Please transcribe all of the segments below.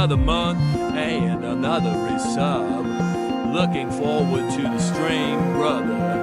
another month and another resub. Looking forward to the stream, brother.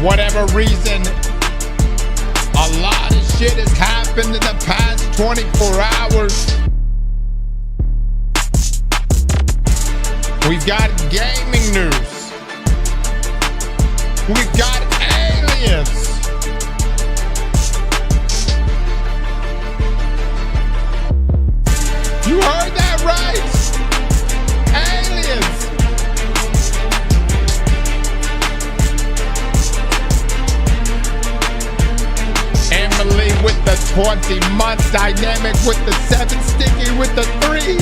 whatever reason, a lot of shit has happened in the past 24 hours. We've got gaming news. We've got aliens. You heard that right? Aliens. Emily with the 20 months, dynamic with the 7, sticky with the 3,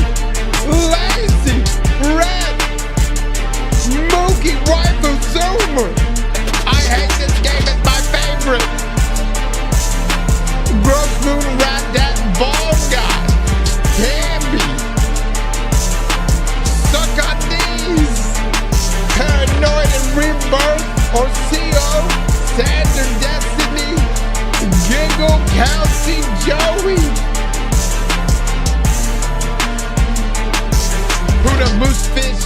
lazy, red, Mookie, waifu, zoomer. I hate this game, it's my favorite. Gross moon, rat, that ball guy. Canby, suck on these, paranoid and rebirth, Orsio, Saturn Destiny, Jiggle, Kelsey, Joey, Huda Moosefish,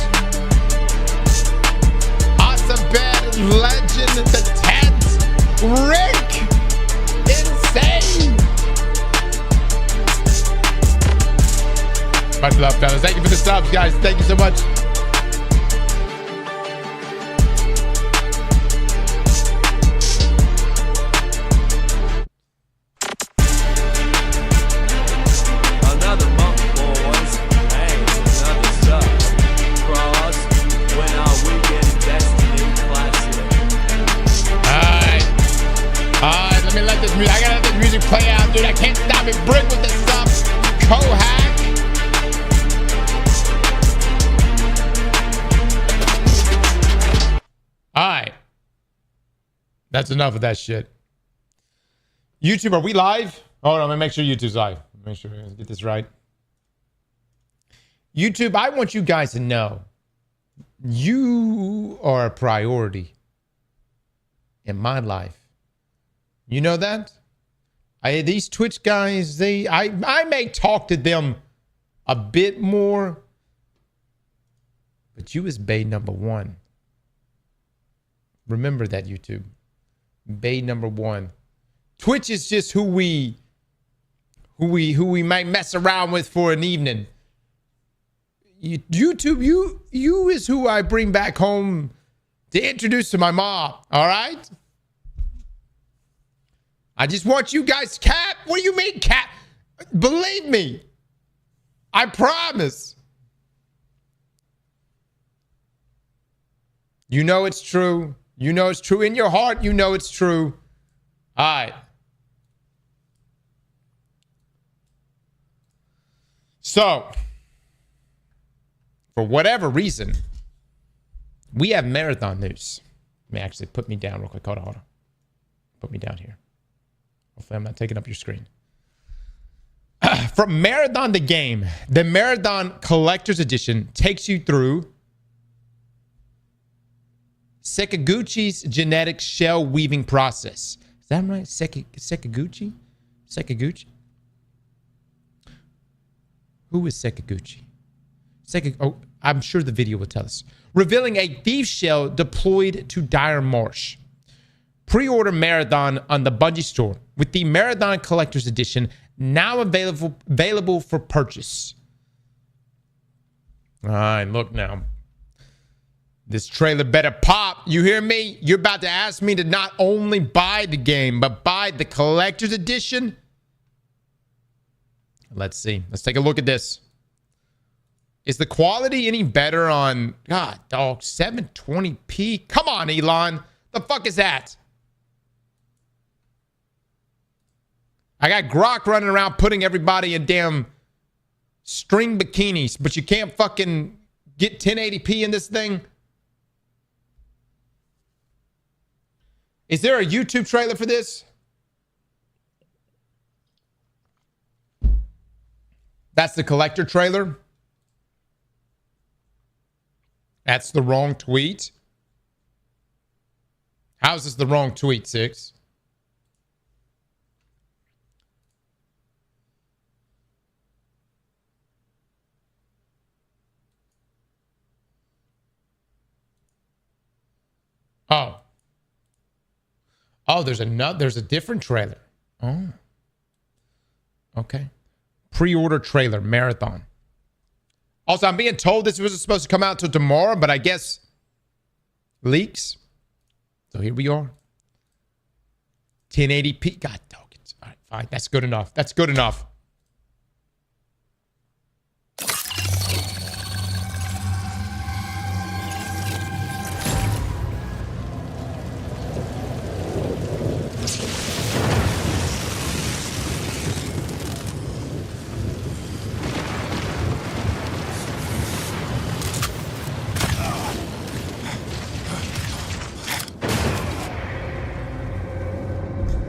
Asabed, Legend, the Tent, Rick, Insane. Much love, fellas. Thank you for the subs, guys. Thank you so much. Another month, boys. Hey, another sub. Cross. When are we getting Destiny Classic? Alright, let me let this music. I gotta let this music play out, dude. I can't stop it. Brick with this stuff. Kohack. Alright. That's enough of that shit. YouTube, are we live? Hold on, let me make sure YouTube's live. Make sure I get this right. YouTube, I want you guys to know you are a priority in my life. You know that? These Twitch guys, I may talk to them a bit more, but you is bae number one. Remember that, YouTube. Bae number one. Twitch is just who we might mess around with for an evening. YouTube, you is who I bring back home to introduce to my mom. All right? I just want you guys, Cap. What do you mean, Cap? Believe me. I promise. You know it's true. You know it's true. In your heart, you know it's true. All right. So, for whatever reason, we have marathon news. Let me actually put me down real quick. Hold on. Put me down here. Hopefully I'm not taking up your screen. From Marathon the Game, the Marathon Collector's Edition takes you through Sakaguchi's genetic shell weaving process. Is that right? Sakaguchi? Sakaguchi? Who is Sakaguchi? Oh, I'm sure the video will tell us. Revealing a thief shell deployed to Dire Marsh. Pre-order Marathon on the Bungie store with the Marathon Collector's Edition now available for purchase. All right, look now. This trailer better pop. You hear me? You're about to ask me to not only buy the game, but buy the Collector's Edition? Let's see. Let's take a look at this. Is the quality any better on... God, dog, 720p? Come on, Elon. The fuck is that? I got Grok running around putting everybody in damn string bikinis, but you can't fucking get 1080p in this thing? Is there a YouTube trailer for this? That's the collector trailer. That's the wrong tweet. How is this the wrong tweet, Six? Oh. Oh, there's a different trailer. Oh. Okay. Pre-order trailer marathon. Also, I'm being told this was supposed to come out till tomorrow, but I guess leaks. So here we are. 1080p. God tokens. All right, fine. That's good enough. That's good enough.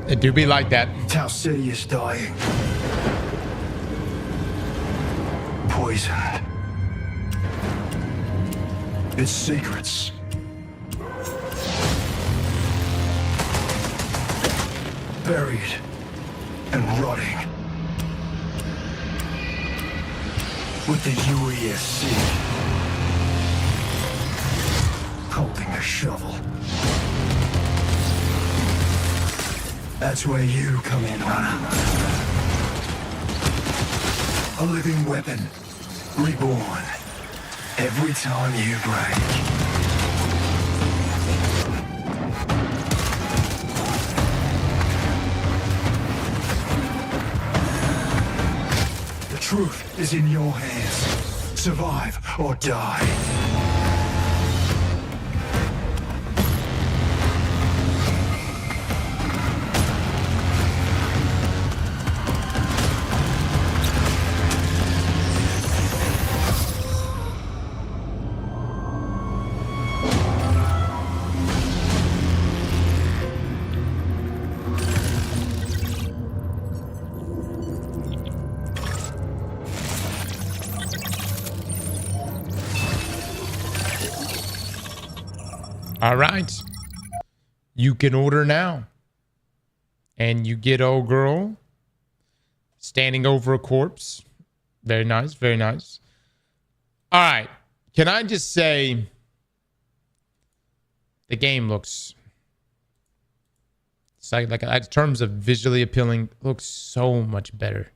It do be like that. Tau City is dying. Poisoned. Its secrets. Buried and rotting. With the UESC holding a shovel. That's where you come in, Hunter. A living weapon, reborn, every time you break. The truth is in your hands. Survive or die. All right. You can order now. And you get old girl standing over a corpse. Very nice. Very nice. All right. Can I just say the game looks like in terms of visually appealing, looks so much better.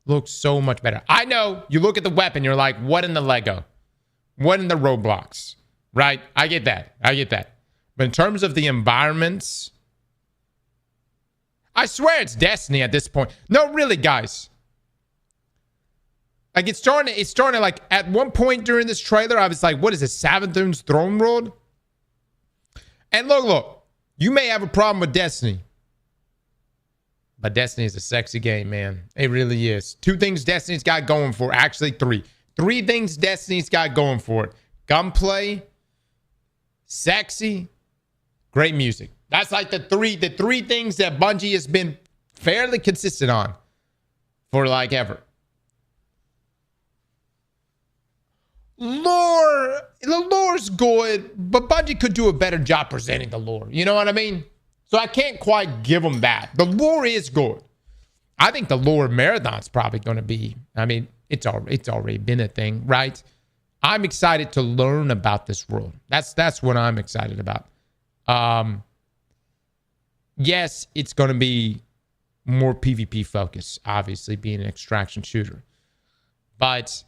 Looks so much better. I know you look at the weapon, you're like, what in the Lego? What in the Roblox? Right? I get that. But in terms of the environments, I swear it's Destiny at this point. No, really, guys. Like it's starting to like at one point during this trailer, I was like, what is this, Savathun's Throne World? And look, you may have a problem with Destiny. But Destiny is a sexy game, man. It really is. 2 things Destiny's got going for it. Actually, 3. 3 things Destiny's got going for it. Gunplay, sexy, great music. That's like the three things that Bungie has been fairly consistent on for like ever. Lore, the lore's good, but Bungie could do a better job presenting the lore. You know what I mean? So I can't quite give them that. The lore is good. I think the lore marathon's probably going to be, I mean, it's already been a thing, right? I'm excited to learn about this world. That's what I'm excited about. Yes, it's going to be more PvP focused, obviously, being an extraction shooter. But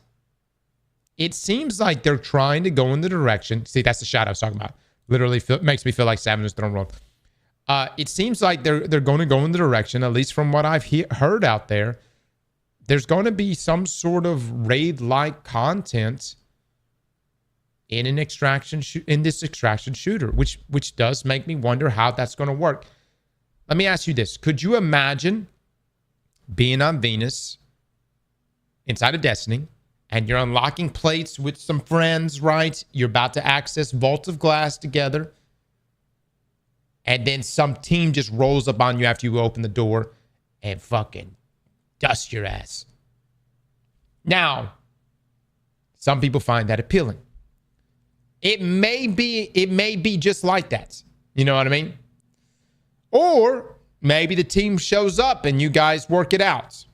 it seems like they're trying to go in the direction. See, that's the shot I was talking about. Literally makes me feel like Savathun's Throne World. It seems like they're going to go in the direction, at least from what I've heard out there, there's going to be some sort of raid-like content in an extraction in this extraction shooter, which does make me wonder how that's going to work. Let me ask you this. Could you imagine being on Venus inside of Destiny and you're unlocking plates with some friends, right? You're about to access vaults of glass together. And then some team just rolls up on you after you open the door and fucking dust your ass. Now, some people find that appealing. It may be just like that. You know what I mean? Or maybe the team shows up and you guys work it out.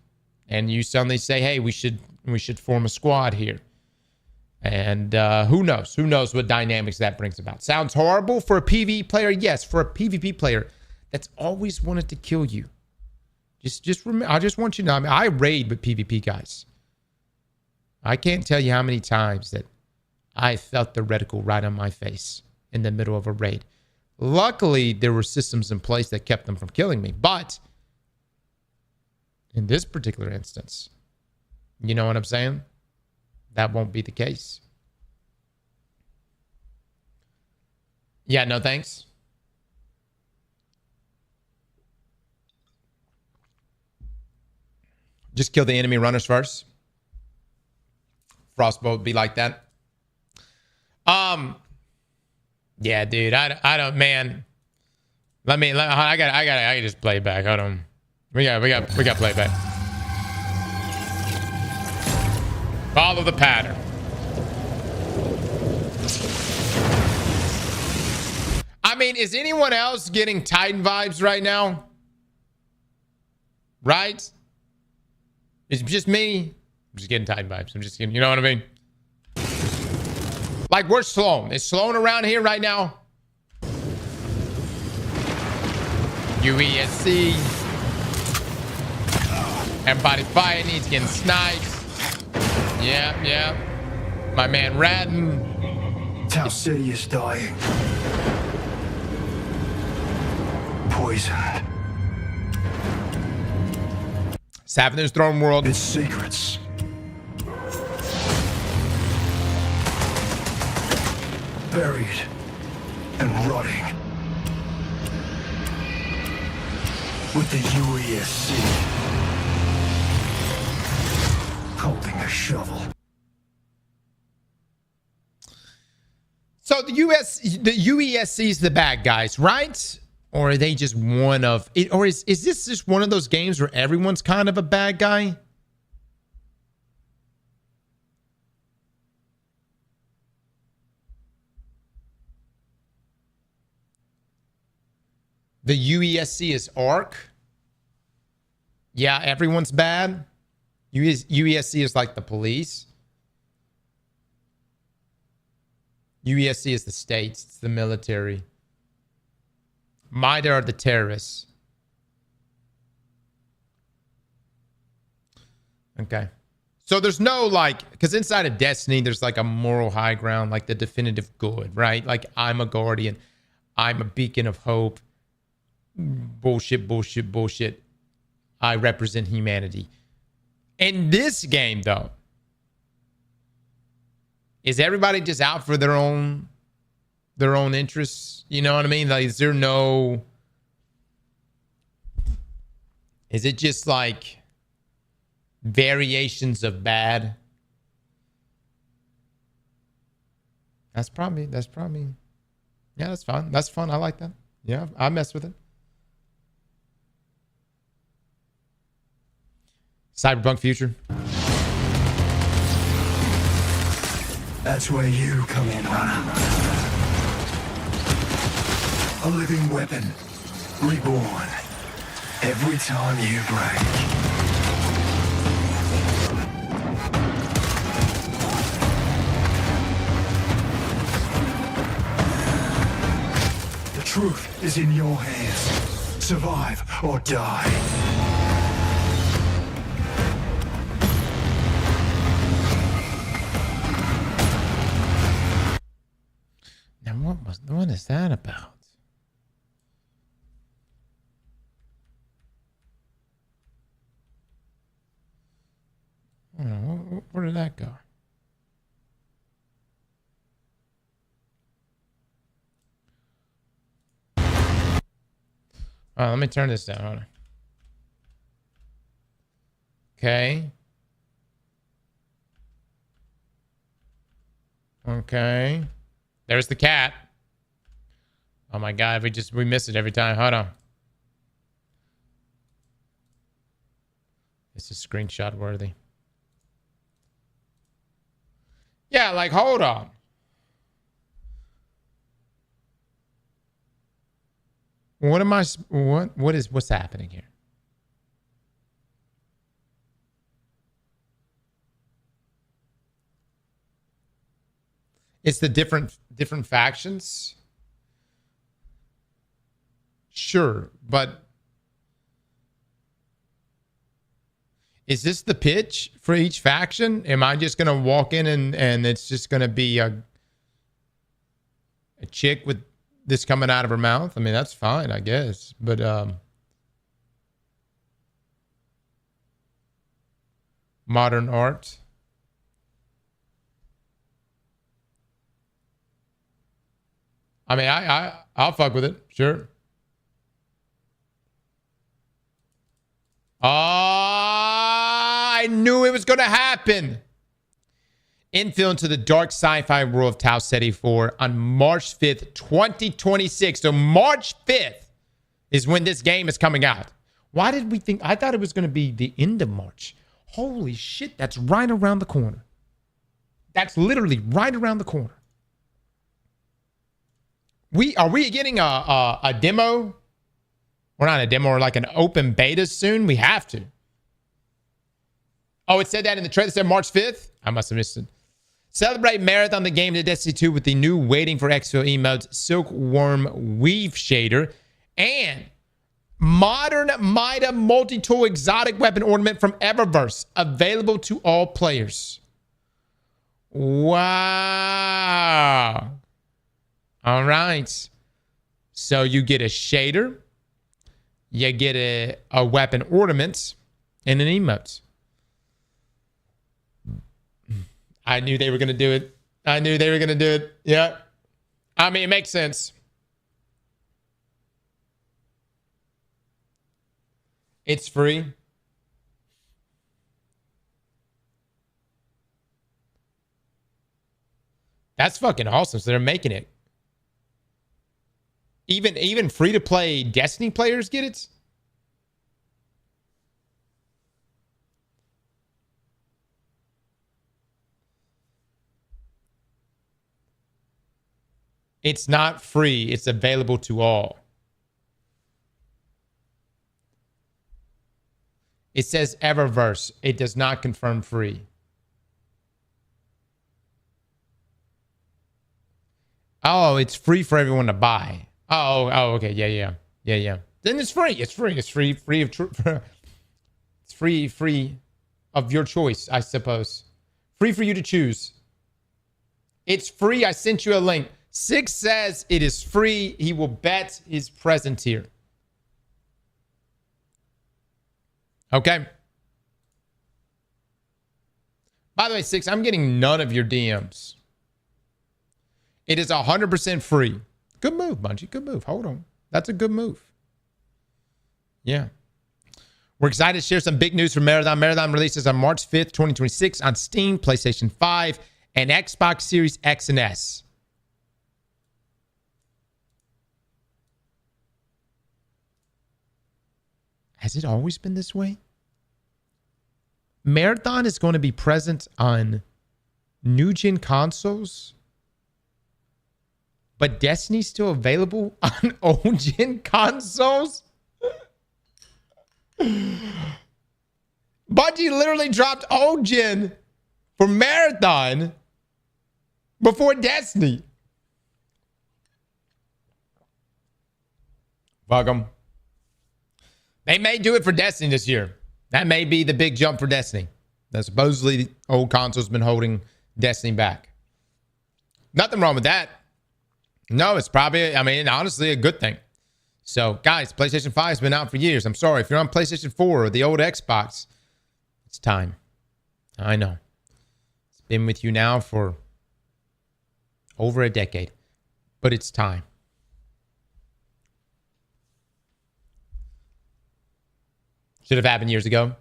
And you suddenly say, hey, we should form a squad here. And who knows? Who knows what dynamics that brings about? Sounds horrible for a PvE player? Yes, for a PvP player, that's always wanted to kill you. Just remember, I just want you to know, I mean, I raid with PvP guys. I can't tell you how many times that I felt the reticle right on my face in the middle of a raid. Luckily, there were systems in place that kept them from killing me. But in this particular instance, you know what I'm saying? That won't be the case. Yeah, no thanks. Just kill the enemy runners first. Frostbow would be like that. Yeah, dude, I don't, man. I gotta just play back. Hold on. We got playback. Follow the pattern. I mean, is anyone else getting Titan vibes right now? Right? It's just me. I'm just getting Titan vibes. I'm just getting, you know what I mean? Like, where's Sloan? Is Sloan around here right now? UESC. Everybody fighting. He's getting sniped. Yeah. My man Radden. Tau City is dying. Poisoned. Savathun's Throne World. Its secrets. Buried and rotting. With the UESC holding a shovel. So the UESC is the bad guys, right? Or are they just one of it? Or is this just one of those games where everyone's kind of a bad guy? The UESC is ARC. Yeah, everyone's bad. UESC is like the police. UESC is the states. It's the military. MIDA are the terrorists. Okay. So there's no like, because inside of Destiny, there's like a moral high ground, like the definitive good, right? Like I'm a guardian. I'm a beacon of hope. Bullshit. I represent humanity. In this game, though, is everybody just out for their own interests? You know what I mean? Like, is it just like variations of bad? That's probably, yeah, that's fun. That's fun. I like that. Yeah, I mess with it. Cyberpunk Future. That's where you come in, runner. A living weapon, reborn every time you break. The truth is in your hands. Survive or die. Now, what is that about? I don't know. Where did that go? Oh, let me turn this down. Hold on. Okay. Okay. There's the cat. Oh my god, we miss it every time. Hold on. This is screenshot worthy. Yeah, like hold on. What's happening here? It's the different factions. Sure, but is this the pitch for each faction? Am I just going to walk in and it's just going to be a chick with this coming out of her mouth? I mean, that's fine, I guess. But modern art. I mean, I'll fuck with it. Sure. I knew it was going to happen. Infill into the dark sci-fi world of Tau Ceti 4 on March 5th, 2026. So March 5th is when this game is coming out. Why did we think? I thought it was going to be the end of March. Holy shit, that's right around the corner. That's literally right around the corner. Are we getting a demo? Or not a demo, or like an open beta soon? We have to. Oh, it said that in the trailer. It said March 5th? I must have missed it. Celebrate Marathon the game to Destiny 2 with the new Waiting for Exfil emotes, Silkworm Weave Shader, and Modern Mida Multi-Tool Exotic Weapon Ornament from Eververse, available to all players. Wow. All right. So you get a shader, you get a weapon ornament, and an emote. I knew they were going to do it. I knew they were going to do it. Yeah. I mean, it makes sense. It's free. That's fucking awesome. So they're making it. Even free-to-play Destiny players get it? It's not free. It's available to all. It says Eververse. It does not confirm free. Oh, it's free for everyone to buy. Oh, okay. Yeah. Then it's free. It's free of your choice, I suppose. Free for you to choose. It's free. I sent you a link. Six says it is free. He will bet his presence here. Okay. By the way, Six, I'm getting none of your DMs. It is 100% free. Good move, Bungie. Good move. Hold on. That's a good move. Yeah. We're excited to share some big news from Marathon. Marathon releases on March 5th, 2026 on Steam, PlayStation 5, and Xbox Series X and S. Has it always been this way? Marathon is going to be present on new-gen consoles, but Destiny's still available on old-gen consoles? Bungie literally dropped old-gen for Marathon before Destiny. Fuck 'em. They may do it for Destiny this year. That may be the big jump for Destiny. That supposedly old console's been holding Destiny back. Nothing wrong with that. No, it's probably, I mean, honestly, a good thing. So, guys, PlayStation 5 has been out for years. I'm sorry. If you're on PlayStation 4 or the old Xbox, it's time. I know. It's been with you now for over a decade. But it's time. Should have happened years ago.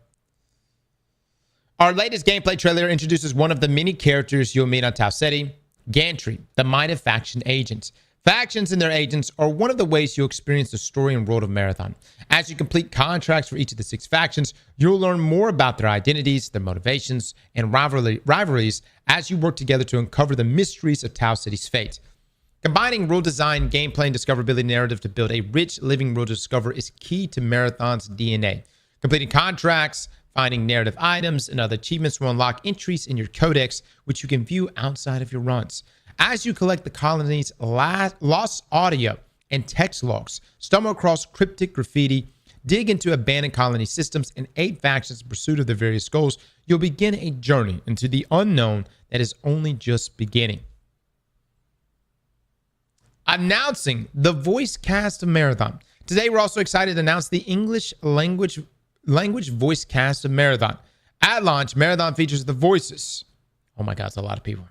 Our latest gameplay trailer introduces one of the many characters you'll meet on Tau Ceti, Gantry, the Mida faction agents. Factions and their agents are one of the ways you'll experience the story and world of Marathon. As you complete contracts for each of the 6 factions, you'll learn more about their identities, their motivations, and rivalries as you work together to uncover the mysteries of Tau Ceti's fate. Combining world design, gameplay, and discoverability narrative to build a rich, living world to discover is key to Marathon's DNA. Completing contracts, finding narrative items, and other achievements will unlock entries in your codex, which you can view outside of your runs. As you collect the colony's lost audio and text logs, stumble across cryptic graffiti, dig into abandoned colony systems, and aid factions in pursuit of their various goals, you'll begin a journey into the unknown that is only just beginning. Announcing the voice cast of Marathon. Today, we're also excited to announce the English language voice cast of Marathon. At launch, Marathon features the voices. Oh my God, it's a lot of people.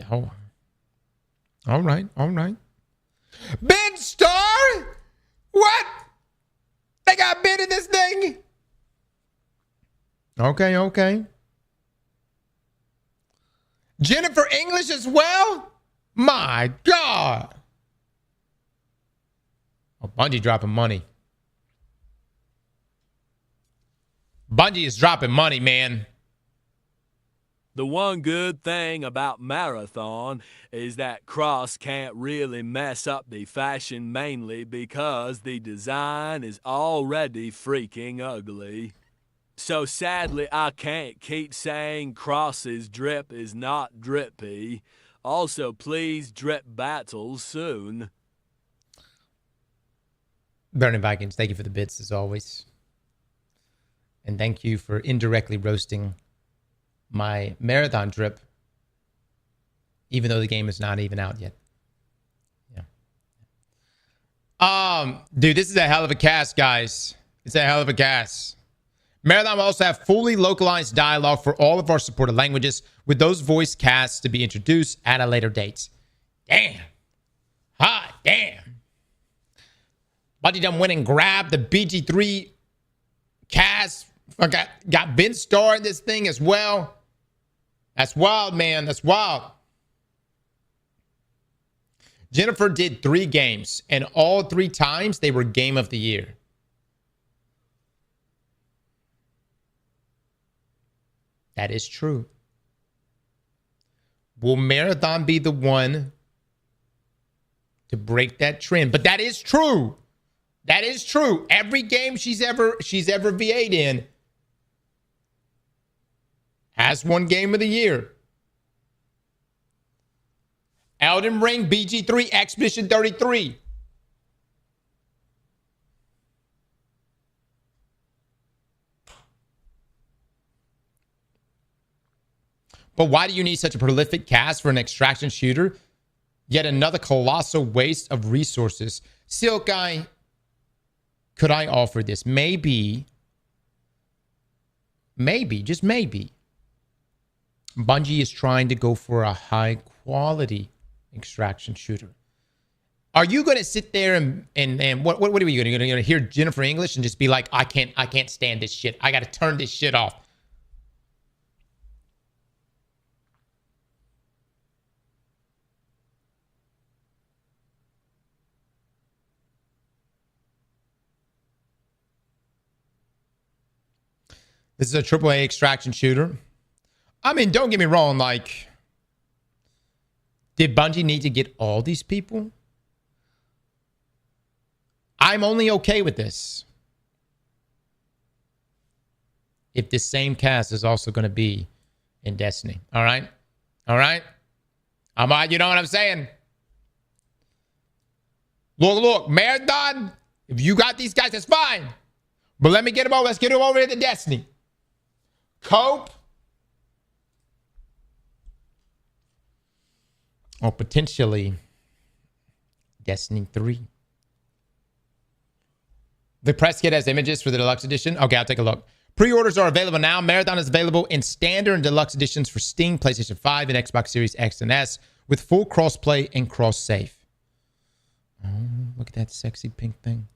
Oh. All right. Ben Starr? What? They got Ben in this thing? Okay. Jennifer English as well? My God. Oh, Bungie dropping money. Bungie is dropping money, man. The one good thing about Marathon is that Cross can't really mess up the fashion, mainly because the design is already freaking ugly. So sadly, I can't keep saying Cross's drip is not drippy. Also, please drip battles soon. Burning Vikings, thank you for the bits as always. And thank you for indirectly roasting my Marathon drip, even though the game is not even out yet. Yeah. Dude, this is a hell of a cast, guys. It's a hell of a cast. Marathon will also have fully localized dialogue for all of our supported languages, with those voice casts to be introduced at a later date. Damn. Hot damn. Bungie done went and grabbed the BG3 cast. Got Ben Starr in this thing as well. That's wild, man. That's wild. Jennifer did 3 games, and all 3 times they were Game of the Year. That is true. Will Marathon be the one to break that trend? But that is true. That is true. Every game she's ever VA'd in has won Game of the Year. Elden Ring, BG3, Expedition 33. But why do you need such a prolific cast for an extraction shooter? Yet another colossal waste of resources. Silk Guy, could I offer this? Maybe, just maybe, Bungie is trying to go for a high quality extraction shooter. Are you going to sit there and what are you going to hear Jennifer English and just be like, I can't stand this shit. I got to turn this shit off. This is a AAA extraction shooter. I mean, don't get me wrong. Like, did Bungie need to get all these people? I'm only okay with this if this same cast is also going to be in Destiny. All right? You know what I'm saying? Look, Marathon, if you got these guys, that's fine. But let me get them over. Let's get them over into Destiny. Cope. Or potentially Destiny 3. The press kit has images for the deluxe edition. Okay, I'll take a look. Pre-orders are available now. Marathon is available in standard and deluxe editions for Steam, PlayStation 5, and Xbox Series X and S with full cross-play and cross-save. Oh, look at that sexy pink thing.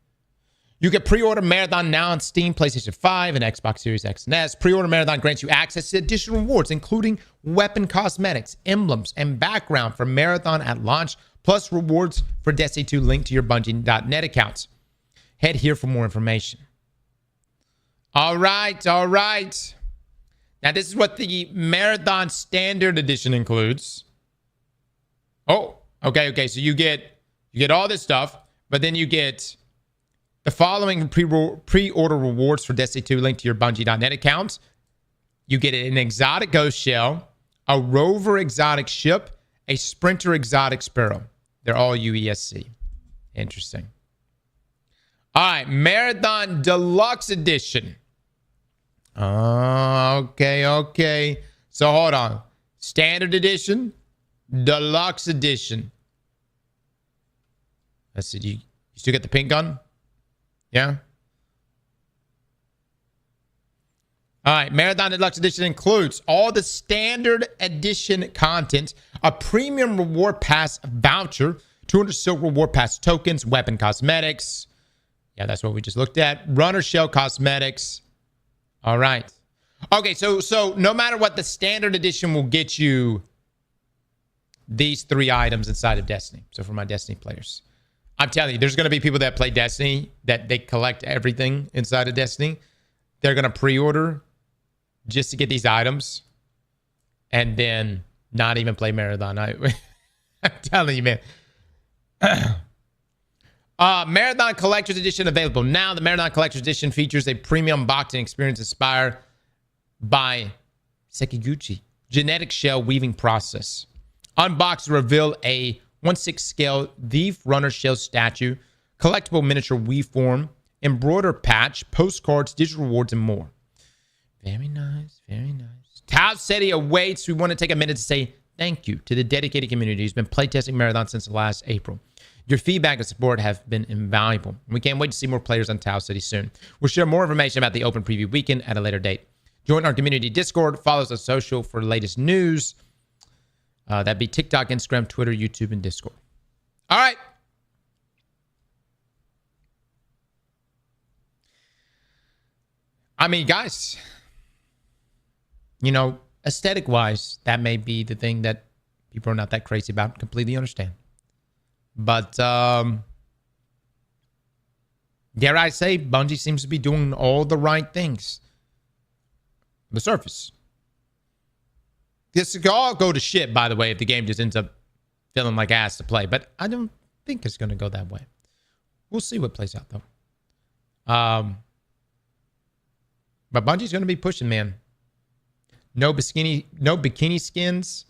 You can pre-order Marathon now on Steam, PlayStation 5, and Xbox Series X and S. Pre-order Marathon grants you access to additional rewards, including weapon cosmetics, emblems, and background for Marathon at launch, plus rewards for Destiny 2 linked to your Bungie.net accounts. Head here for more information. All right. Now, this is what the Marathon Standard Edition includes. Oh, okay. So you get all this stuff, but then you get the following pre-order rewards for Destiny 2 linked to your Bungie.net accounts. You get an exotic ghost shell, a rover exotic ship, a sprinter exotic sparrow. They're all UESC. Interesting. All right, Marathon Deluxe Edition. Okay. So hold on. Standard Edition, Deluxe Edition. Let's see. You still get the pink gun? Yeah. All right. Marathon Deluxe Edition includes all the Standard Edition content, a premium reward pass voucher, 200 silk reward pass tokens, weapon cosmetics. Yeah, that's what we just looked at. Runner shell cosmetics. All right. Okay, so no matter what, the Standard Edition will get you these 3 items inside of Destiny. So for my Destiny players, I'm telling you, there's going to be people that play Destiny that they collect everything inside of Destiny. They're going to pre-order just to get these items and then not even play Marathon. I'm telling you, man. Marathon Collector's Edition available now. The Marathon Collector's Edition features a premium unboxing experience inspired by Sekiguchi genetic shell weaving process. Unbox to reveal a 1/6 scale Thief Runner shell statue, collectible miniature weave form, embroider patch, postcards, digital rewards, and more. Very nice, very nice. Tau City awaits. We want to take a minute to say thank you to the dedicated community who's been playtesting Marathon since last April. Your feedback and support have been invaluable. We can't wait to see more players on Tau City soon. We'll share more information about the open preview weekend at a later date. Join our community Discord. Follow us on social for the latest news. That'd be TikTok, Instagram, Twitter, YouTube, and Discord. All right. I mean, guys, you know, aesthetic-wise, that may be the thing that people are not that crazy about. Completely understand. But, dare I say, Bungie seems to be doing all the right things. The surface. This could all go to shit, by the way, if the game just ends up feeling like ass to play. But I don't think it's going to go that way. We'll see what plays out, though. But Bungie's going to be pushing, man. No bikini skins.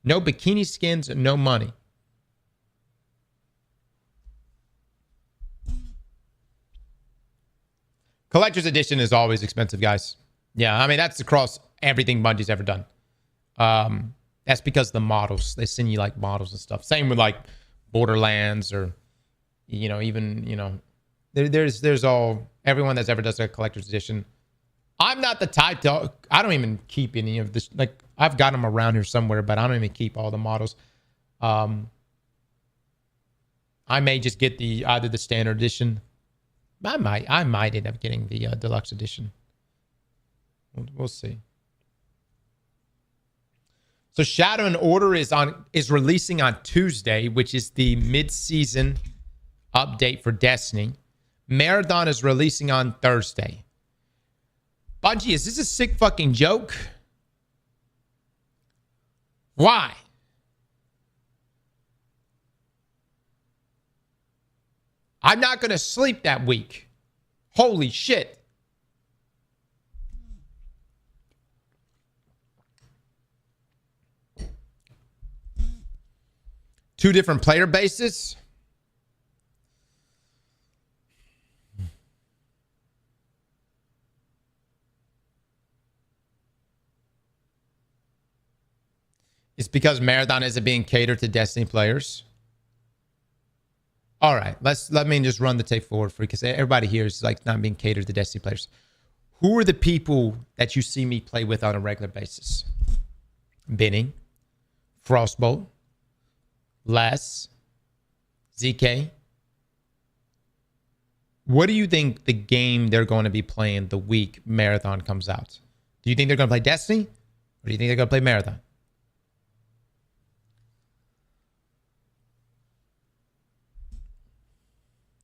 No bikini skins, no money. Collector's Edition is always expensive, guys. Yeah, I mean, that's across everything Bungie's ever done. That's because the models. They send you, like, models and stuff. Same with, like, Borderlands or, you know, even, you know, there's all, everyone that's ever does a Collector's Edition. I'm not the type to, I don't even keep any of this. Like, I've got them around here somewhere, but I don't even keep all the models. I may just get either the Standard Edition. I might end up getting the Deluxe Edition. We'll see. So Shadow and Order is releasing on Tuesday, which is the mid-season update for Destiny. Marathon is releasing on Thursday. Bungie, is this a sick fucking joke? Why? I'm not going to sleep that week. Holy shit. Two different player bases. It's because Marathon isn't being catered to Destiny players. All right, let me just run the tape forward for you because everybody here is like not being catered to Destiny players. Who are the people that you see me play with on a regular basis? Benny, Frostbolt, Les, ZK. What do you think the game they're going to be playing the week Marathon comes out? Do you think they're going to play Destiny? Or do you think they're going to play Marathon?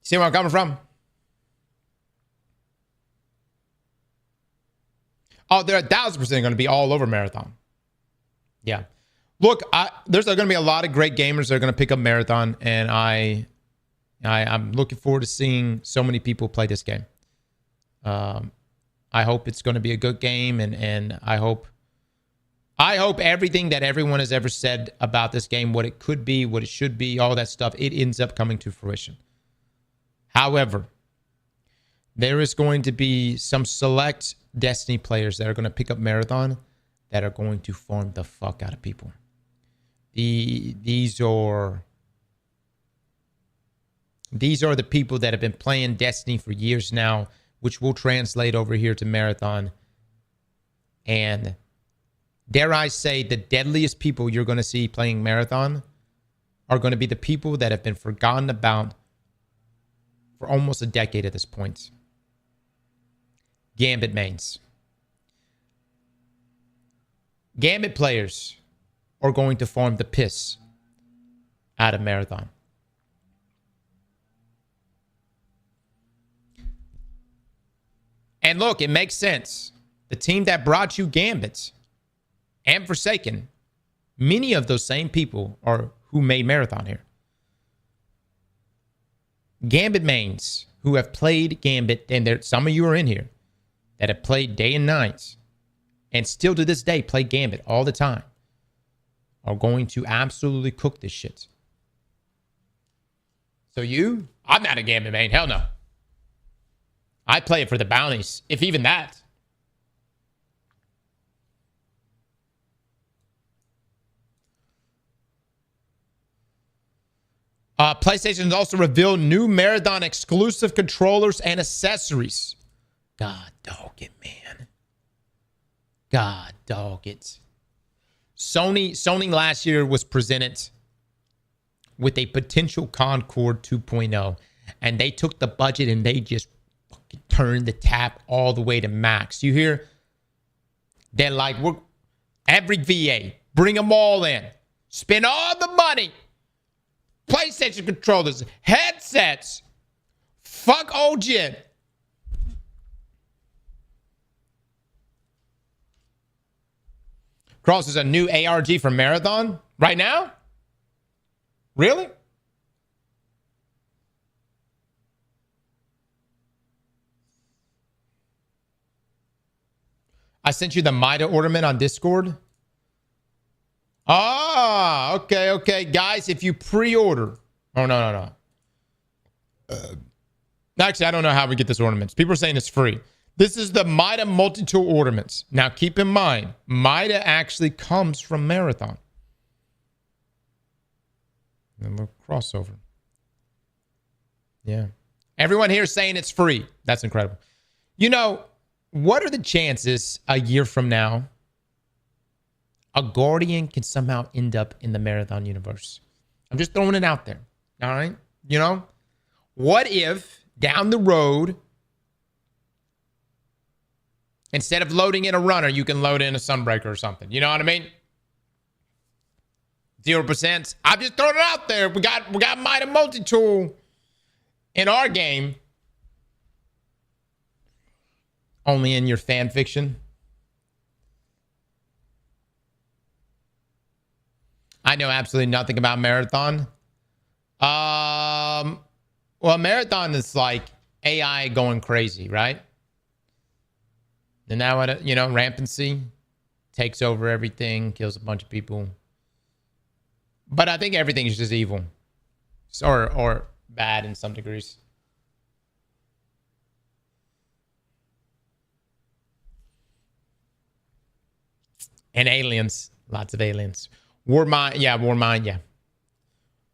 See where I'm coming from? Oh, they're 1,000% going to be all over Marathon. Yeah. Look, there's going to be a lot of great gamers that are going to pick up Marathon, and I'm looking forward to seeing so many people play this game. I hope it's going to be a good game, and I hope everything that everyone has ever said about this game, what it could be, what it should be, all that stuff, it ends up coming to fruition. However, there is going to be some select Destiny players that are going to pick up Marathon that are going to farm the fuck out of people. These are the people that have been playing Destiny for years now, which will translate over here to Marathon. And dare I say, the deadliest people you're going to see playing Marathon are going to be the people that have been forgotten about for almost a decade at this point. Gambit mains. Gambit players are going to farm the piss out of Marathon. And look, it makes sense. The team that brought you Gambit and Forsaken, many of those same people are who made Marathon here. Gambit mains who have played Gambit, and there some of you are in here that have played day and night and still to this day play Gambit all the time, are going to absolutely cook this shit. So I'm not a Gambit main. Hell no. I play it for the bounties, if even that. PlayStation has also revealed new Marathon exclusive controllers and accessories. God dog it, man. God dog it. Sony last year was presented with a potential Concord 2.0, and they took the budget and they just fucking turned the tap all the way to max. You hear? They're like, every VA, bring them all in. Spend all the money. PlayStation controllers, headsets. Fuck OG. Cross is a new ARG for Marathon right now? Really? I sent you the Mida ornament on Discord. Ah, okay. Guys, if you pre-order... Oh, no. Actually, I don't know how we get this ornaments. People are saying it's free. This is the Mida multi-tool ornaments. Now, keep in mind, Mida actually comes from Marathon. And a little crossover. Yeah. Everyone here is saying it's free. That's incredible. You know, what are the chances a year from now a Guardian can somehow end up in the Marathon universe? I'm just throwing it out there. All right? You know? What if down the road, instead of loading in a runner, you can load in a Sunbreaker or something? You know what I mean? 0%. I'm just throwing it out there. We got Mida multi-tool in our game. Only in your fan fiction. I know absolutely nothing about Marathon. Well, Marathon is like AI going crazy, right? And now, rampancy takes over everything, kills a bunch of people. But I think everything is just evil. Or bad in some degrees. And aliens. Lots of aliens. Warmind, yeah.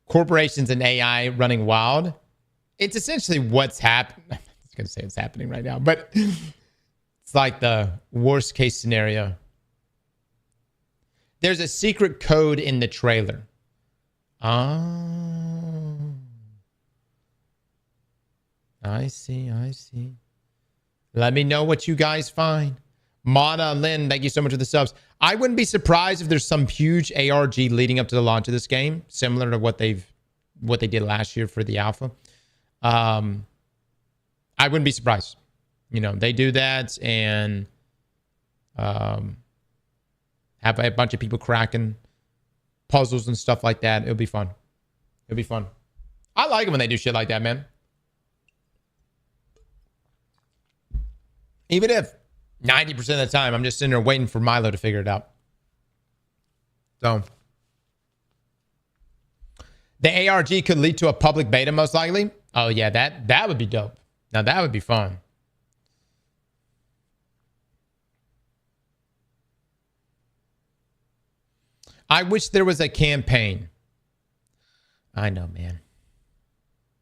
Corporations and AI running wild. It's essentially what's happening. I was going to say it's happening right now, but it's like the worst case scenario. There's a secret code in the trailer. Oh. I see. Let me know what you guys find. Mana Lin, thank you so much for the subs. I wouldn't be surprised if there's some huge ARG leading up to the launch of this game, similar to what they did last year for the alpha. I wouldn't be surprised. They do that and have a bunch of people cracking puzzles and stuff like that. It'll be fun. I like it when they do shit like that, man. Even if 90% of the time, I'm just sitting there waiting for Milo to figure it out. So, the ARG could lead to a public beta, most likely. Oh yeah, that would be dope. Now that would be fun. I wish there was a campaign. I know, man.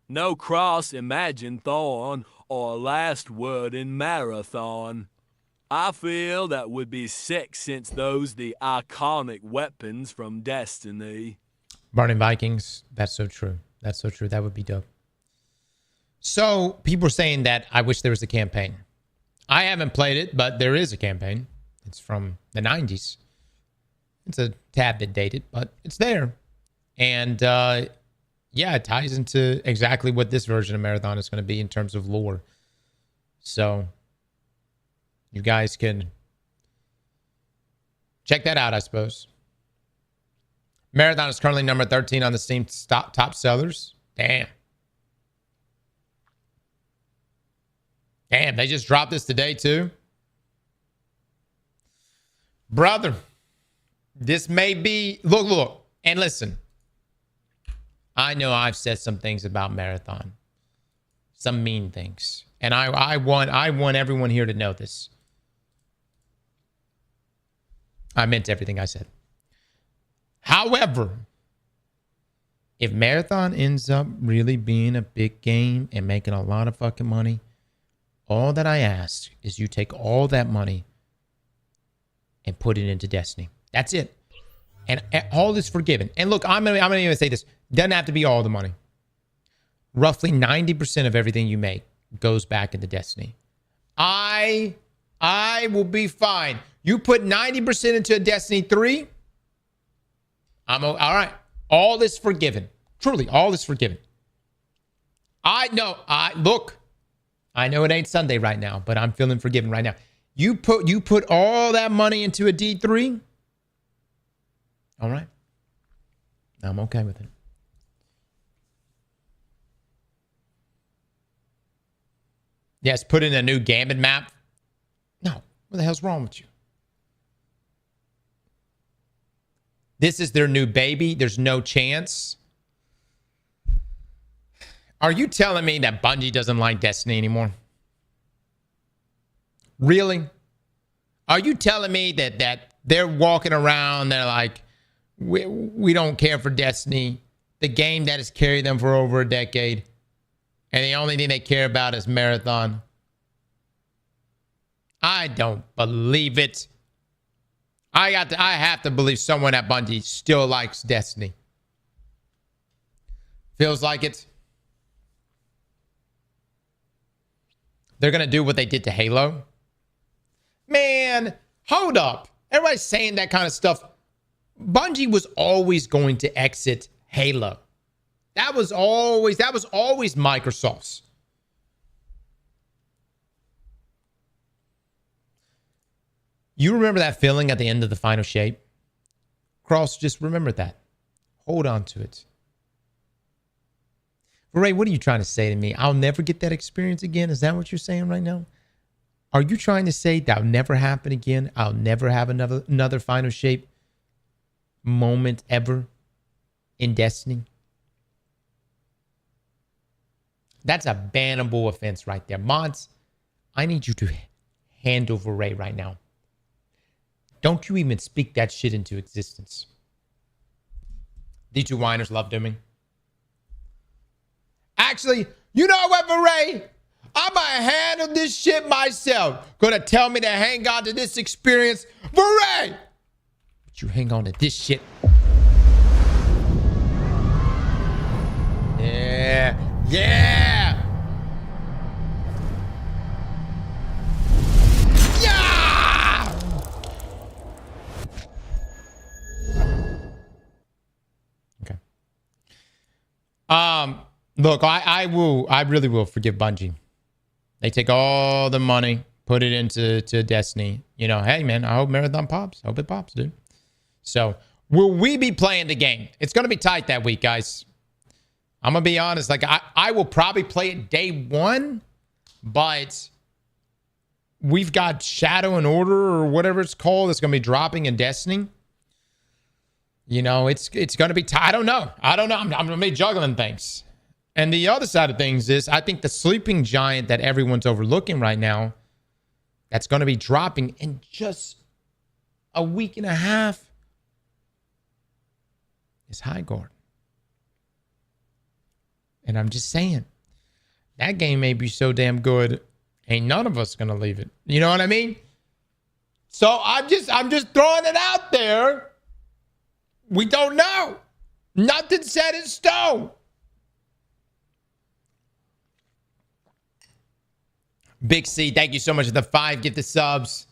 No cross, imagine thorn, or last word in marathon. I feel that would be sick since those the iconic weapons from Destiny. Burning Vikings. That's so true. That's so true. That would be dope. So people are saying that I wish there was a campaign. I haven't played it, but there is a campaign. It's from the 90s. It's a tad bit dated, but it's there. And yeah, it ties into exactly what this version of Marathon is going to be in terms of lore. So you guys can check that out, I suppose. Marathon is currently number 13 on the Steam top sellers. Damn. Damn, they just dropped this today too. Brother, this may be... Look, and listen. I know I've said some things about Marathon. Some mean things. And I want everyone here to know this. I meant everything I said. However, if Marathon ends up really being a big game and making a lot of fucking money, all that I ask is you take all that money and put it into Destiny. That's it. And all is forgiven. And look, I'm gonna even say this. Doesn't have to be all the money. Roughly 90% of everything you make goes back into Destiny. I will be fine. You put 90% into a Destiny 3, all right. All is forgiven. Truly, all is forgiven. Look, I know it ain't Sunday right now, but I'm feeling forgiven right now. You put all that money into a D3. All right. I'm okay with it. Yes, put in a new Gambit map. No, what the hell's wrong with you? This is their new baby. There's no chance. Are you telling me that Bungie doesn't like Destiny anymore? Really? Are you telling me that they're walking around, they're like, we don't care for Destiny, the game that has carried them for over a decade, and the only thing they care about is Marathon? I don't believe it. I have to believe someone at Bungie still likes Destiny. Feels like it. They're going to do what they did to Halo. Man, hold up. Everybody's saying that kind of stuff. Bungie was always going to exit Halo. That was always Microsoft's. You remember that feeling at the end of the final shape? Cross, just remember that. Hold on to it. Ray, what are you trying to say to me? I'll never get that experience again? Is that what you're saying right now? Are you trying to say that'll never happen again? I'll never have another final shape moment ever in Destiny? That's a bannable offense right there. Mods, I need you to hand over Ray right now. Don't you even speak that shit into existence. D2 whiners love dooming. Actually, you know what, Ray? I'm gonna handle this shit myself. Gonna tell me to hang on to this experience, Ray. But you hang on to this shit. Yeah. Yeah. Yeah. Okay. Look, I really will forgive Bungie. They take all the money, put it into Destiny. You know, hey man, I hope Marathon pops. I hope it pops, dude. So, will we be playing the game? It's gonna be tight that week, guys. I'm gonna be honest. Like, I will probably play it day one, but we've got Shadow and Order or whatever it's called that's gonna be dropping in Destiny. You know, it's gonna be tight. I don't know. I'm gonna be juggling things. And the other side of things is I think the sleeping giant that everyone's overlooking right now that's going to be dropping in just a week and a half is Highguard. And I'm just saying, that game may be so damn good, ain't none of us going to leave it. You know what I mean? So I'm just throwing it out there. We don't know. Nothing set in stone. Big C, thank you so much for the 5 gifted subs.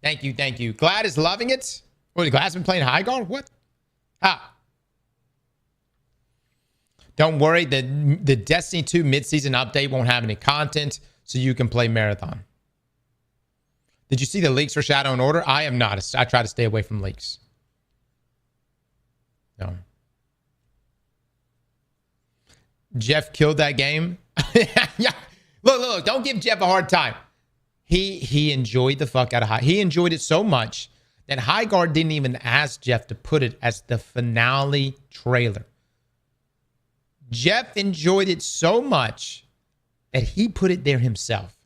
Thank you, thank you. Glad is loving it. What, Glad has been playing Highguard? What? Don't worry, the Destiny 2 mid-season update won't have any content, so you can play Marathon. Did you see the leaks for Shadow and Order? I am not. I try to stay away from leaks. No. Jeff killed that game. Yeah. Look. Don't give Jeff a hard time. He enjoyed the fuck out of He enjoyed it so much that Highguard didn't even ask Jeff to put it as the finale trailer. Jeff enjoyed it so much that he put it there himself.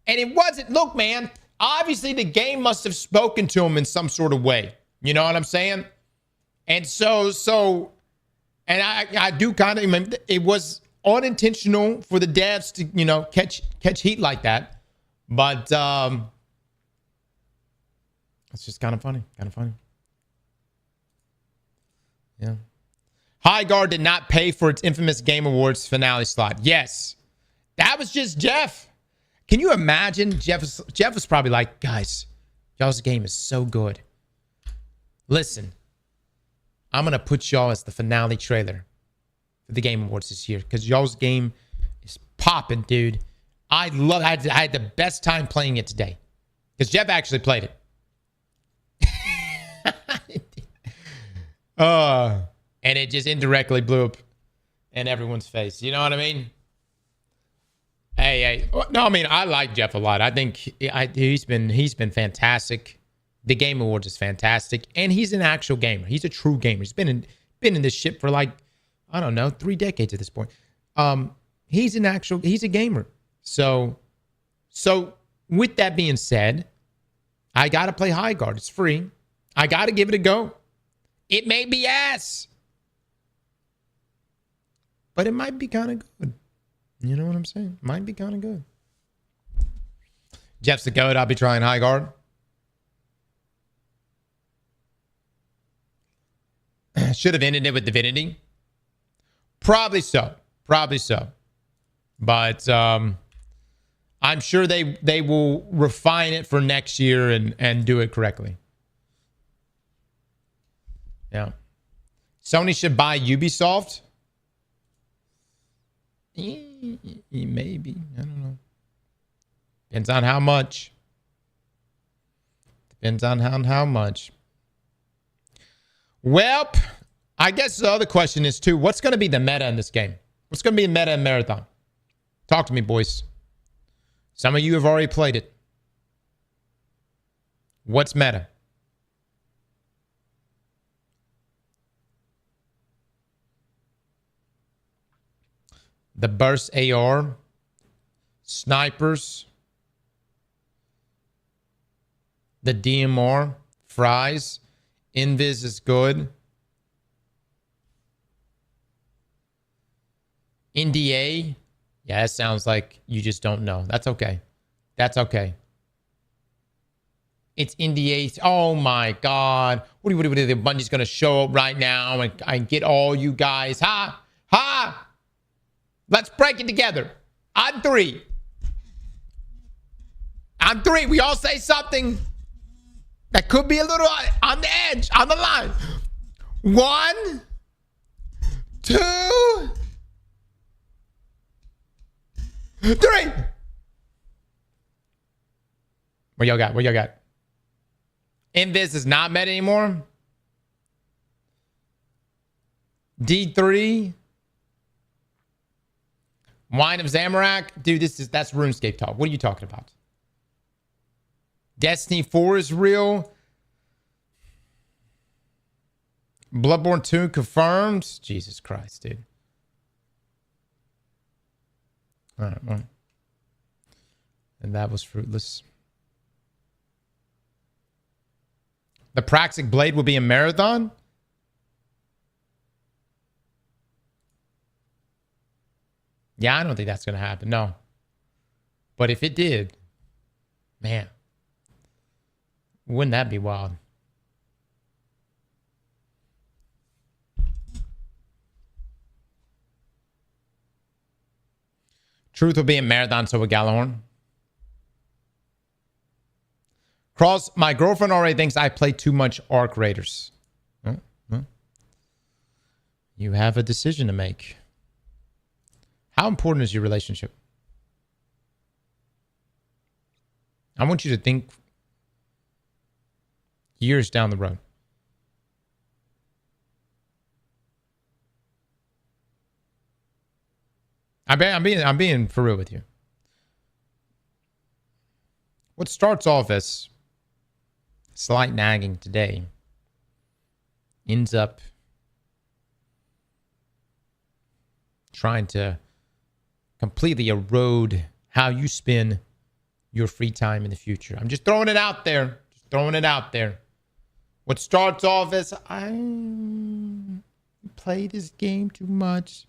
And it wasn't, look, man, obviously the game must have spoken to him in some sort of way. You know what I'm saying? And and I do kind of, it was unintentional for the devs to, catch heat like that. But it's just kind of funny. Yeah. Highguard did not pay for its infamous Game Awards finale slot. Yes. That was just Jeff. Can you imagine? Jeff was probably like, guys, y'all's game is so good. Listen, I'm going to put y'all as the finale trailer for the Game Awards this year because y'all's game is popping, dude. I had the best time playing it today because Jeff actually played it. And it just indirectly blew up in everyone's face. You know what I mean? Hey. No, I mean, I like Jeff a lot. I think he's been fantastic. The Game Awards is fantastic. And he's an actual gamer. He's a true gamer. He's been in this shit for like, I don't know, 3 decades at this point. He's a gamer. So with that being said, I got to play Highguard. It's free. I got to give it a go. It may be ass, but it might be kind of good. You know what I'm saying? Might be kind of good. Jeff's the goat. I'll be trying Highguard. Should have ended it with Divinity. Probably so. But I'm sure they will refine it for next year and do it correctly. Yeah. Sony should buy Ubisoft. Maybe. I don't know. Depends on how much. How much. Well, I guess the other question is too, what's going to be the meta in this game? What's going to be the meta in Marathon? Talk to me, boys. Some of you have already played it. What's meta? The burst AR, snipers, the DMR, fries, invis is good. NDA, yeah, that sounds like you just don't know. That's okay. It's NDA. Oh my God. What do the Bungie's going to show up right now and get all you guys? Ha! Let's break it together. On 3. We all say something that could be a little on the edge, on the line. 1, 2, 3. What y'all got? Invis is not meta anymore. D3. Wine of Zamorak? Dude, that's RuneScape talk. What are you talking about? Destiny 4 is real. Bloodborne 2 confirmed. Jesus Christ, dude. All right, well. And that was fruitless. The Praxic Blade will be a marathon? Yeah, I don't think that's going to happen. No. But if it did, man, wouldn't that be wild? Truth will be a marathon, so with Gallahorn. Cross, my girlfriend already thinks I play too much Arc Raiders. You have a decision to make. How important is your relationship? I want you to think years down the road. I'm being for real with you. What starts off as slight nagging today ends up trying to completely erode how you spend your free time in the future. I'm just throwing it out there. Just throwing it out there. What starts off as I play this game too much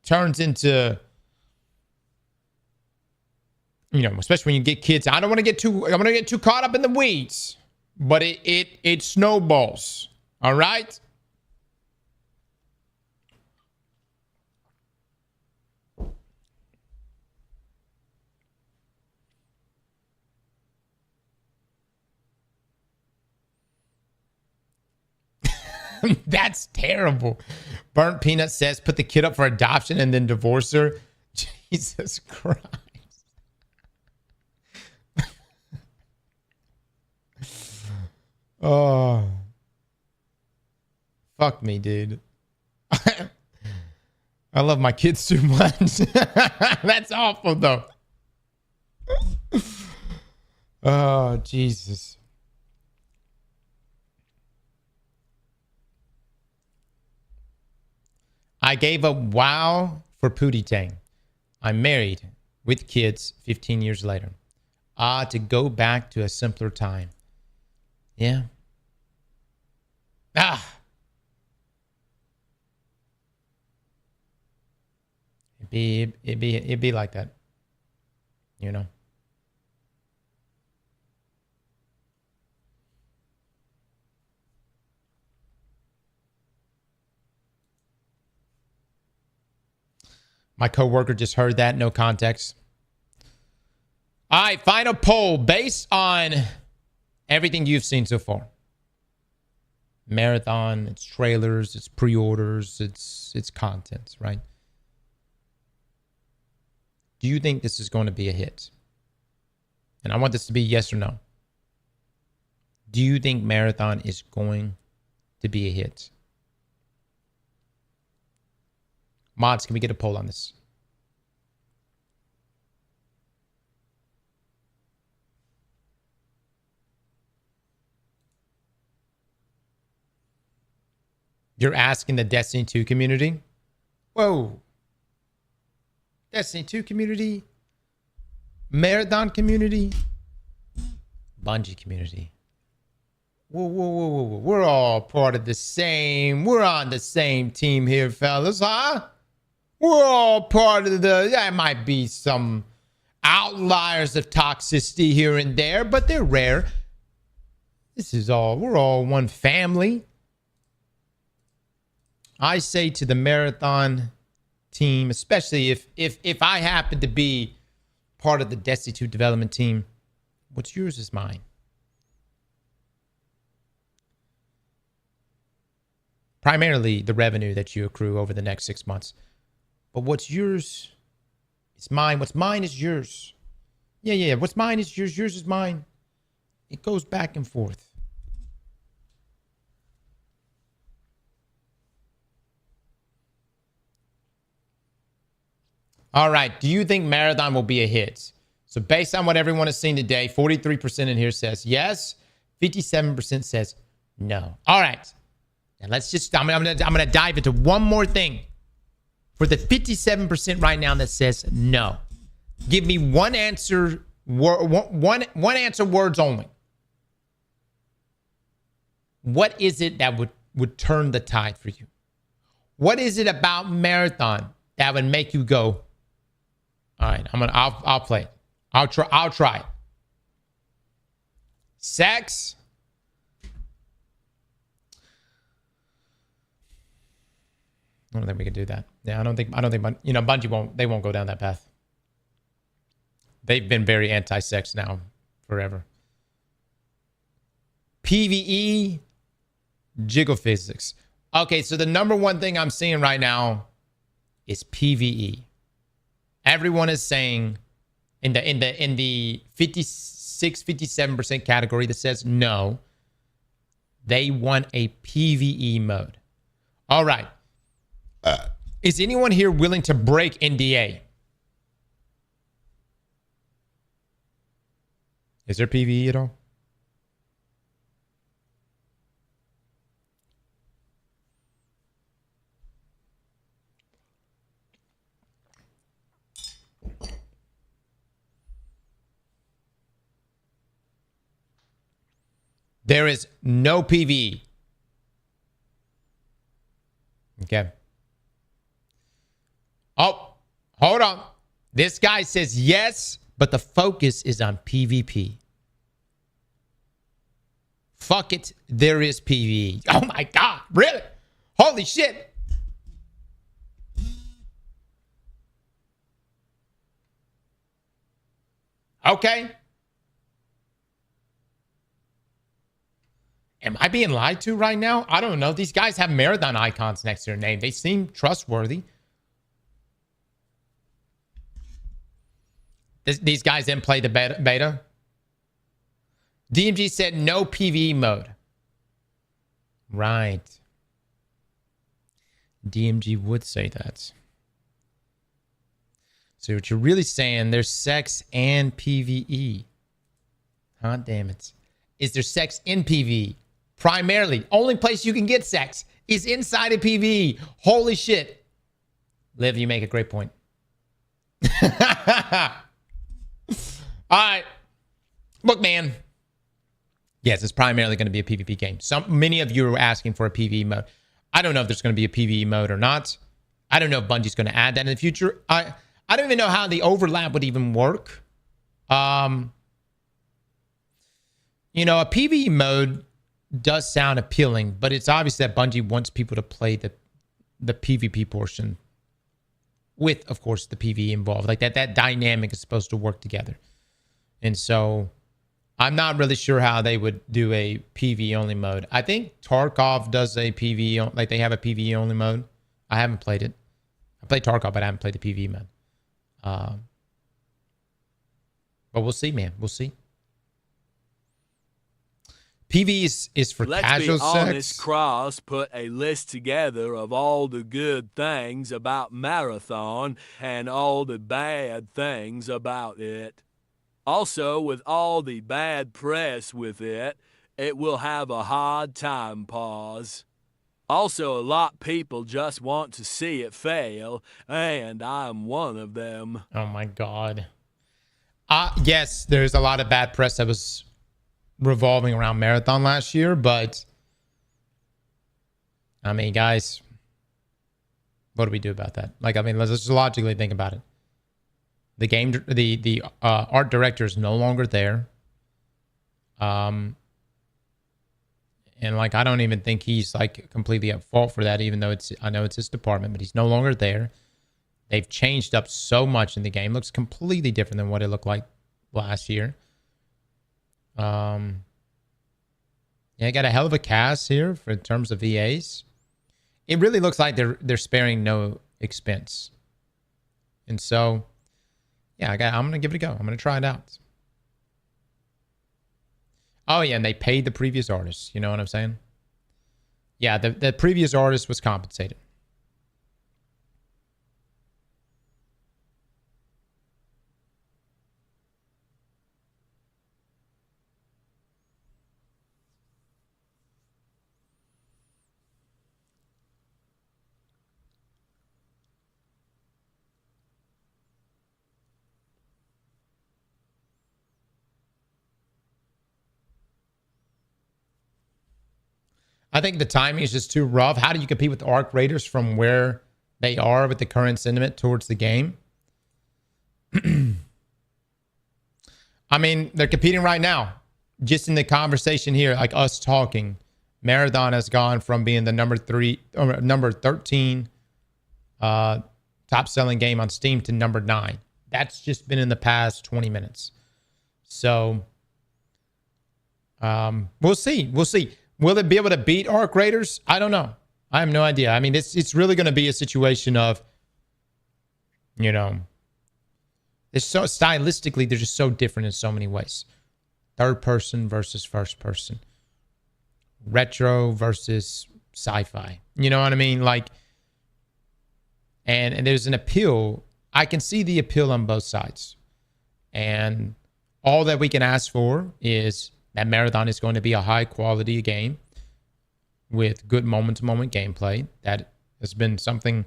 turns into, you know, especially when you get kids. I don't want to get too caught up in the weeds, but it snowballs. All right? That's terrible. Burnt Peanut says put the kid up for adoption and then divorce her. Jesus Christ. Oh. Fuck me, dude. I love my kids too much. That's awful, though. Oh, Jesus. I gave up WoW for Pootie Tang. I'm married with kids 15 years later. To go back to a simpler time. Yeah. It'd be like that. You know. My coworker just heard that. No context. All right, final poll based on everything you've seen so far. Marathon, it's trailers, it's pre-orders, it's content, right? Do you think this is going to be a hit? And I want this to be yes or no. Do you think Marathon is going to be a hit? Mods, can we get a poll on this? You're asking the Destiny 2 community? Whoa. Destiny 2 community? Marathon community? Bungie community? Whoa. We're all part of the same. We're on the same team here, fellas, huh? We're all part of there might be some outliers of toxicity here and there, but they're rare. We're all one family. I say to the Marathon team, especially if I happen to be part of the Destiny 2 development team, what's yours is mine. Primarily the revenue that you accrue over the next 6 months. But what's yours is mine. What's mine is yours. Yeah. What's mine is yours. Yours is mine. It goes back and forth. All right. Do you think Marathon will be a hit? So based on what everyone has seen today, 43% in here says yes. 57% says no. All right. And let's just, I'm gonna dive into one more thing. For the 57% right now that says no. Give me one answer, one answer, words only. What is it that would turn the tide for you? What is it about Marathon that would make you go, all right, I'll play it. I'll try it. Sex. I don't think we can do that. Yeah, I don't think Bungie won't go down that path. They've been very anti-sex now forever. PvE, jiggle physics. Okay, so the number one thing I'm seeing right now is PvE. Everyone is saying in the 57% category that says no, they want a PvE mode. All right. Is anyone here willing to break NDA? Is there PvE at all? There is no PvE. Okay. Oh, hold on. This guy says yes, but the focus is on PvP. Fuck it. There is PvE. Oh my God. Really? Holy shit. Okay. Am I being lied to right now? I don't know. These guys have marathon icons next to their name. They seem trustworthy. These guys didn't play the beta. DMG said no PvE mode. Right. DMG would say that. So what you're really saying, there's sex and PvE. God damn it. Is there sex in PvE? Primarily, only place you can get sex is inside of PvE. Holy shit. Liv, you make a great point. All right. Look, man. Yes, it's primarily going to be a PvP game. Many of you are asking for a PvE mode. I don't know if there's going to be a PvE mode or not. I don't know if Bungie's going to add that in the future. I don't even know how the overlap would even work. A PvE mode does sound appealing, but it's obvious that Bungie wants people to play the PvP portion with, of course, the PvE involved. Like that dynamic is supposed to work together. And so I'm not really sure how they would do a PvE only mode. I think Tarkov does a PvE, like they have a PvE only mode. I haven't played it. I played Tarkov, but I haven't played the PvE mode. But we'll see, man. We'll see. PvE is for casual sex. Let's be honest, Cross put a list together of all the good things about Marathon and all the bad things about it. Also, with all the bad press with it, it will have a hard time pause. Also, a lot of people just want to see it fail, and I'm one of them. Oh my God. Yes, there's a lot of bad press that was revolving around Marathon last year, but I mean, guys, what do we do about that? Like, I mean, let's just logically think about it. The game, the art director is no longer there. And like, I don't even think he's like completely at fault for that, even though I know it's his department, but he's no longer there. They've changed up so much in the game. Looks completely different than what it looked like last year. Yeah, I got a hell of a cast here in terms of VAs. It really looks like they're sparing no expense. And so, yeah, I'm going to give it a go. I'm going to try it out. Oh, yeah, and they paid the previous artist. You know what I'm saying? Yeah, the previous artist was compensated. I think the timing is just too rough. How do you compete with the Arc Raiders from where they are with the current sentiment towards the game? I mean, they're competing right now. Just in the conversation here, like us talking, Marathon has gone from being the number 13 top selling game on Steam to number 9. That's just been in the past 20 minutes. So we'll see. We'll see. Will it be able to beat Arc Raiders? I don't know. I have no idea. I mean, it's really going to be a situation of, you know, it's so stylistically, they're just so different in so many ways. Third person versus first person. Retro versus sci-fi. You know what I mean? Like, and there's an appeal. I can see the appeal on both sides. And all that we can ask for is that Marathon is going to be a high quality game with good moment-to-moment gameplay. That has been something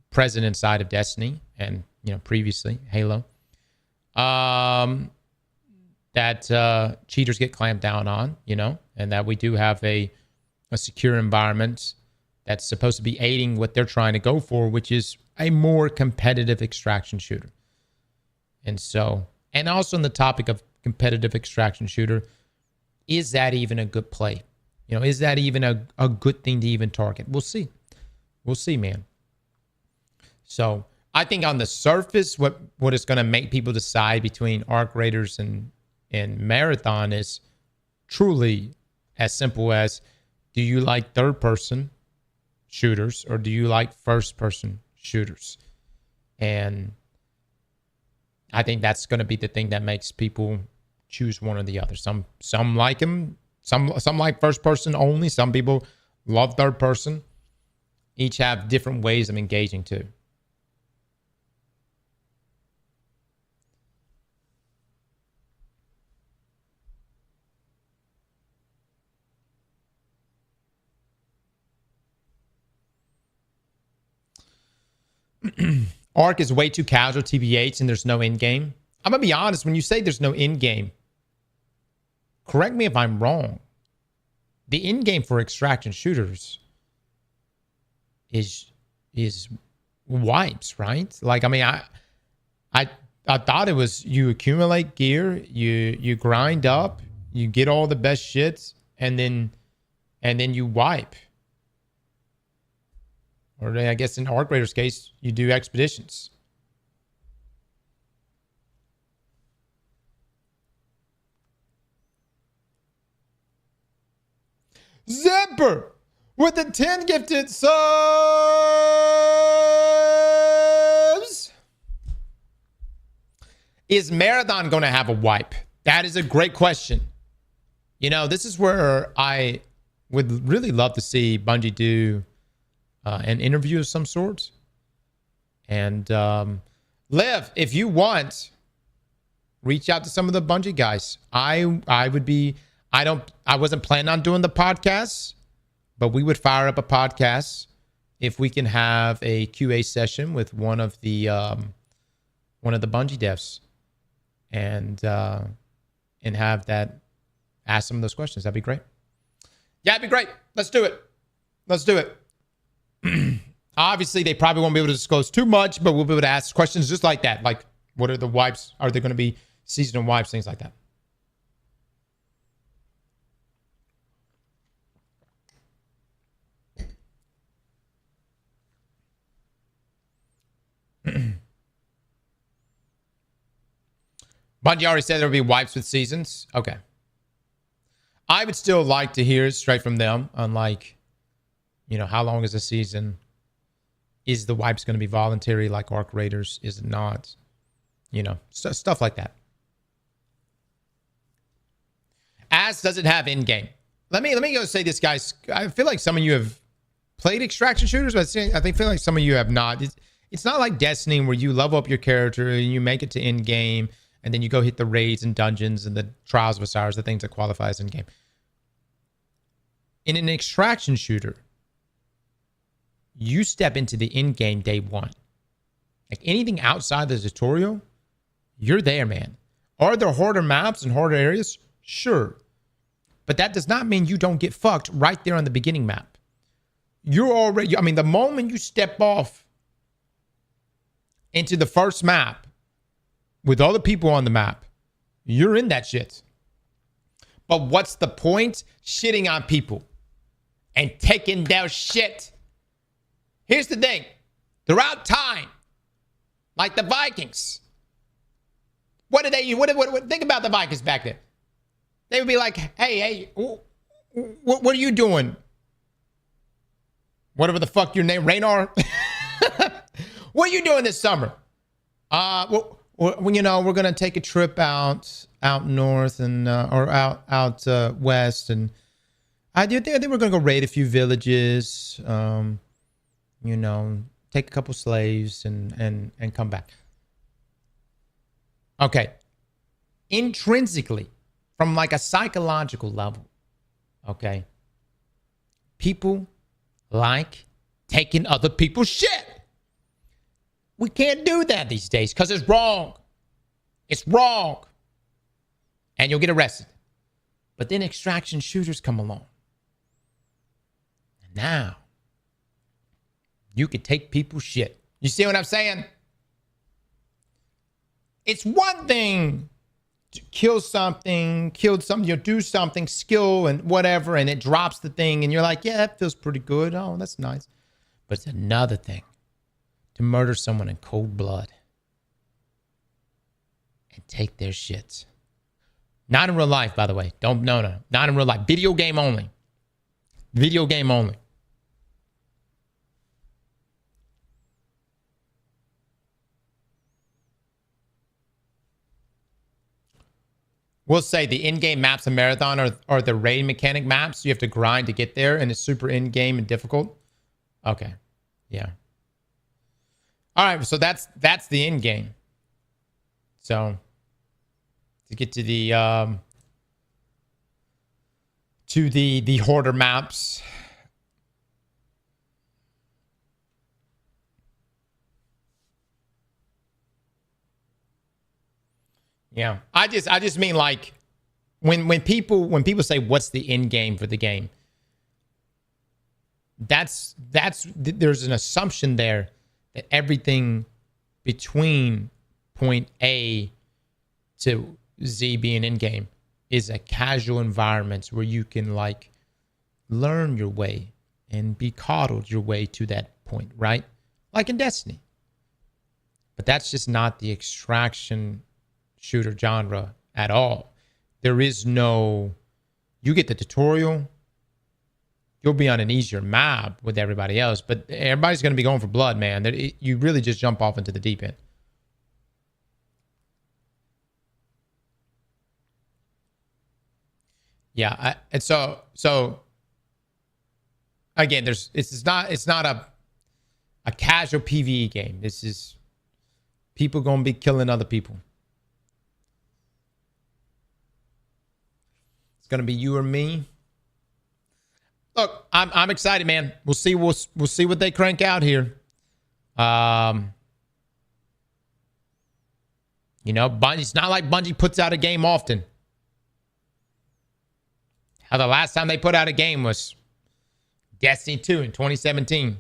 present inside of Destiny and, you know, previously Halo. That cheaters get clamped down on, you know, and that we do have a secure environment that's supposed to be aiding what they're trying to go for, which is a more competitive extraction shooter. And so, and also on the topic of competitive extraction shooter, is that even a good play? You know, is that even a good thing to even target? We'll see. We'll see, man. So I think on the surface, what is going to make people decide between Arc Raiders and Marathon is truly as simple as, do you like third-person shooters or do you like first-person shooters? And I think that's going to be the thing that makes people choose one or the other. Some like them. Some like first-person only. Some people love third-person. Each have different ways of engaging too. Arc is way too casual TBH and there's no in-game. I'm going to be honest, when you say there's no in-game, correct me if I'm wrong. The in-game for extraction shooters is wipes, right? Like, I mean, I thought it was you accumulate gear, you grind up, you get all the best shits, and then you wipe. Or I guess in Arc Raiders' case, you do expeditions. Zipper with the 10 gifted subs. Is Marathon going to have a wipe? That is a great question. You know, this is where I would really love to see Bungie do an interview of some sort. And Liv, if you want, reach out to some of the Bungie guys. I wasn't planning on doing the podcast, but we would fire up a podcast if we can have a QA session with one of the Bungie devs and have that, ask some of those questions. That'd be great. Yeah, it'd be great. Let's do it. Obviously, they probably won't be able to disclose too much, but we'll be able to ask questions just like that. Like, what are the wipes? Are there going to be seasonal wipes? Things like that. Bungie already said there will be wipes with seasons. Okay. I would still like to hear it straight from them on, like, you know, how long is the season? Is the wipes going to be voluntary like Arc Raiders? Is it not? You know, stuff like that. As does it have in-game? Let me go say this, guys. I feel like some of you have played extraction shooters, but I feel like some of you have not. It's not like Destiny where you level up your character and you make it to in-game and then you go hit the raids and dungeons and the Trials of Osiris, the things that qualify as in-game. In an extraction shooter, you step into the in-game day one. Like anything outside the tutorial, you're there, man. Are there harder maps and harder areas? Sure. But that does not mean you don't get fucked right there on the beginning map. You're already, I mean, the moment you step off into the first map with other people on the map, you're in that shit. But what's the point? Shitting on people and taking their shit. Here's the thing. Throughout time, like the Vikings, what think about the Vikings back then. They would be like, hey, what are you doing? Whatever the fuck your name, Raynar. What are you doing this summer? Well, you know, we're gonna take a trip out north and or out west, and I think we're gonna go raid a few villages. You know, take a couple slaves and come back. Okay, intrinsically, from like a psychological level, okay, people like taking other people's shit. We can't do that these days because it's wrong. It's wrong. And you'll get arrested. But then extraction shooters come along. And now, you can take people's shit. You see what I'm saying? It's one thing to kill something, you do something, skill and whatever, and it drops the thing, and you're like, yeah, that feels pretty good. Oh, that's nice. But it's another thing to murder someone in cold blood and take their shit. Not in real life, by the way. No. Not in real life. Video game only. Video game only. We'll say the in-game maps of Marathon are the raid mechanic maps. You have to grind to get there, and it's super in-game and difficult. Okay. Yeah. All right, so that's the in-game. So to get to the hoarder maps. Yeah, I just mean like when people say what's the end game for the game, that's there's an assumption there that everything between point A to Z being in game is a casual environment where you can like learn your way and be coddled your way to that point, right? Like in Destiny. But that's just not the extraction shooter genre at all. There is no, you get the tutorial, you'll be on an easier map with everybody else, but everybody's going to be going for blood, man. You really just jump off into the deep end. Yeah, and so again, it's not a casual PvE game. This is people going to be killing other people. It's going to be you or me. Look, I'm excited, man. We'll see what they crank out here. You know, it's not like Bungie puts out a game often. How the last time they put out a game was Destiny 2 in 2017.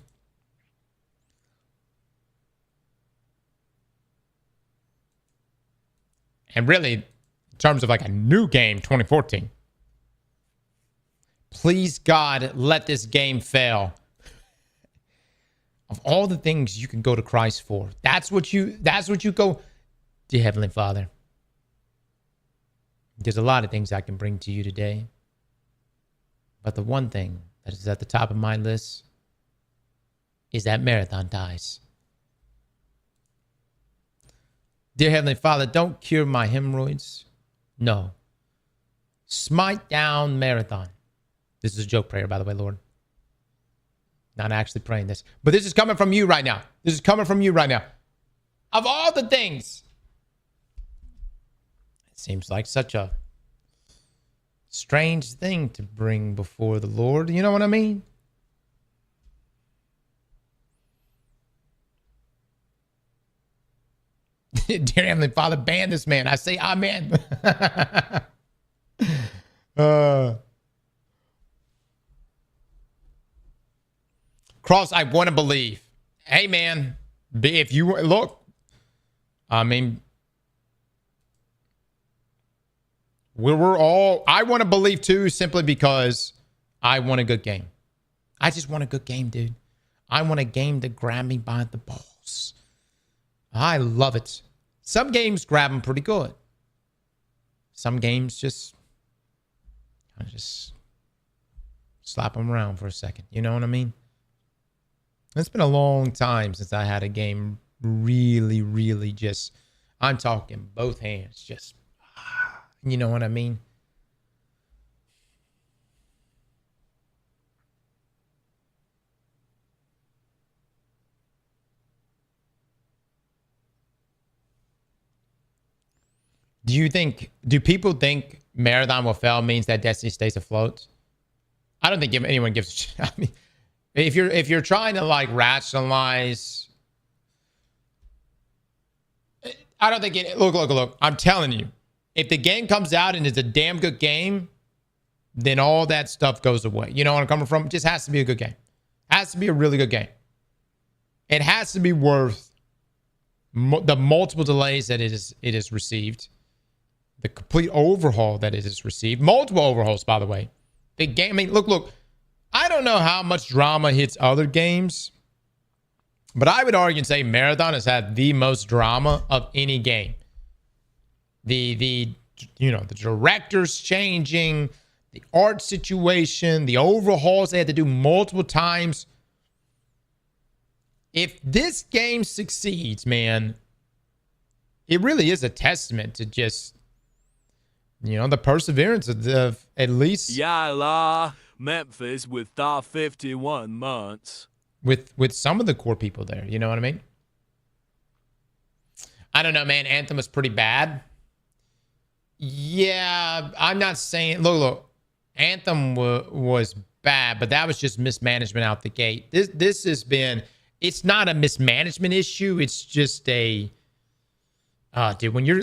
And really, in terms of like a new game, 2014. Please, God, let this game fail. Of all the things you can go to Christ for, that's what you go. Dear Heavenly Father, there's a lot of things I can bring to you today. But the one thing that is at the top of my list is that Marathon dies. Dear Heavenly Father, don't cure my hemorrhoids. No. Smite down Marathon. This is a joke prayer, by the way, Lord. Not actually praying this. But this is coming from you right now. This is coming from you right now. Of all the things, it seems like such a strange thing to bring before the Lord. You know what I mean? Dear Heavenly Father, ban this man. I say amen. Cross, I want to believe. Hey, man, if you look, I mean, we're all, I want to believe too, simply because I want a good game. I just want a good game, dude. I want a game to grab me by the balls. I love it. Some games grab them pretty good. Some games just slap them around for a second. You know what I mean? It's been a long time since I had a game really, really just, I'm talking both hands, just, you know what I mean? Do people think Marathon will fail means that Destiny stays afloat? I don't think anyone gives a shit. I mean, if you're trying to like rationalize, I don't think it, look, I'm telling you, if the game comes out and it's a damn good game, then all that stuff goes away. You know where I'm coming from? It just has to be a good game. It has to be a really good game. It has to be worth the multiple delays that it is received. The complete overhaul that it has received. Multiple overhauls, by the way. The game, I mean, look. I don't know how much drama hits other games, but I would argue and say Marathon has had the most drama of any game. The directors changing, the art situation, the overhauls they had to do multiple times. If this game succeeds, man, it really is a testament to just, the perseverance of at least Yala, Memphis with 51 months. With some of the core people there. You know what I mean? I don't know, man. Anthem was pretty bad. Yeah, I'm not saying... Look. Anthem was bad, but that was just mismanagement out the gate. This has been... It's not a mismanagement issue. It's just a... dude, when your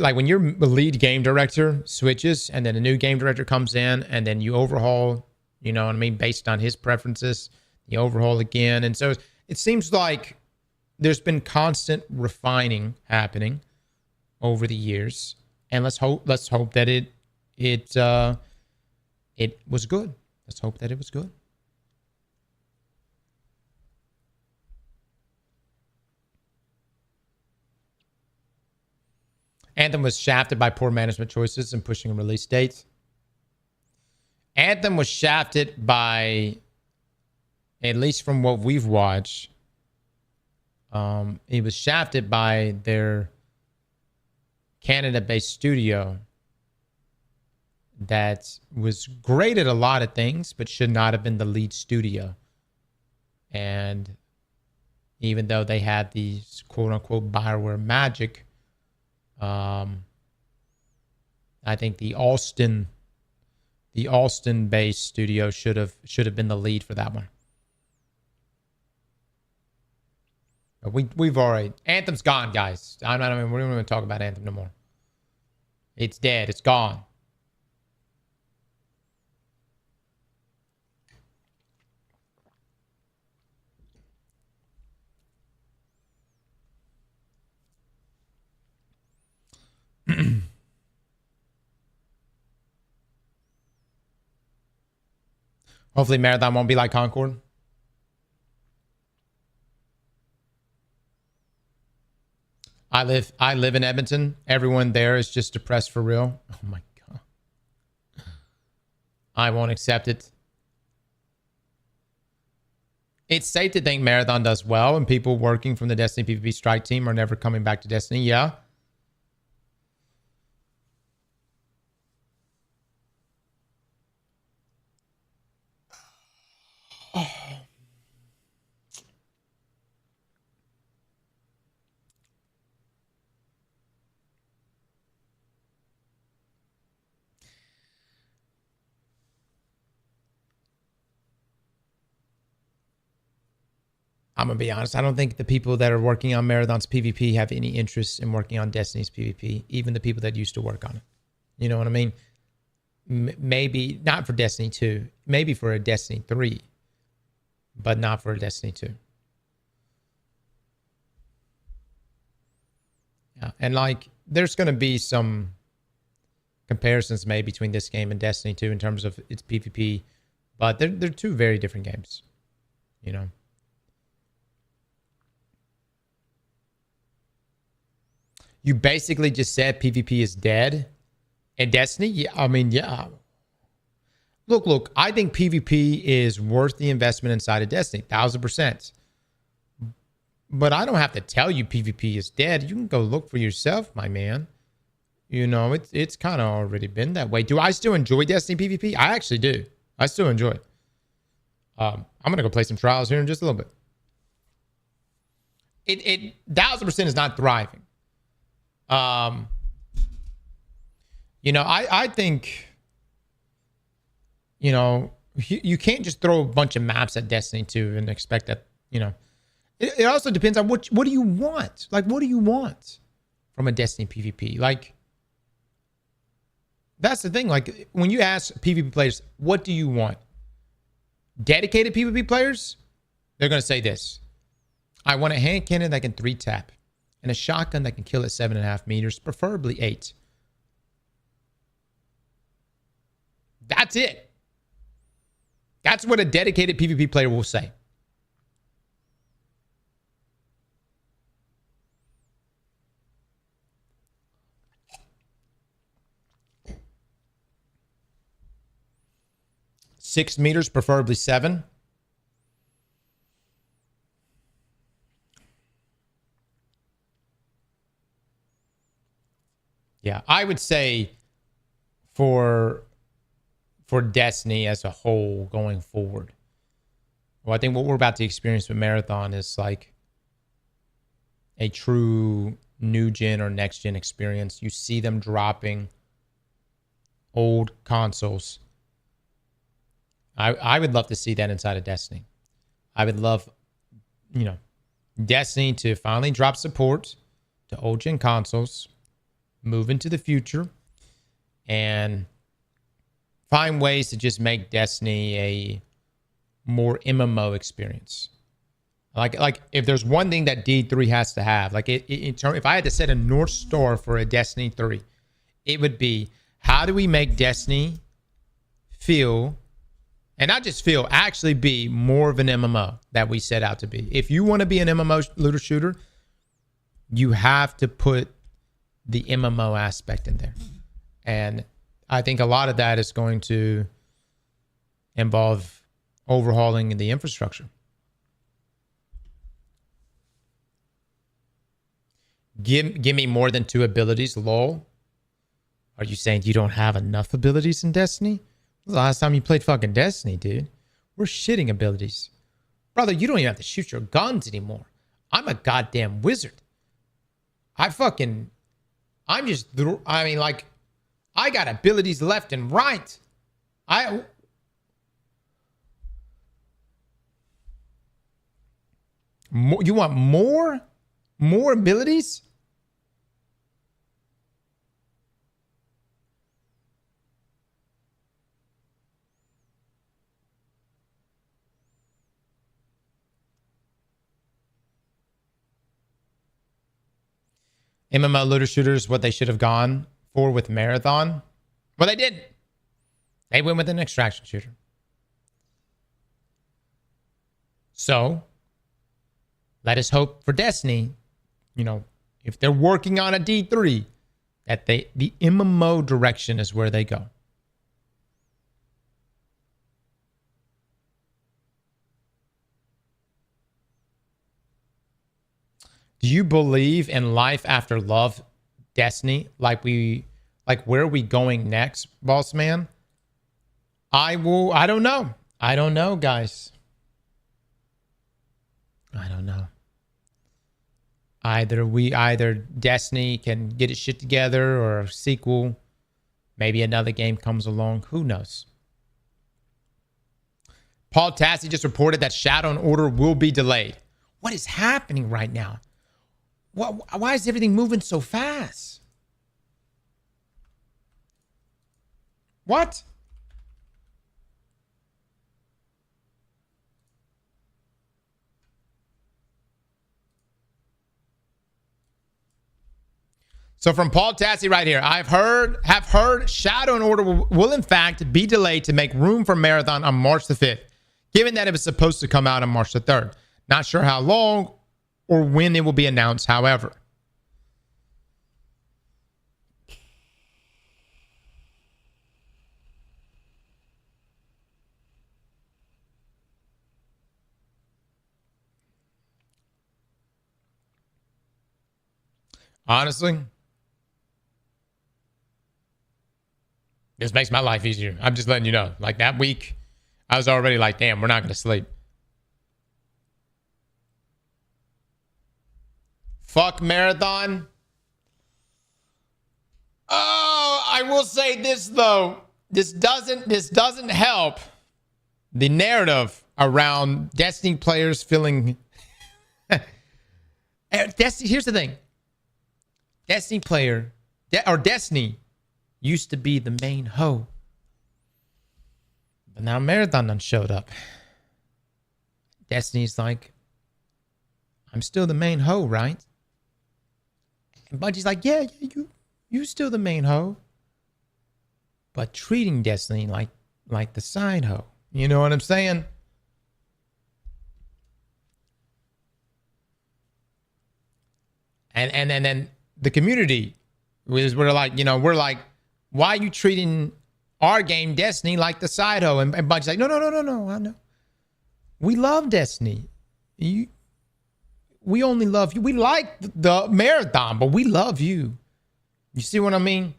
lead game director switches and then a new game director comes in and then you overhaul, you know what I mean, based on his preferences, you overhaul again. And so it seems like there's been constant refining happening over the years. And let's hope that it was good. Let's hope that it was good. Anthem was shafted by poor management choices and pushing a release date. Anthem was shafted by, at least from what we've watched, it was shafted by their Canada-based studio that was great at a lot of things, but should not have been the lead studio. And even though they had these quote-unquote Bioware magic, I think the Austin-based studio should have been the lead for that one. But we've already... Anthem's gone, guys. We don't even talk about Anthem no more. It's dead. It's gone. Hopefully Marathon won't be like Concord. I live in Edmonton. Everyone there is just depressed for real. Oh my God. I won't accept it. It's safe to think Marathon does well and people working from the Destiny PvP strike team are never coming back to Destiny. Yeah. I'm going to be honest. I don't think the people that are working on Marathon's PvP have any interest in working on Destiny's PvP, even the people that used to work on it. You know what I mean? Maybe not for Destiny 2, maybe for a Destiny 3. but not for Destiny 2. Yeah, and like there's going to be some comparisons made between this game and Destiny 2 in terms of its PvP, but they're two very different games, you know. You basically just said PvP is dead in Destiny. Yeah, I mean, yeah. Look, I think PvP is worth the investment inside of Destiny, 1000%. But I don't have to tell you PvP is dead. You can go look for yourself, my man. You know, it's kind of already been that way. Do I still enjoy Destiny PvP? I actually do. I still enjoy it. I'm going to go play some trials here in just a little bit. It 1000% is not thriving. You know, I think, you know, you can't just throw a bunch of maps at Destiny 2 and expect that, you know. It also depends on what do you want? Like, what do you want from a Destiny PvP? Like, that's the thing. Like, when you ask PvP players, what do you want? Dedicated PvP players, they're going to say this. I want a hand cannon that can 3-tap and a shotgun that can kill at 7.5 meters, preferably 8. That's it. That's what a dedicated PvP player will say. Six meters, preferably 7. Yeah, I would say for Destiny as a whole going forward, well, I think what we're about to experience with Marathon is like a true new gen or next gen experience. You see them dropping old consoles. I would love to see that inside of Destiny. I would love, you know, Destiny to finally drop support to old gen consoles, move into the future, and find ways to just make Destiny a more MMO experience. Like if there's one thing that D3 has to have, like if I had to set a North Star for a Destiny 3, it would be, how do we make Destiny feel, and not just feel, actually be more of an MMO that we set out to be. If you want to be an MMO looter shooter, you have to put the MMO aspect in there. And I think a lot of that is going to involve overhauling the infrastructure. Give me more than 2 abilities, lol. Are you saying you don't have enough abilities in Destiny? When was the last time you played fucking Destiny, dude? We're shitting abilities. Brother, you don't even have to shoot your guns anymore. I'm a goddamn wizard. I mean, like, I got abilities left and right. You want more? More abilities? MMO looter shooters, what they should have gone for with Marathon. Well, they didn't. They went with an extraction shooter. So, let us hope for Destiny, you know, if they're working on a D3, that the MMO direction is where they go. Do you believe in life after love, Destiny? Like where are we going next, boss man? I don't know. I don't know, guys. I don't know. Either Destiny can get its shit together, or a sequel, maybe another game comes along. Who knows? Paul Tassi just reported that Shadow and Order will be delayed. What is happening right now? Why is everything moving so fast? What? So from Paul Tassi right here, have heard Shadow and Order will in fact be delayed to make room for Marathon on March the 5th, given that it was supposed to come out on March the 3rd. Not sure how long or when it will be announced, however. Honestly, this makes my life easier. I'm just letting you know. Like that week, I was already like, damn, we're not going to sleep. Fuck Marathon. Oh, I will say this though. This doesn't help the narrative around Destiny players feeling. Destiny. Here's the thing. Destiny player or Destiny used to be the main hoe, but now Marathon done showed up. Destiny's like, I'm still the main hoe, right? And Bungie's like, yeah, you still the main hoe, but treating Destiny like the side hoe. You know what I'm saying? And then the community we're like, why are you treating our game Destiny like the side hoe? And Bungie's like, no, I know. We love Destiny. We only love you. We like the Marathon, but we love you. You see what I mean?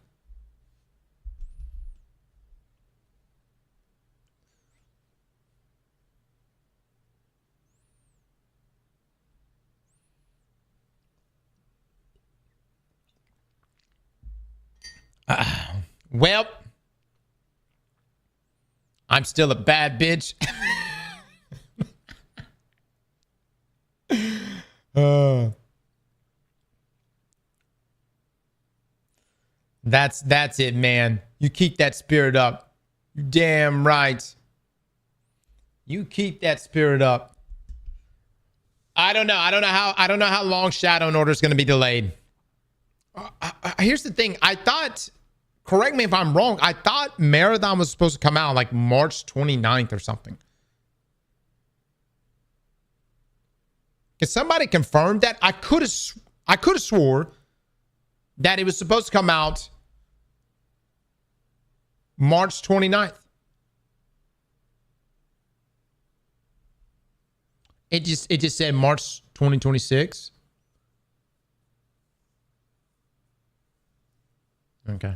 Well, I'm still a bad bitch. That's it, man. You keep that spirit up. You damn right. You keep that spirit up. I don't know how long Shadow and Order is going to be delayed. Here's the thing. I thought, correct me if I'm wrong, I thought Marathon was supposed to come out like March 29th or something. Can somebody confirm that? I could have swore that it was supposed to come out March 29th. It just said March 2026. Okay.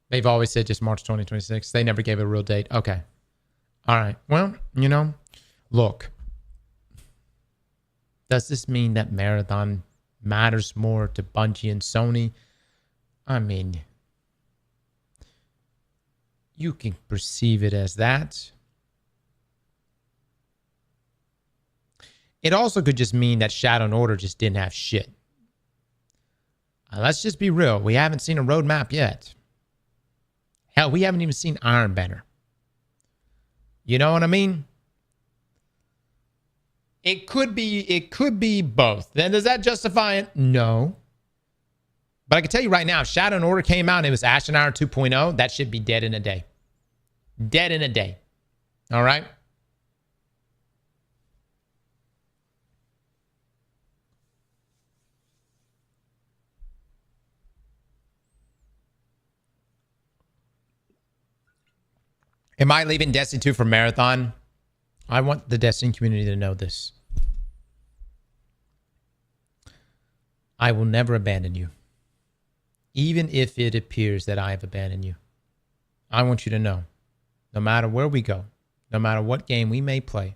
They've always said just March 2026. They never gave a real date. Okay. All right. Well, look. Does this mean that Marathon matters more to Bungie and Sony? I mean, you can perceive it as that. It also could just mean that Shadow and Order just didn't have shit. Let's just be real. We haven't seen a roadmap yet. Hell, we haven't even seen Iron Banner. You know what I mean? It could be both. Then does that justify it? No. But I can tell you right now, if Shadow and Order came out and it was Ashen Iron 2.0, that should be dead in a day. Dead in a day. All right? Am I leaving Destiny 2 for Marathon? I want the Destiny community to know this. I will never abandon you. Even if it appears that I have abandoned you. I want you to know, no matter where we go, no matter what game we may play,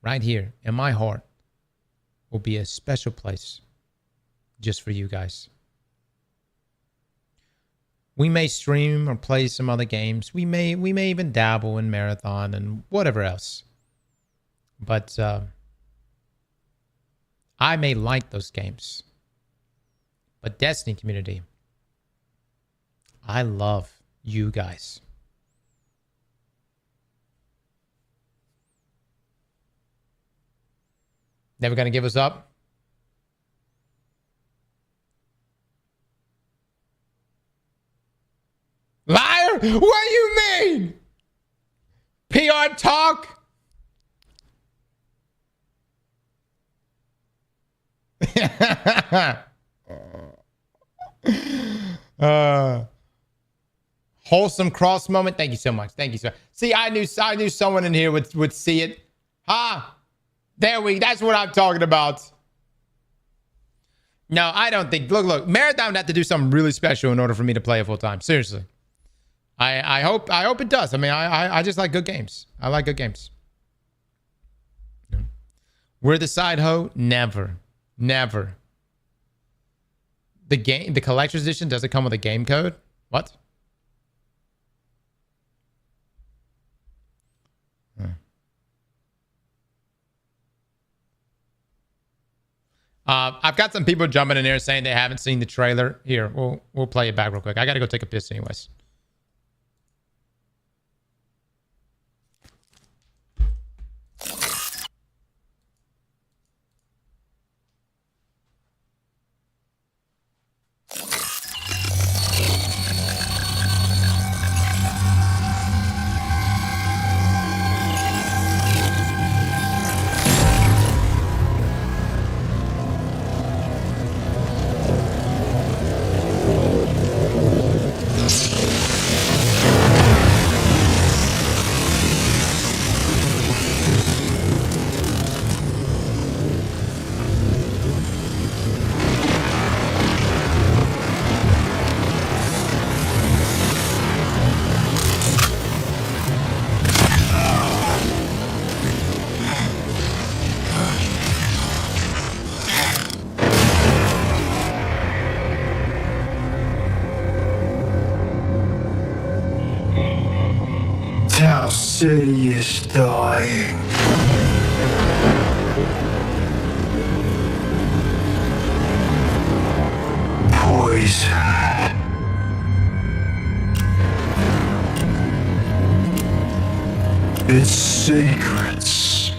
right here in my heart will be a special place just for you guys. We may stream or play some other games. We may even dabble in Marathon and whatever else. But I may like those games. But Destiny community, I love you guys. Never gonna give us up? What do you mean? PR talk? Wholesome cross moment. Thank you so much. Thank you, sir. See, I knew someone in here would see it. That's what I'm talking about. No, I don't think. Look. Marathon would have to do something really special in order for me to play it full time. Seriously. I hope it does. I mean, I just like good games. I like good games. We're the side hoe? Never. The collector's edition, does it come with a game code? What? I've got some people jumping in here saying they haven't seen the trailer. Here, we'll play it back real quick. I gotta go take a piss anyways. Our city is dying. Poison. Its secrets.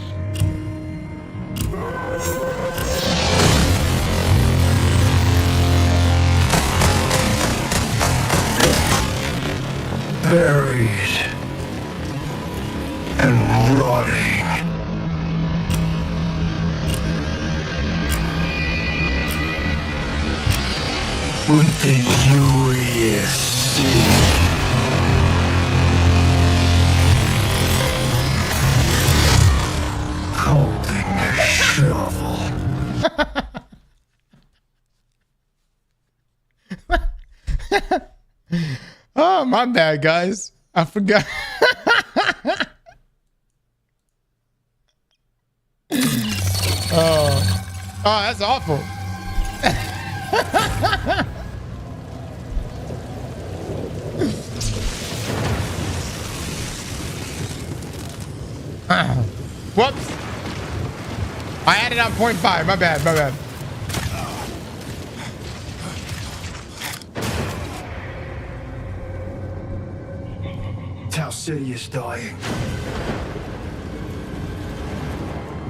Buried and rotting. Within UESC. Holding a shovel. Oh, my bad, guys. I forgot. Oh, that's awful. Whoops. I had it on 0.5. My bad. Tau City is dying.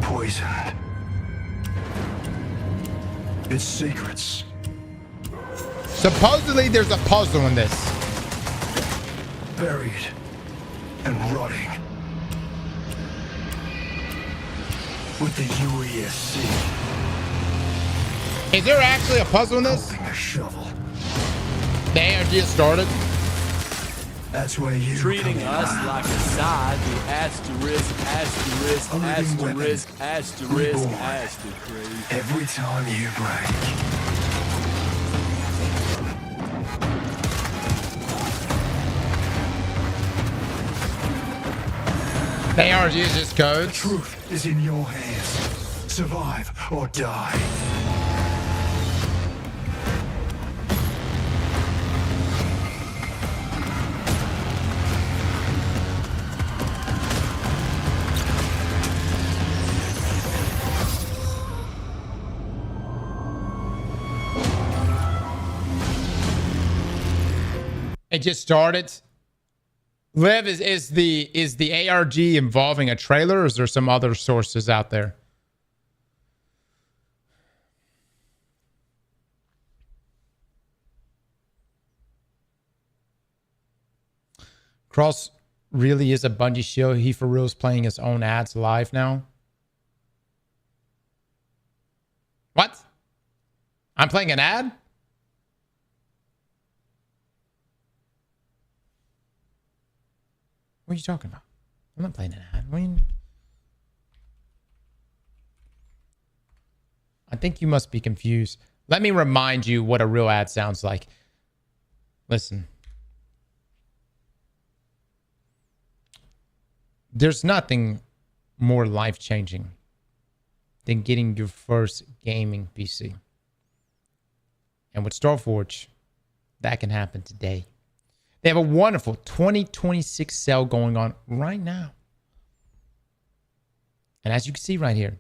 Poisoned. Its secrets. Supposedly there's a puzzle in this. Buried and rotting. With the UESC. Is there actually a puzzle in this? Holding a shovel. The ARG has started. That's where you Treating come in. us like a side, the asterisk, A living weapon. Reborn. Every time you break. The ARG is just The codes. truth is in your hands. Survive or die. It just started. Liv, is the ARG involving a trailer, or is there some other sources out there? Cross really is a Bungie show. He for real is playing his own ads live now. What? I'm playing an ad? What are you talking about? I'm not playing an ad. What do you... I think you must be confused. Let me remind you what a real ad sounds like. Listen. There's nothing more life-changing than getting your first gaming PC. And with Starforge, that can happen today. They have a wonderful 2026 sale going on right now. And as you can see right here,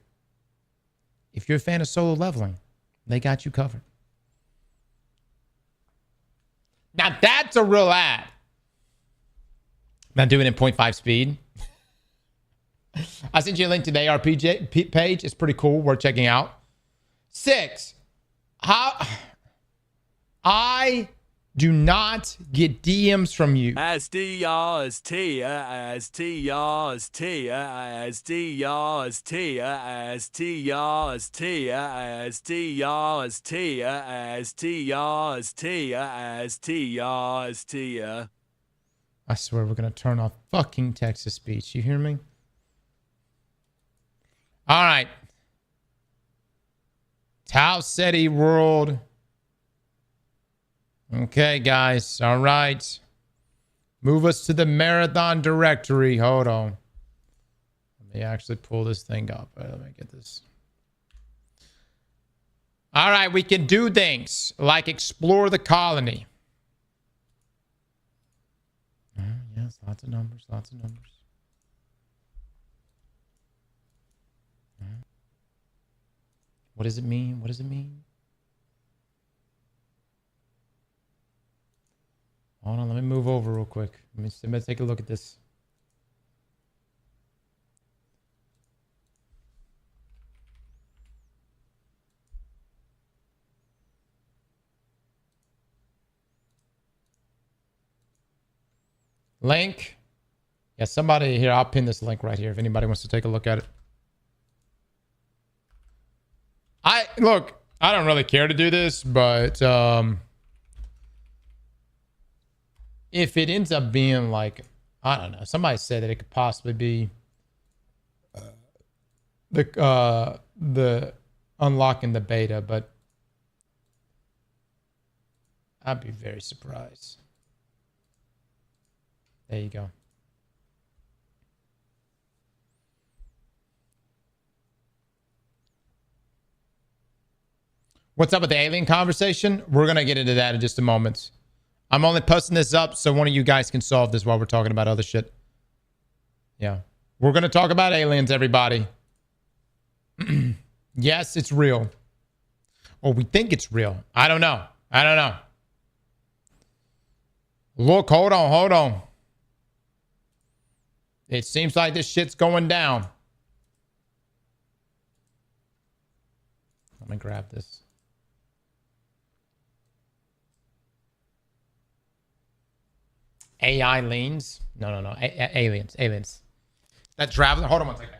if you're a fan of solo leveling, they got you covered. Now that's a real ad. Now do it in 0.5 speed. I sent you a link to the ARPG page. It's pretty cool. Worth checking out. 6. How... I do not get DMs from you. As Tia, as Tia, as Tia, as Tia, as Tia, as Tia, as Tia, as Tia, as Tia, as Tia, as Tia, as Tia, as Tia, as Tia. I swear we're gonna turn off fucking text-to speech. You hear me? All right. Tau Ceti World. Okay, guys. All right. Move us to the marathon directory. Hold on. Let me actually pull this thing up. Let me get this. All right. We can do things like explore the colony. Yes, lots of numbers. Lots of numbers. What does it mean? What does it mean? Hold on, let me move over real quick. Let me take a look at this. Link. Yeah, somebody here. I'll pin this link right here if anybody wants to take a look at it. Look, I don't really care to do this, but if it ends up being like, I don't know, somebody said that it could possibly be the unlocking the beta, but I'd be very surprised. There you go. What's up with the alien conversation? We're going to get into that in just a moment. I'm only posting this up so one of you guys can solve this while we're talking about other shit. Yeah. We're going to talk about aliens, everybody. Yes, it's real. Or we think it's real. I don't know. I don't know. Look, hold on, hold on. It seems like this shit's going down. Let me grab this. AI leans. No. Aliens. Aliens. That traveler. Hold on one second.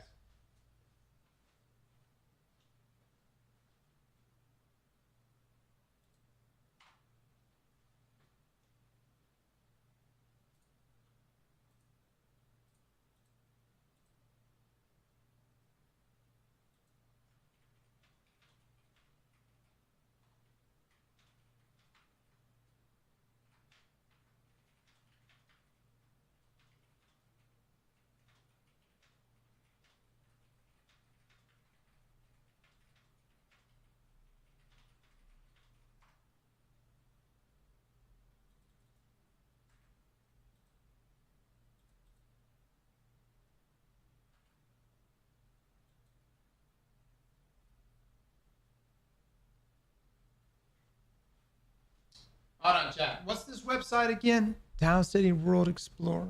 Hold on, chat. What's this website again? Tau Ceti World Explorer.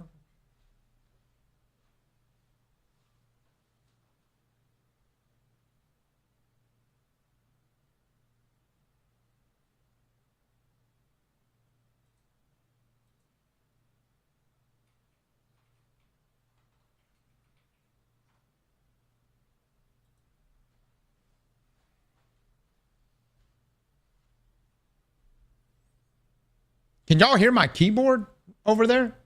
Can y'all hear my keyboard over there?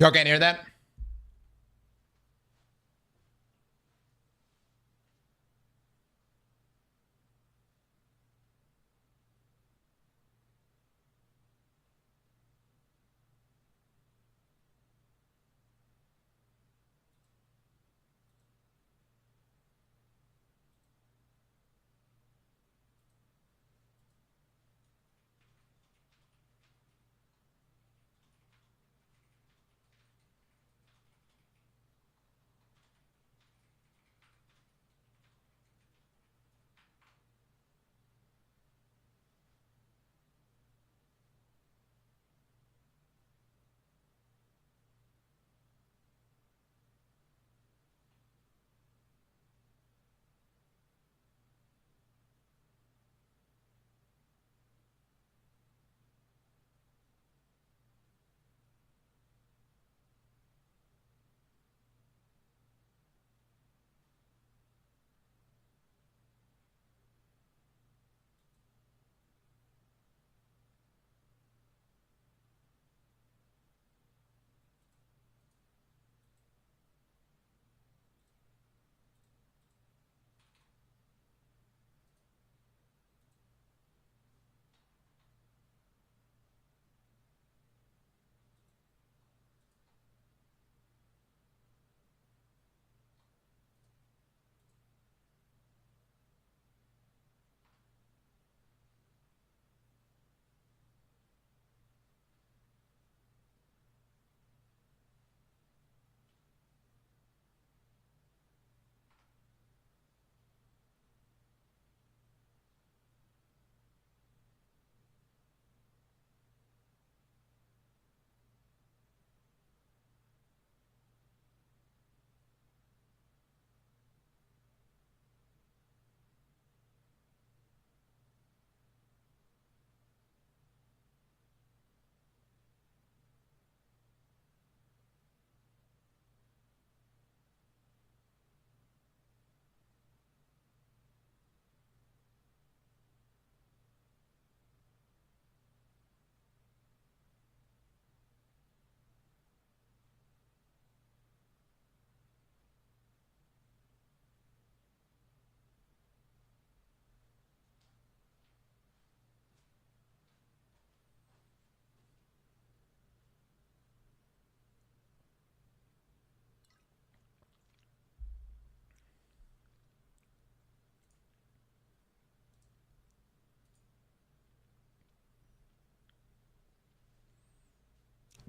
Y'all can't hear that?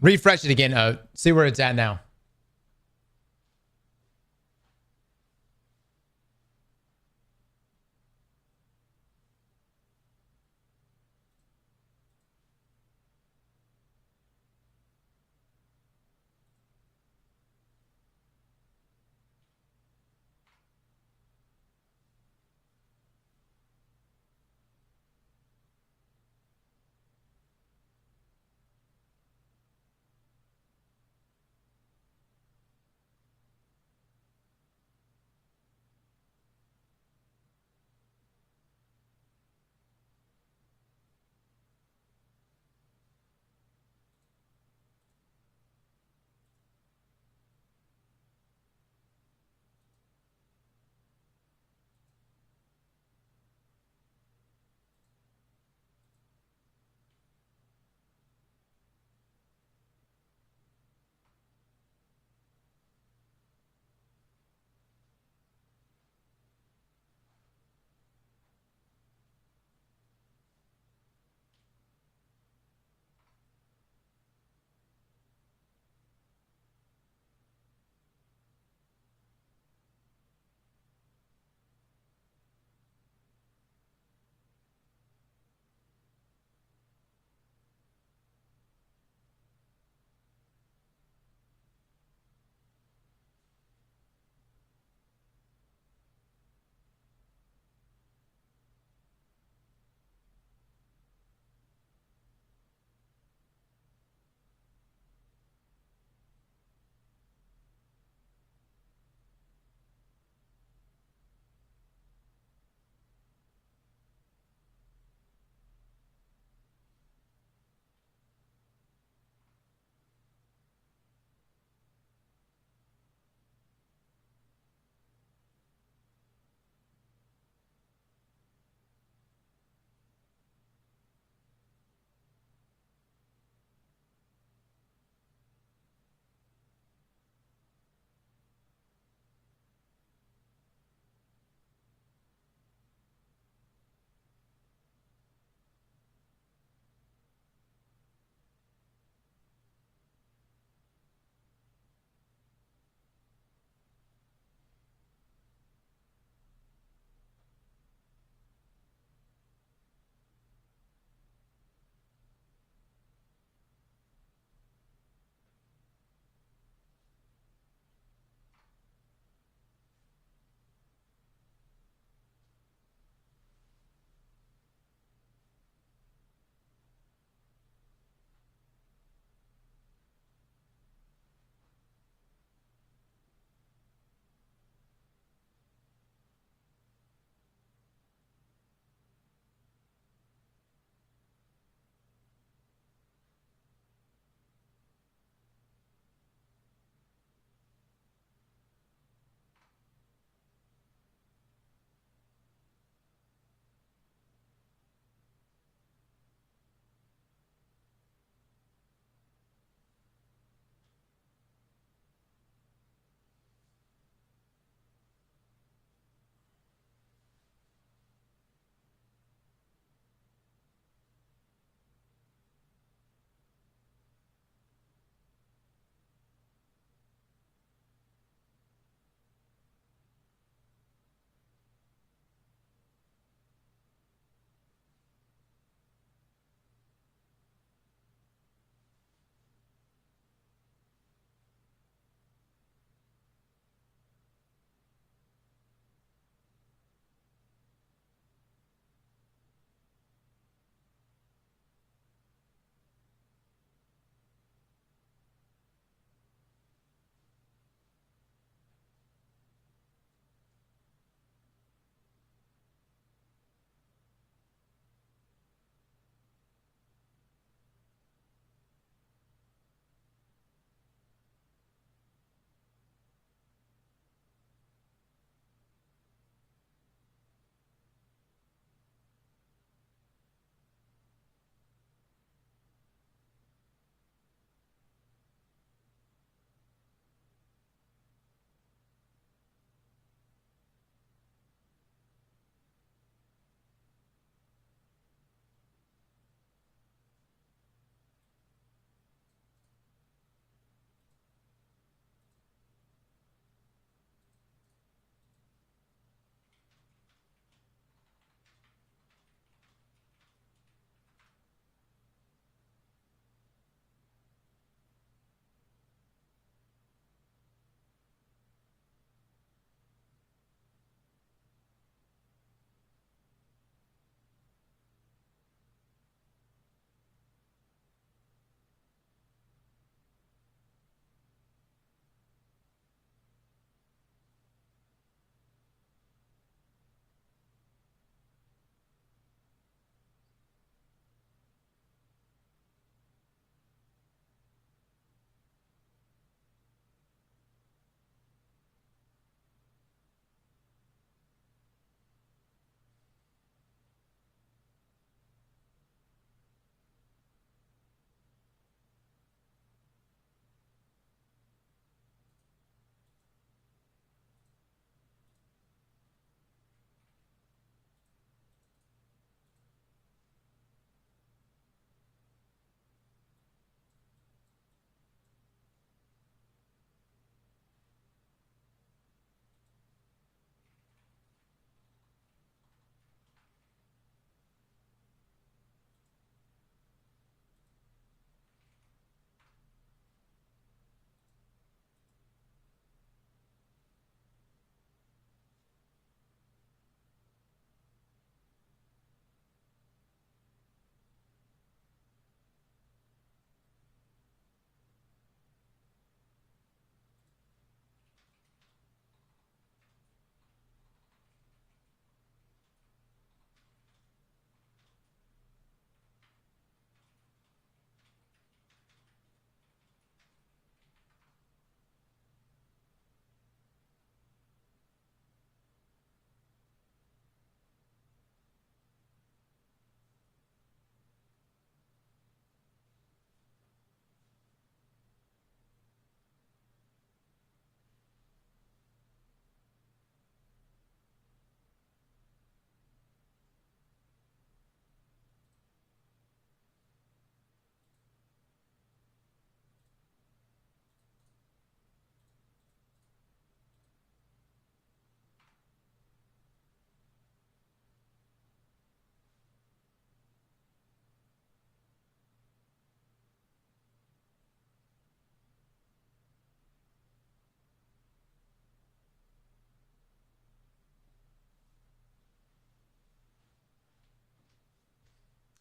Refresh it again. See where it's at now.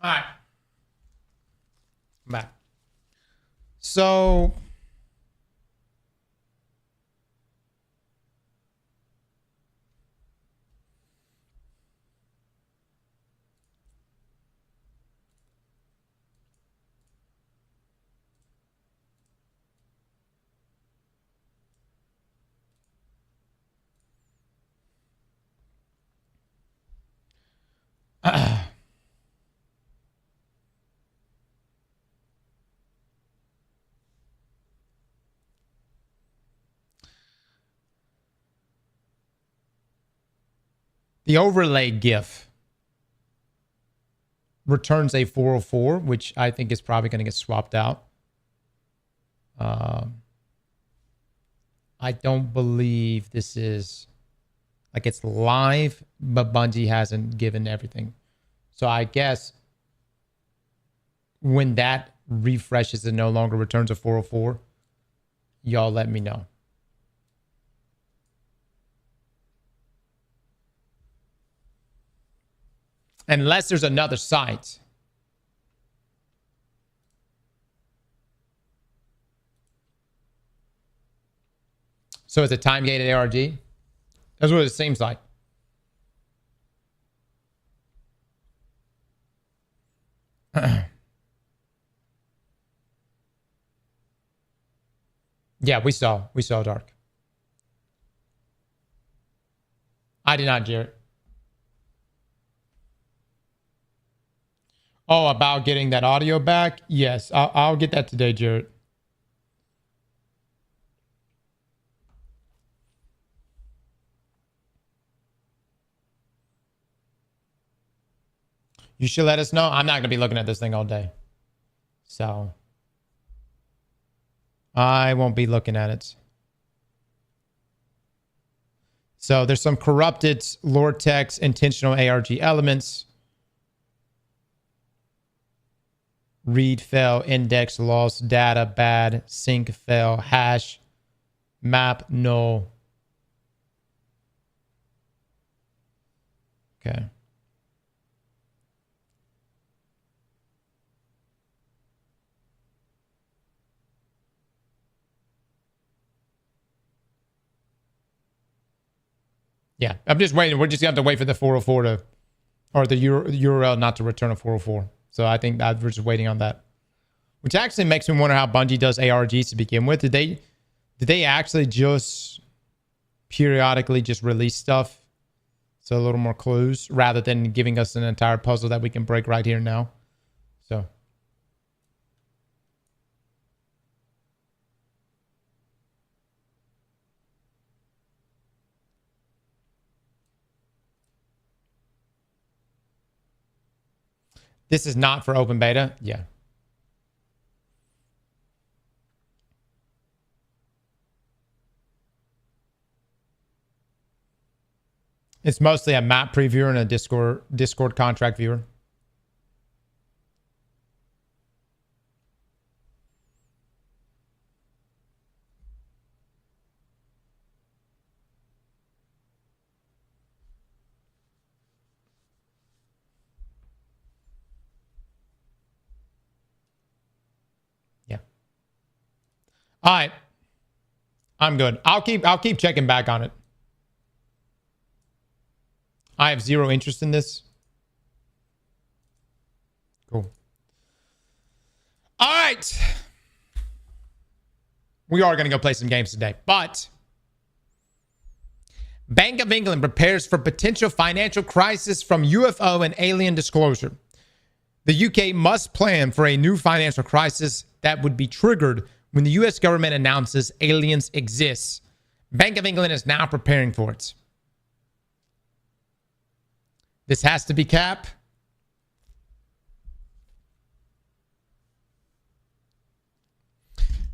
All right. I'm back. So the overlay GIF returns a 404, which I think is probably going to get swapped out. I don't believe this is like it's live, but Bungie hasn't given everything. So I guess when that refreshes and no longer returns a 404, y'all let me know. Unless there's another site. So it's a time-gated ARG? That's what it seems like. Yeah, we saw Dark. I did not, Jared. Oh, about getting that audio back? Yes, I'll get that today, Jared. You should let us know. I'm not going to be looking at this thing all day. So I won't be looking at it. So there's some corrupted lore text, intentional ARG elements. Read fail, index lost, data bad, sync fail, hash, map null. Okay. Yeah, I'm just waiting. We're just going to have to wait for the 404 to, or the URL not to return a 404. So I think that we're just waiting on that. Which actually makes me wonder how Bungie does ARGs to begin with. Did they actually just periodically just release stuff? So a little more clues rather than giving us an entire puzzle that we can break right here now. So. This is not for open beta? Yeah. It's mostly a map previewer and a Discord contract viewer. Yeah. All right. I'm good. I'll keep checking back on it. I have zero interest in this. Cool. All right. We are going to go play some games today, but Bank of England prepares for potential financial crisis from UFO and alien disclosure. The UK must plan for a new financial crisis that would be triggered when the US government announces aliens exist. Bank of England is now preparing for it. This has to be cap.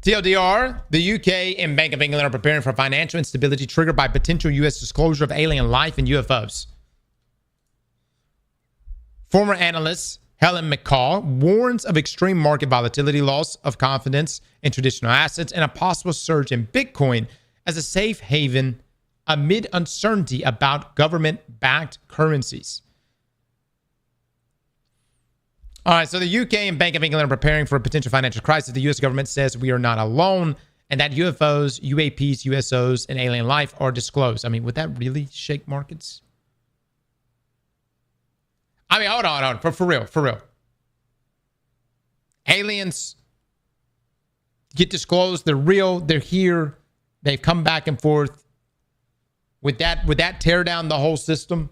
TLDR, the UK and Bank of England are preparing for financial instability triggered by potential US disclosure of alien life and UFOs. Former analyst Helen McCaw warns of extreme market volatility, loss of confidence in traditional assets, and a possible surge in Bitcoin as a safe haven amid uncertainty about government-backed currencies. All right, so the UK and Bank of England are preparing for a potential financial crisis. The US government says we are not alone and that UFOs, UAPs, USOs, and alien life are disclosed. I mean, would that really shake markets? I mean, hold on. For real. Aliens get disclosed. They're real. They're here. They've come back and forth. Would that tear down the whole system?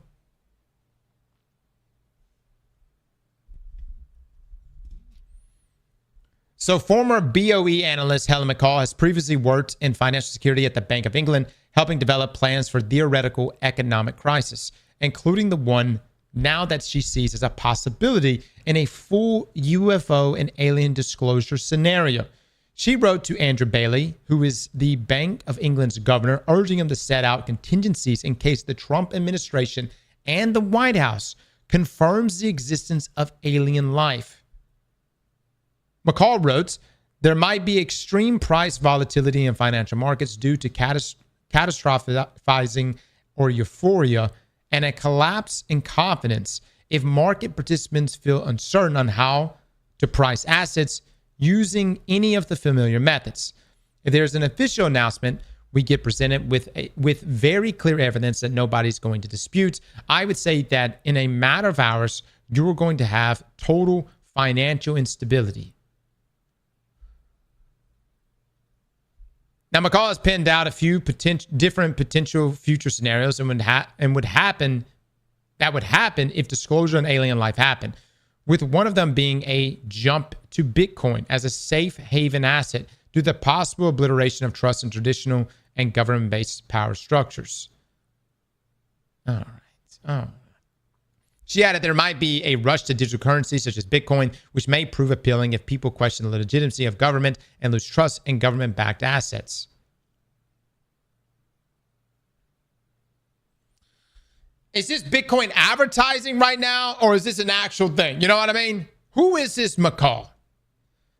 So former BOE analyst Helen McCall has previously worked in financial security at the Bank of England, helping develop plans for theoretical economic crisis, including the one now that she sees as a possibility in a full UFO and alien disclosure scenario. She wrote to Andrew Bailey, who is the Bank of England's governor, urging him to set out contingencies in case the Trump administration and the White House confirms the existence of alien life. McCall wrote, there might be extreme price volatility in financial markets due to catastrophizing or euphoria and a collapse in confidence if market participants feel uncertain on how to price assets using any of the familiar methods. If there's an official announcement, we get presented with very clear evidence that nobody's going to dispute. I would say that in a matter of hours, you're going to have total financial instability. Now, McCall has pinned out a few different potential future scenarios and would happen if disclosure on alien life happened, with one of them being a jump to Bitcoin as a safe haven asset due to the possible obliteration of trust in traditional and government-based power structures. All right. She added there might be a rush to digital currency such as Bitcoin, which may prove appealing if people question the legitimacy of government and lose trust in government-backed assets. Is this Bitcoin advertising right now, or is this an actual thing? You know what I mean? Who is this McCall?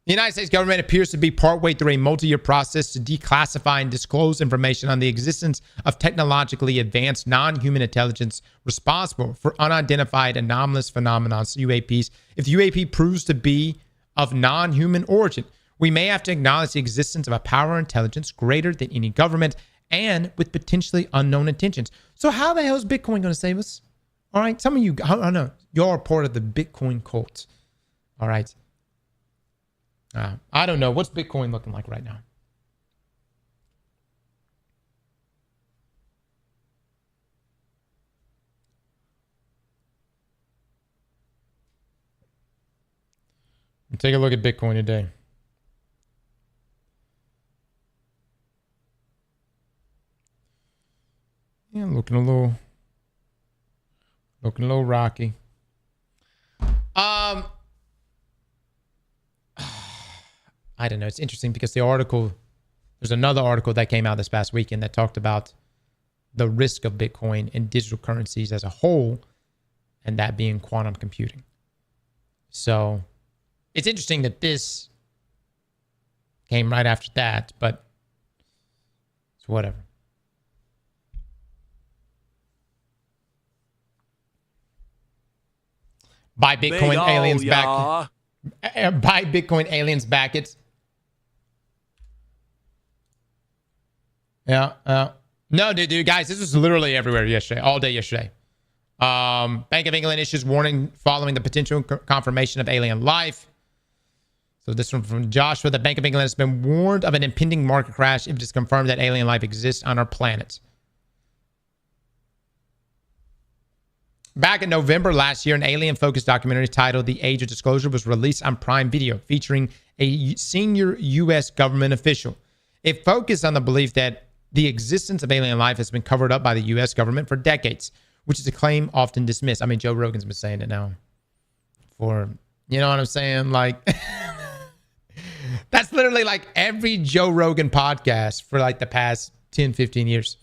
The United States government appears to be partway through a multi-year process to declassify and disclose information on the existence of technologically advanced non-human intelligence responsible for unidentified anomalous phenomena, UAPs. If the UAP proves to be of non-human origin, we may have to acknowledge the existence of a power or intelligence greater than any government and with potentially unknown intentions. So how the hell is Bitcoin going to save us? All right, some of you, I don't know, y'all are part of the Bitcoin cult. All right. I don't know. What's Bitcoin looking like right now? Take a look at Bitcoin today. Yeah, looking a little rocky. I don't know. It's interesting because there's another article that came out this past weekend that talked about the risk of Bitcoin and digital currencies as a whole, and that being quantum computing. So it's interesting that this came right after that, but it's whatever. Buy Bitcoin, aliens back. Buy Bitcoin, aliens back. Yeah. No, dude, guys, this was literally everywhere yesterday, all day yesterday. Bank of England issues warning following the potential confirmation of alien life. So this one from Joshua. The Bank of England has been warned of an impending market crash if it is confirmed that alien life exists on our planet. Back in November last year, an alien-focused documentary titled The Age of Disclosure was released on Prime Video, featuring a senior U.S. government official. It focused on the belief that the existence of alien life has been covered up by the U.S. government for decades, which is a claim often dismissed. I mean, Joe Rogan's been saying it now for, you know what I'm saying? Like, that's literally like every Joe Rogan podcast for like the past 10, 15 years.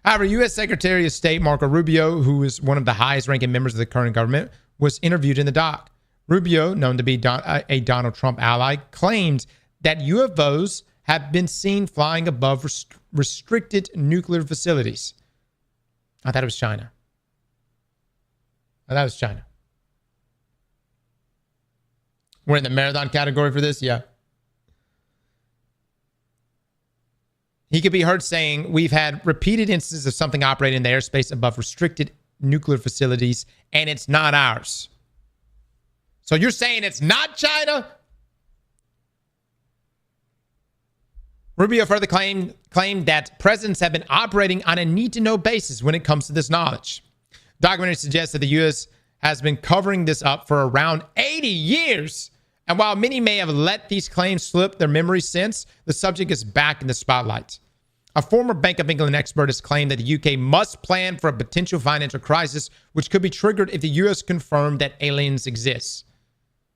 However, U.S. Secretary of State Marco Rubio, who is one of the highest-ranking members of the current government, was interviewed in the doc. Rubio, known to be a Donald Trump ally, claimed that UFOs have been seen flying above restricted nuclear facilities. I thought it was China. We're in the marathon category for this? Yeah. He could be heard saying, we've had repeated instances of something operating in the airspace above restricted nuclear facilities, and it's not ours. So you're saying it's not China? Rubio further claimed that presidents have been operating on a need-to-know basis when it comes to this knowledge. Documentary suggests that the U.S. has been covering this up for around 80 years. And while many may have let these claims slip their memory since, the subject is back in the spotlight. A former Bank of England expert has claimed that the UK must plan for a potential financial crisis, which could be triggered if the US confirmed that aliens exist.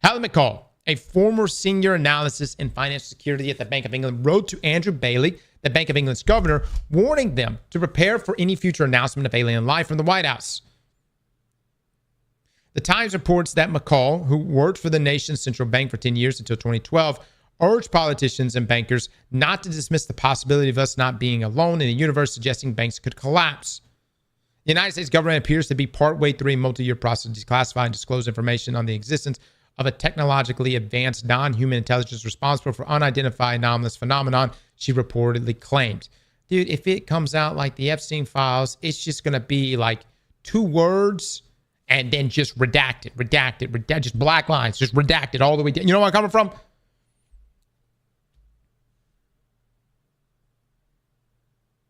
Helen McCall, a former senior analyst in financial security at the Bank of England, wrote to Andrew Bailey, the Bank of England's governor, warning them to prepare for any future announcement of alien life from the White House. The Times reports that McCall, who worked for the nation's central bank for 10 years until 2012, urged politicians and bankers not to dismiss the possibility of us not being alone in a universe, suggesting banks could collapse. The United States government appears to be partway through a multi-year process to declassify and disclose information on the existence of a technologically advanced non-human intelligence responsible for unidentified anomalous phenomenon, she reportedly claimed. Dude, if it comes out like the Epstein files, it's just going to be like 2 words and then just redacted, just black lines, just redacted all the way down. You know where I'm coming from?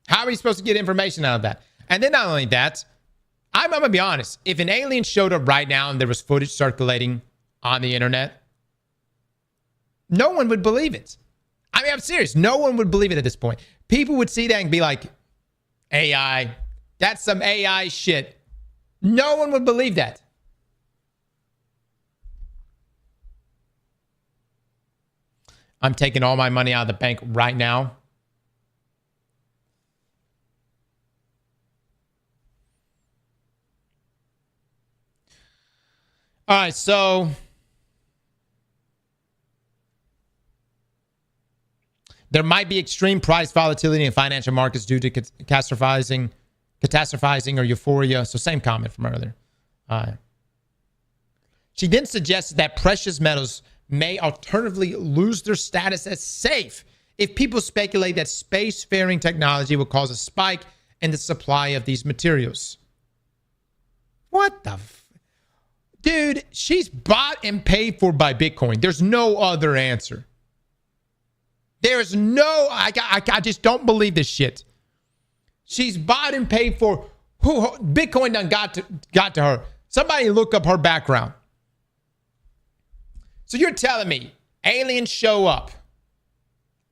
How are we supposed to get information out of that? And then not only that, I'm going to be honest. If an alien showed up right now and there was footage circulating on the internet, no one would believe it. I mean, I'm serious. No one would believe it at this point. People would see that and be like, AI, that's some AI shit. No one would believe that. I'm taking all my money out of the bank right now. All right, so there might be extreme price volatility in financial markets due to catastrophizing or euphoria. So same comment from earlier. She then suggested that precious metals may alternatively lose their status as safe if people speculate that spacefaring technology will cause a spike in the supply of these materials. What the dude, she's bought and paid for by Bitcoin. There's no other answer. There's no, I just don't believe this shit. She's bought and paid for. Who Bitcoin done got to her. Somebody look up her background. So you're telling me aliens show up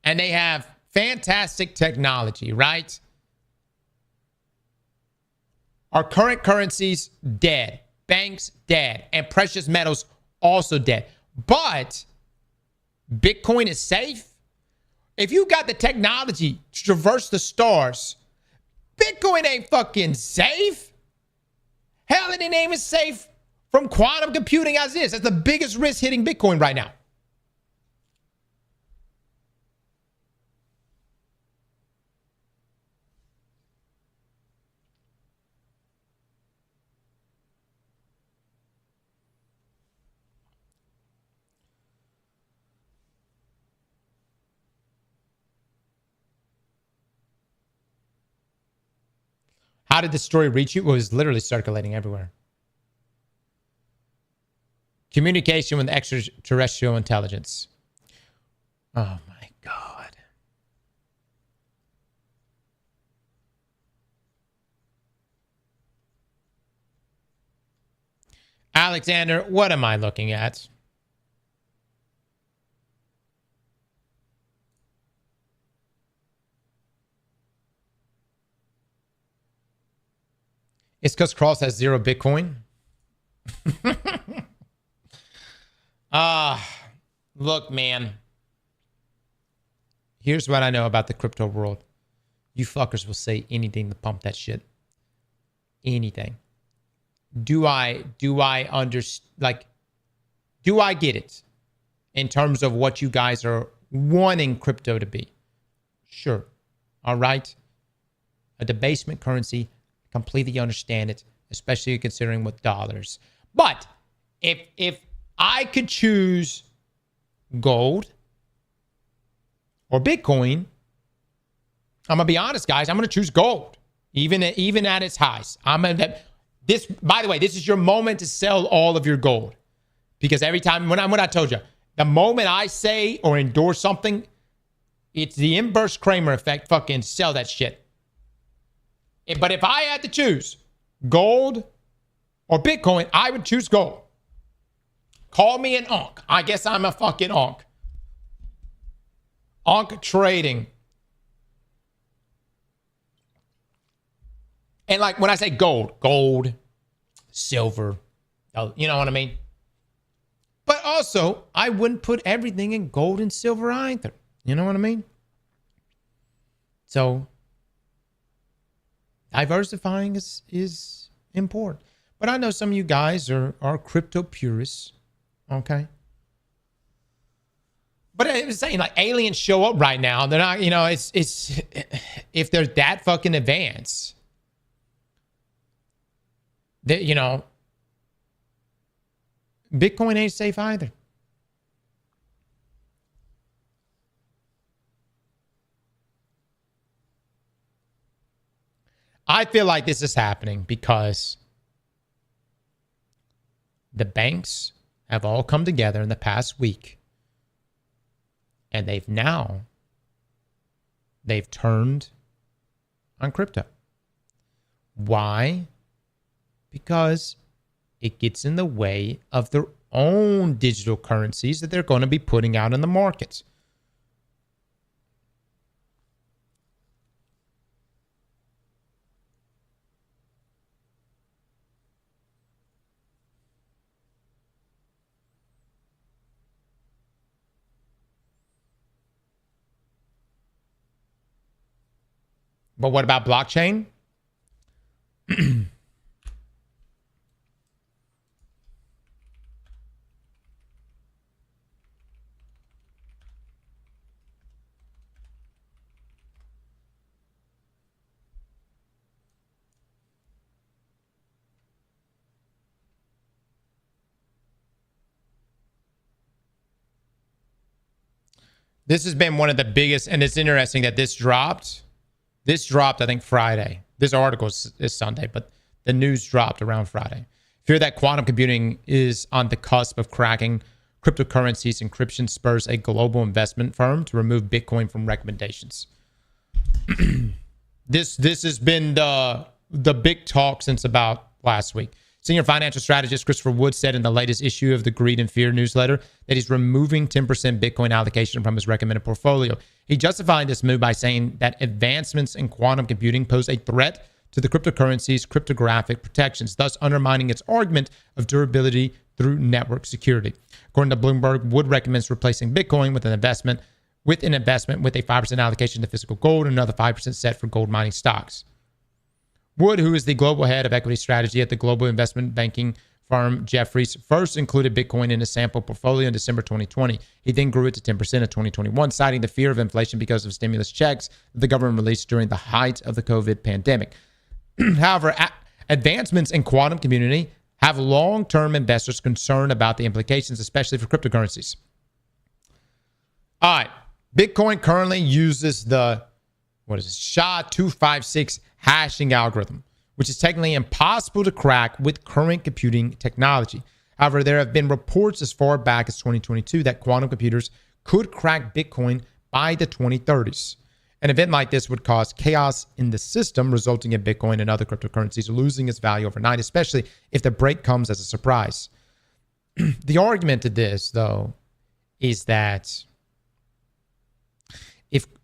and they have fantastic technology, right? Our current currencies dead. Banks dead. And precious metals also dead. But Bitcoin is safe? If you got the technology to traverse the stars, Bitcoin ain't fucking safe. Hell, it ain't even safe from quantum computing as is. That's the biggest risk hitting Bitcoin right now. How did this story reach you? It was literally circulating everywhere. Communication with extraterrestrial intelligence. Oh my God. Alexander, what am I looking at? It's because Cross has 0 Bitcoin. Look, man. Here's what I know about the crypto world. You fuckers will say anything to pump that shit. Anything. Do I understand? Like, do I get it in terms of what you guys are wanting crypto to be? Sure. All right. A debasement currency. Completely understand it, especially considering with dollars. But if I could choose gold or Bitcoin, I'm gonna be honest, guys. I'm gonna choose gold, even at its highs. By the way, this is your moment to sell all of your gold, because every time when I told you, the moment I say or endorse something, it's the inverse Kramer effect. Fucking sell that shit. But if I had to choose gold or Bitcoin, I would choose gold. Call me an onk. I guess I'm a fucking onk. Onk trading. And like when I say gold, silver, you know what I mean? But also, I wouldn't put everything in gold and silver either. You know what I mean? So, diversifying is important. But I know some of you guys are crypto purists, okay? But I was saying, like, aliens show up right now. They're not, it's if they're that fucking advanced, that, Bitcoin ain't safe either. I feel like this is happening because the banks have all come together in the past week, and they've turned on crypto. Why? Because it gets in the way of their own digital currencies that they're going to be putting out in the markets. But what about blockchain? This has been one of the biggest, and it's interesting that this dropped. This dropped, I think, Friday. This article is Sunday, but the news dropped around Friday. Fear that quantum computing is on the cusp of cracking cryptocurrencies encryption spurs a global investment firm to remove Bitcoin from recommendations. This has been the big talk since about last week. Senior financial strategist Christopher Wood said in the latest issue of the Greed and Fear newsletter that he's removing 10% Bitcoin allocation from his recommended portfolio. He justified this move by saying that advancements in quantum computing pose a threat to the cryptocurrency's cryptographic protections, thus undermining its argument of durability through network security. According to Bloomberg, Wood recommends replacing Bitcoin with an investment with a 5% allocation to physical gold and another 5% set for gold mining stocks. Wood, who is the global head of equity strategy at the global investment banking firm Jefferies, first included Bitcoin in his sample portfolio in December 2020. He then grew it to 10% in 2021, citing the fear of inflation because of stimulus checks that the government released during the height of the COVID pandemic. However, advancements in quantum community have long-term investors concerned about the implications, especially for cryptocurrencies. All right. Bitcoin currently uses the SHA-256 hashing algorithm, which is technically impossible to crack with current computing technology. However, there have been reports as far back as 2022 that quantum computers could crack Bitcoin by the 2030s. An event like this would cause chaos in the system, resulting in Bitcoin and other cryptocurrencies losing its value overnight, especially if the break comes as a surprise. The argument to this, though, is that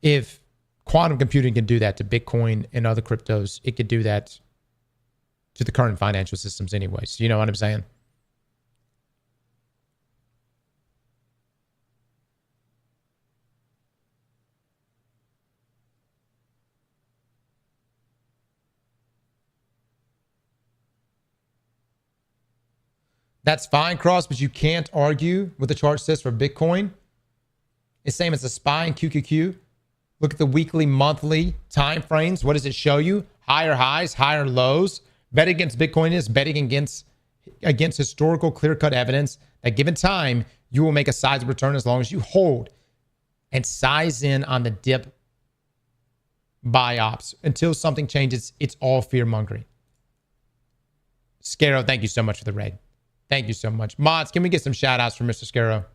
if quantum computing can do that to Bitcoin and other cryptos, it could do that to the current financial systems anyways. You know what I'm saying? That's fine, Cross, but you can't argue with the chart says for Bitcoin. It's same as the SPY and QQQ. Look at the weekly, monthly time frames. What does it show you? Higher highs, higher lows. Betting against Bitcoin is betting against against historical clear-cut evidence that given time, you will make a sizable return as long as you hold and size in on the dip buy ops. Until something changes, it's all fear-mongering. Scaro, thank you so much for the raid. Thank you so much. Mods, can we get some shout-outs from Mr. Scaro?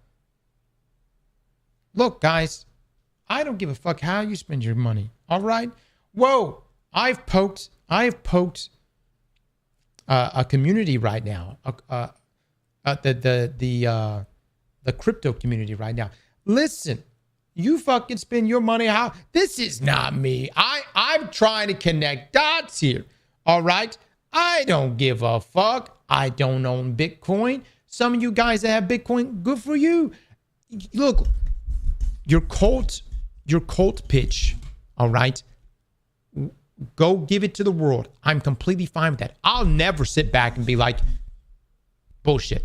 Look, guys, I don't give a fuck how you spend your money. All right? Whoa, I've poked a community right now, the crypto community right now. Listen, you fucking spend your money how? This is not me. I'm trying to connect dots here. All right? I don't give a fuck. I don't own Bitcoin. Some of you guys that have Bitcoin, good for you. Look, your cult pitch, all right? Go give it to the world. I'm completely fine with that. I'll never sit back and be like, bullshit.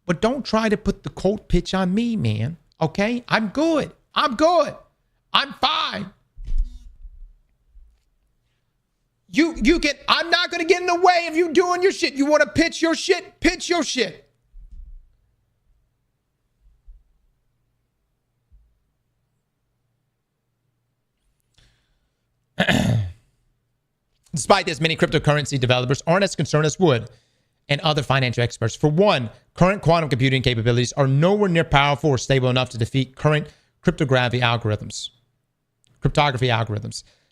But don't try to put the cult pitch on me, man. Okay? I'm good. I'm fine. You can, I'm not going to get in the way of you doing your shit. You want to pitch your shit? Pitch your shit. Despite this, many cryptocurrency developers aren't as concerned as Wood and other financial experts. For one, current quantum computing capabilities are nowhere near powerful or stable enough to defeat current cryptography algorithms.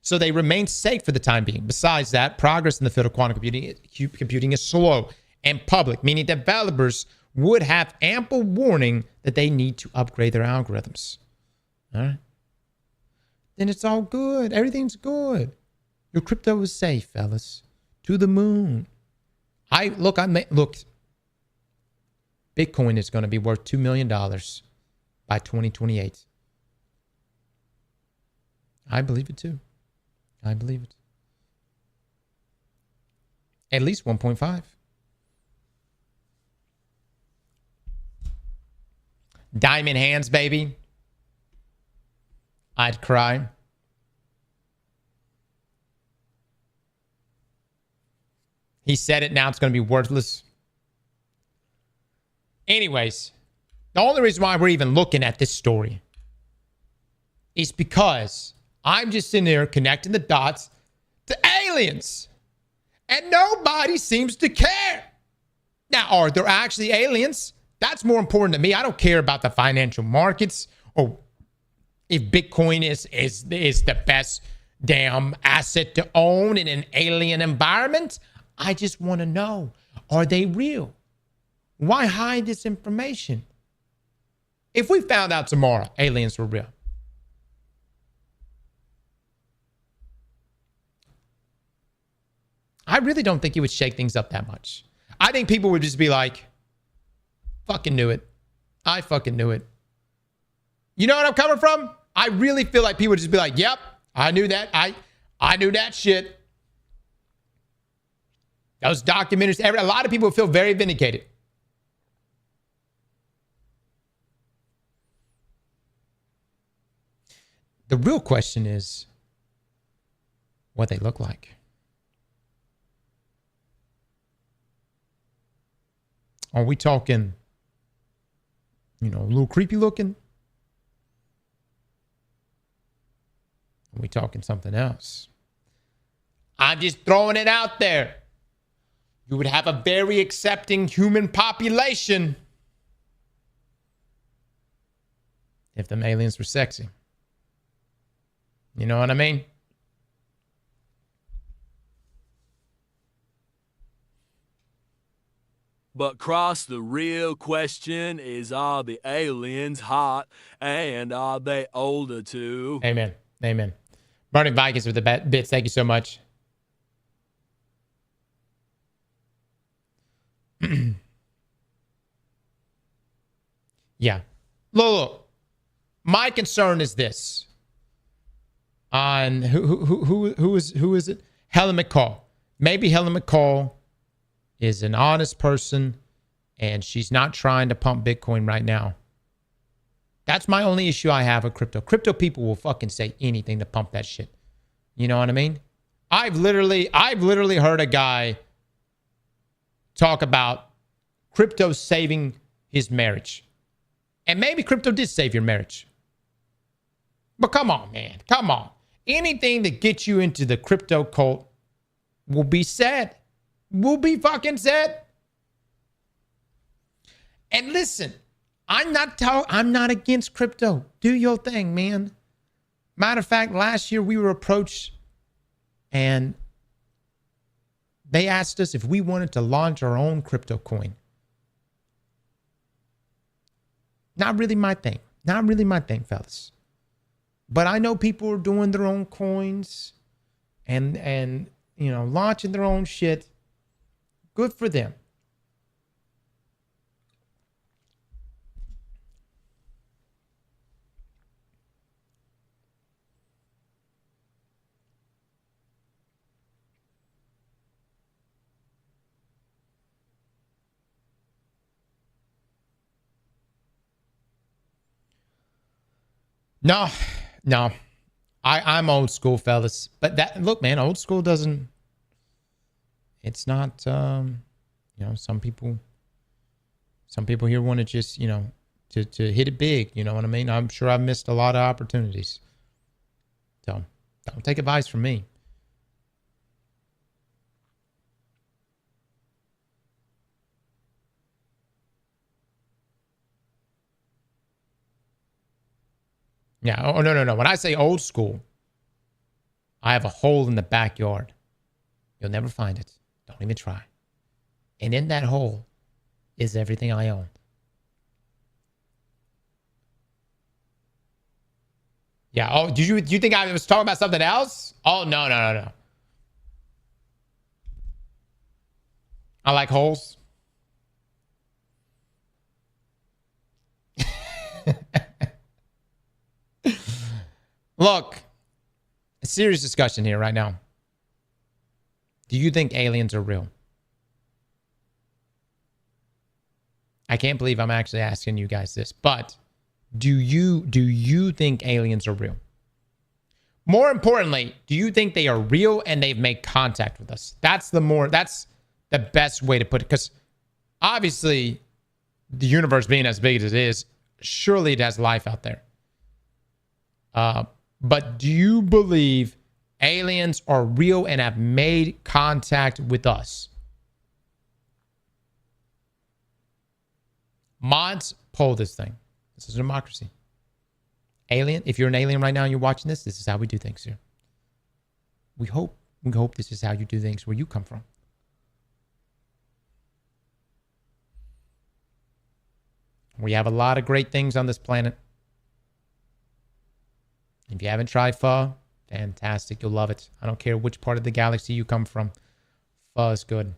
So they remain safe for the time being. Besides that, progress in the field of quantum computing is slow and public, meaning developers would have ample warning that they need to upgrade their algorithms. All right? Then it's all good. Everything's good. Your crypto is safe, fellas. To the moon. Look, Bitcoin is going to be worth $2 million by 2028. I believe it too. I believe it. At least 1.5. Diamond hands, baby. I'd cry. He said it, now it's going to be worthless. Anyways, the only reason why we're even looking at this story is because I'm just sitting there connecting the dots to aliens. And nobody seems to care. Now, are there actually aliens? That's more important to me. I don't care about the financial markets or if Bitcoin is the best damn asset to own in an alien environment. I just want to know, are they real? Why hide this information? If we found out tomorrow aliens were real, I really don't think it would shake things up that much. I think people would just be like, fucking knew it. I fucking knew it. You know what I'm coming from? I really feel like people would just be like, yep, I knew that. I knew that shit. Those documentaries, a lot of people feel very vindicated. The real question is what they look like. Are we talking, a little creepy looking? Are we talking something else? I'm just throwing it out there. You would have a very accepting human population if them aliens were sexy. You know what I mean? But Cross, the real question is, are the aliens hot and are they older too? Amen. Amen. Burning Vikings with the bits. Thank you so much. Yeah. Look. My concern is this. On who is it? Helen McCall. Maybe Helen McCall is an honest person and she's not trying to pump Bitcoin right now. That's my only issue I have with crypto. Crypto people will fucking say anything to pump that shit. You know what I mean? I've literally heard a guy talk about crypto saving his marriage. And maybe crypto did save your marriage. But come on, man. Come on. Anything that gets you into the crypto cult will be said. Will be fucking said. And listen, I'm not against crypto. Do your thing, man. Matter of fact, last year we were approached and they asked us if we wanted to launch our own crypto coin. Not really my thing. Not really my thing, fellas. But I know people are doing their own coins and you know, launching their own shit. Good for them. No. I'm old school, fellas. But that, look, man, old school doesn't, it's not, you know, some people here want to just, you know, to hit it big. You know what I mean? I'm sure I've missed a lot of opportunities. So don't take advice from me. Yeah. Oh, no. When I say old school, I have a hole in the backyard. You'll never find it. Don't even try. And in that hole is everything I own. Yeah. Oh, do you think I was talking about something else? Oh, no. I like holes. Look, a serious discussion here right now. Do you think aliens are real? I can't believe I'm actually asking you guys this, but do you think aliens are real? More importantly, do you think they are real and they've made contact with us? That's the best way to put it, because obviously the universe being as big as it is, surely it has life out there. But do you believe aliens are real and have made contact with us? Mods, poll this thing. This is a democracy. Alien, if you're an alien right now and you're watching this, this is how we do things here. We hope this is how you do things where you come from. We have a lot of great things on this planet. If you haven't tried pho, fantastic. You'll love it. I don't care which part of the galaxy you come from. Pho is good.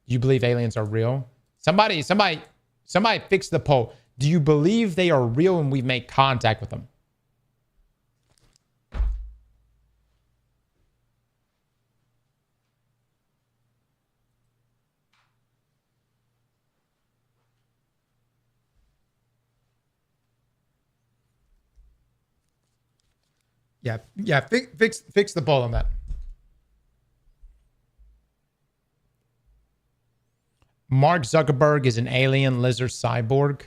You believe aliens are real? Somebody fix the poll. Do you believe they are real and we've made contact with them? Yeah. Fix the poll on that. Mark Zuckerberg is an alien lizard cyborg.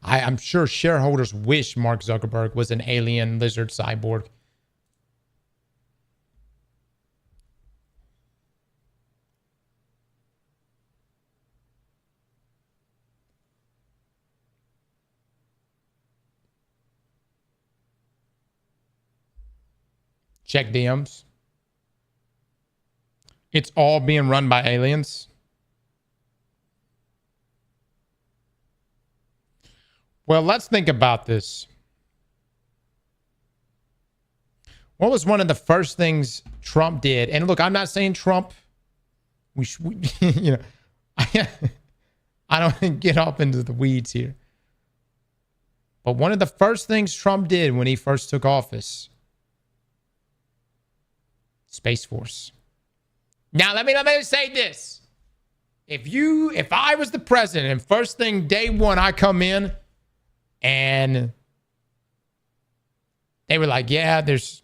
I'm sure shareholders wish Mark Zuckerberg was an alien lizard cyborg. Check DMs. It's all being run by aliens. Well, let's think about this. What was one of the first things Trump did? And look, I'm not saying Trump. I don't get up into the weeds here. But one of the first things Trump did when he first took office, Space Force. Now, let me say this. If I was the president and first thing day one, I come in and They were like, yeah, there's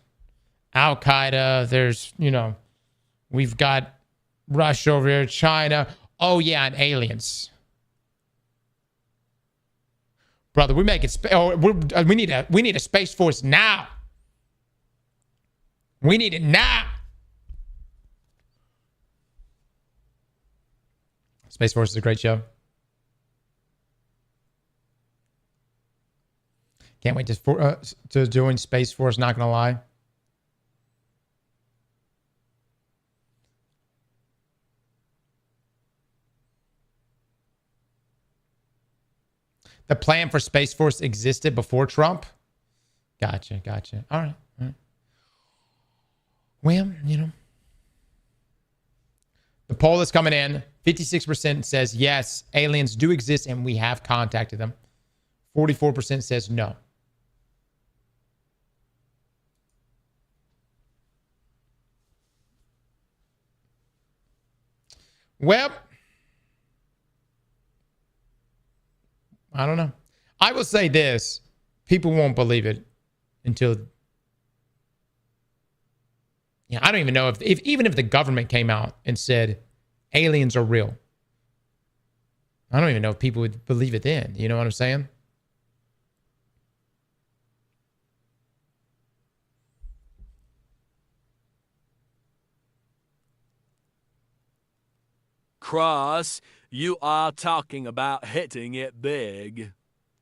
Al-Qaeda. There's, we've got Russia over here, China. Oh, yeah, and aliens. Brother, we need a Space Force now. We need it now. Space Force is a great show. Can't wait to join Space Force, not going to lie. The plan for Space Force existed before Trump? Gotcha. All right. Well, the poll that's coming in, 56% says yes, aliens do exist and we have contacted them. 44% says no. Well, I don't know. I will say this. People won't believe it until... I don't even know if even if the government came out and said aliens are real. I don't even know if people would believe it then. You know what I'm saying? Cross, you are talking about hitting it big.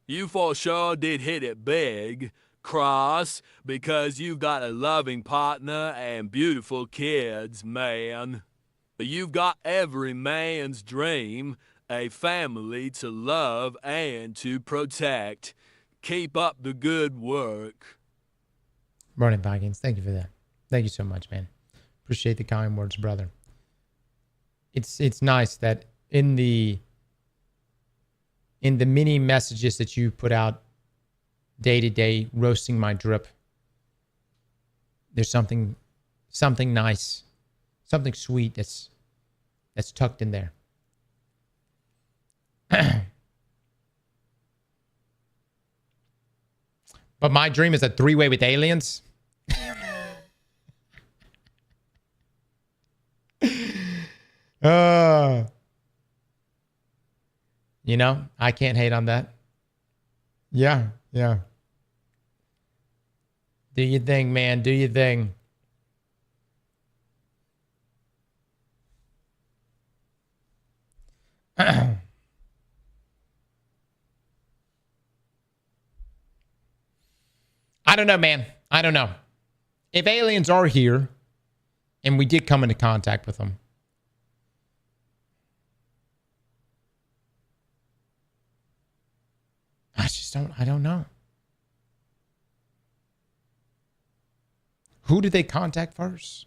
You for sure did hit it big, Cross, because you've got a loving partner and beautiful kids, man. You've got every man's dream, a family to love and to protect. Keep up the good work. Morning, Vikings. Thank you for that. Thank you so much, man. Appreciate the kind words, brother. It's nice that in the many messages that you put out day to day, roasting my drip, there's something nice, something sweet that's tucked in there. But my dream is a 3-way with aliens. I can't hate on that. Yeah. Do your thing, man. Do your thing. I don't know, man. I don't know. If aliens are here and we did come into contact with them, I don't know. Who did they contact first?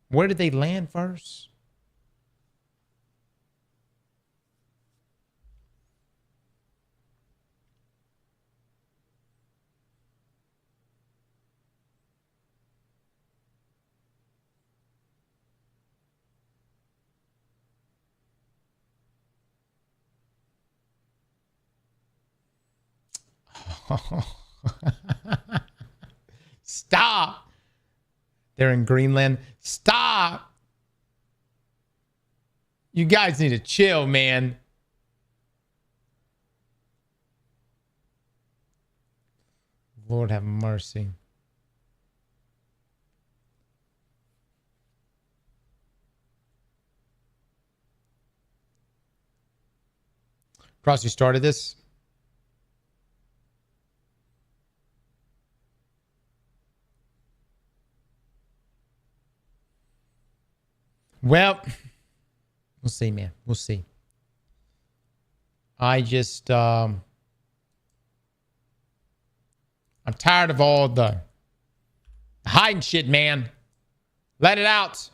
Where did they land first? Stop. They're in Greenland. Stop. You guys need to chill, man. Lord have mercy. Cross, you started this? Well, we'll see, man. We'll see. I just, I'm tired of all the hiding shit, man. Let it out.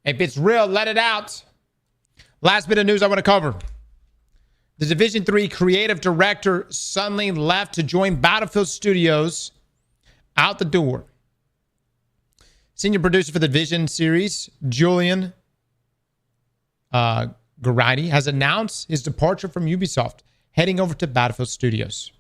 If it's real, let it out. Last bit of news I want to cover. The Division 3 creative director suddenly left to join Battlefield Studios out the door. Senior producer for the Division series, Julian Garritti, has announced his departure from Ubisoft, heading over to Battlefield Studios.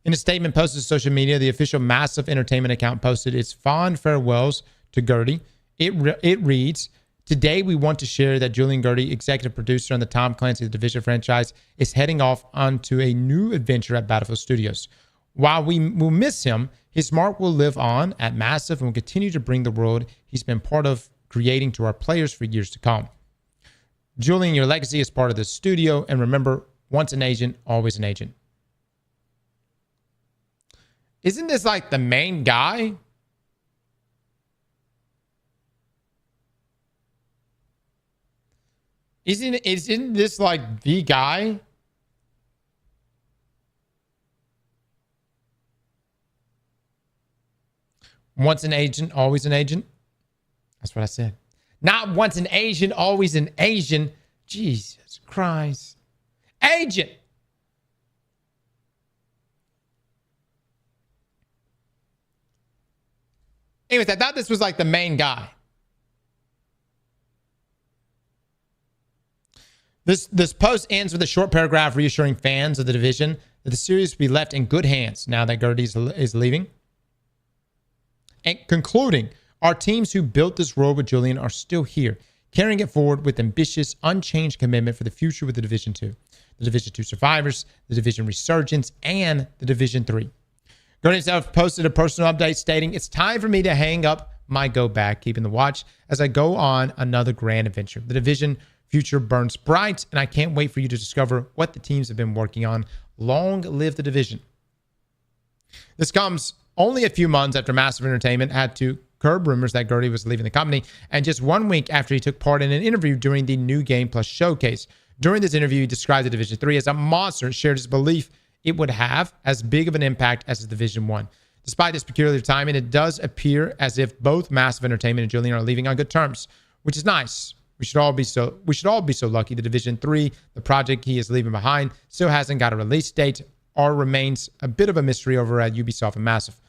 In a statement posted to social media, the official Massive Entertainment account posted its fond farewells to Gertie. It reads, "Today we want to share that Julian Gertie, executive producer on the Tom Clancy The Division franchise, is heading off onto a new adventure at Battlefield Studios. While we will miss him, his mark will live on at Massive and will continue to bring the world he's been part of creating to our players for years to come. Julian, your legacy is part of the studio, and remember, once an agent, always an agent." Isn't this like the main guy? Isn't this like the guy? Once an agent, always an agent. That's what I said. Not once an Asian, always an Asian. Jesus Christ. Agent. Anyways, I thought this was like the main guy. This post ends with a short paragraph reassuring fans of the Division that the series will be left in good hands now that Gertie is leaving. And concluding, our teams who built this world with Julian are still here, carrying it forward with ambitious, unchanged commitment for the future with the Division 2, the Division 2 survivors, the Division Resurgence, and the Division 3. Gertie himself posted a personal update stating, "It's time for me to hang up my go bag, keeping the watch as I go on another grand adventure. The Division future burns bright, and I can't wait for you to discover what the teams have been working on. Long live the Division." This comes only a few months after Massive Entertainment had to curb rumors that Gertie was leaving the company, and just 1 week after he took part in an interview during the New Game Plus showcase. During this interview, he described the Division 3 as a monster and shared his belief it would have as big of an impact as the Division 1. Despite this peculiar timing, it does appear as if both Massive Entertainment and Julian are leaving on good terms, which is nice. We should all be so lucky. The Division 3, the project he is leaving behind, still hasn't got a release date or remains a bit of a mystery over at Ubisoft and Massive.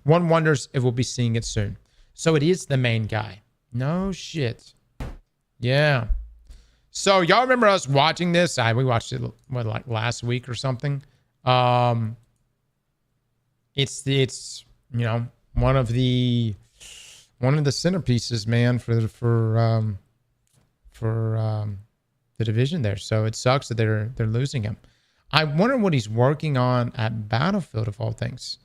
One wonders if we'll be seeing it soon. So it is the main guy. No shit. Yeah. So y'all remember us watching this? We watched it like last week or something. It's you know, one of the centerpieces, man, for the Division there. So it sucks that they're losing him. I wonder what he's working on at Battlefield of all things.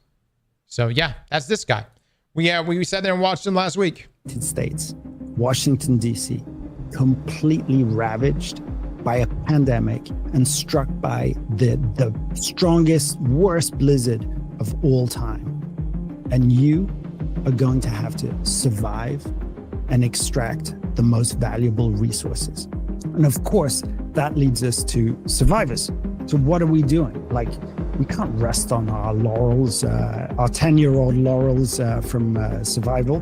So yeah, that's this guy. We sat there and watched him last week. United States, Washington, D.C., completely ravaged by a pandemic and struck by the strongest, worst blizzard of all time. And you are going to have to survive and extract the most valuable resources. And of course, that leads us to survivors. So what are we doing? Like, we can't rest on our laurels, our 10-year-old laurels from survival.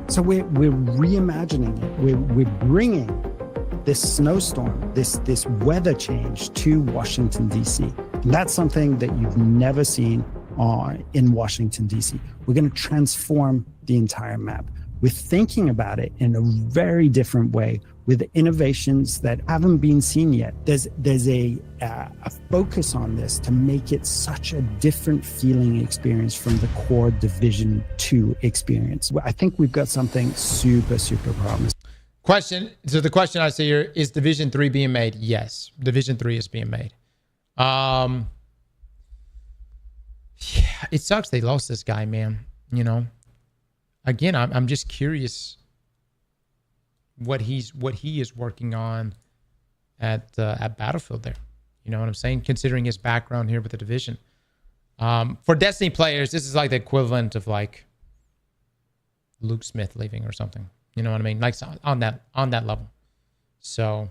So we're reimagining it. We're bringing this snowstorm, this weather change to Washington, D.C. And that's something that you've never seen in Washington, D.C. We're going to transform the entire map. We're thinking about it in a very different way with innovations that haven't been seen yet. There's a focus on this to make it such a different feeling experience from the core Division 2 experience. I think we've got something super, super promising. So the question I see here, is Division 3 being made? Yes, Division 3 is being made. Yeah, it sucks they lost this guy, man. You know, again, I'm just curious what he is working on at Battlefield there. You know what I'm saying? Considering his background here with the Division. For Destiny players, this is like the equivalent of like Luke Smith leaving or something. You know what I mean? Like on that level. So,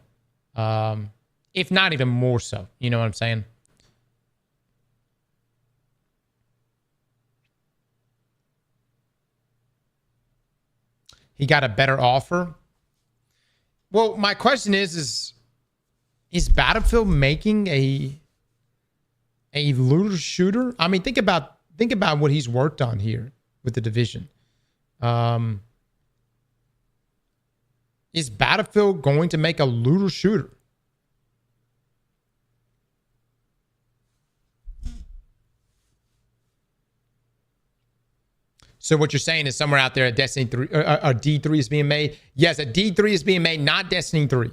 if not even more so, you know what I'm saying? He got a better offer. Well, my question is Battlefield making a looter shooter? I mean, think about what he's worked on here with the Division. Is Battlefield going to make a looter shooter? So what you're saying is somewhere out there a Destiny 3, a D3 is being made. Yes, a D3 is being made, not Destiny 3.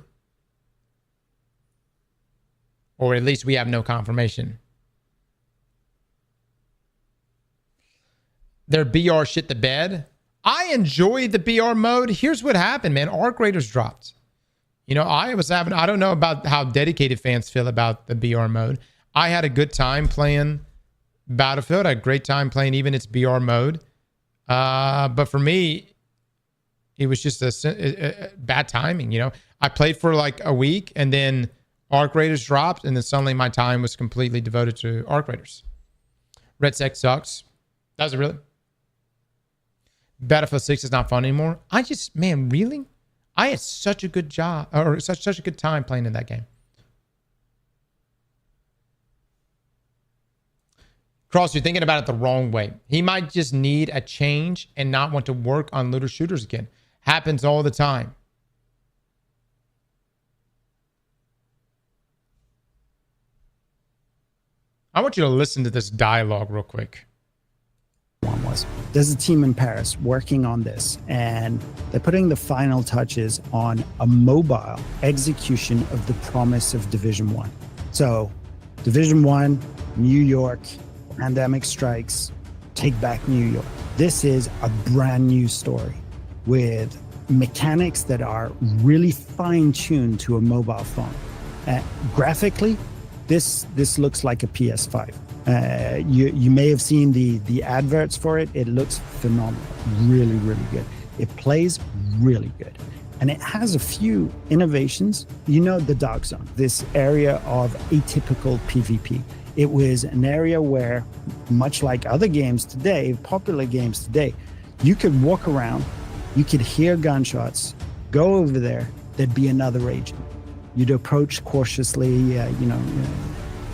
Or at least we have no confirmation. Their BR shit the bed. I enjoyed the BR mode. Here's what happened, man. Arc Raiders dropped. You know, I don't know about how dedicated fans feel about the BR mode. I had a good time playing Battlefield. I had a great time playing even its BR mode. But for me, it was just a bad timing, you know. I played for like a week and then Arc Raiders dropped and then suddenly my time was completely devoted to Arc Raiders. Red Sec sucks. Does it really? Battlefield 6 is not fun anymore. Man, really? I had such a good job or such a good time playing in that game. Cross, you're thinking about it the wrong way. He might just need a change and not want to work on looter shooters again. Happens all the time. I want you to listen to this dialogue real quick. There's a team in Paris working on this, and they're putting the final touches on a mobile execution of the promise of Division 1. So, Division 1, New York, pandemic strikes, take back New York. This is a brand new story with mechanics that are really fine-tuned to a mobile phone. Graphically, this looks like a PS5. You may have seen the adverts for it. It looks phenomenal. Really, really good. It plays really good. And it has a few innovations. You know, the Dark Zone, this area of atypical PvP. It was an area where, much like other games today, popular games today, you could walk around, you could hear gunshots, go over there, there'd be another agent. You'd approach cautiously,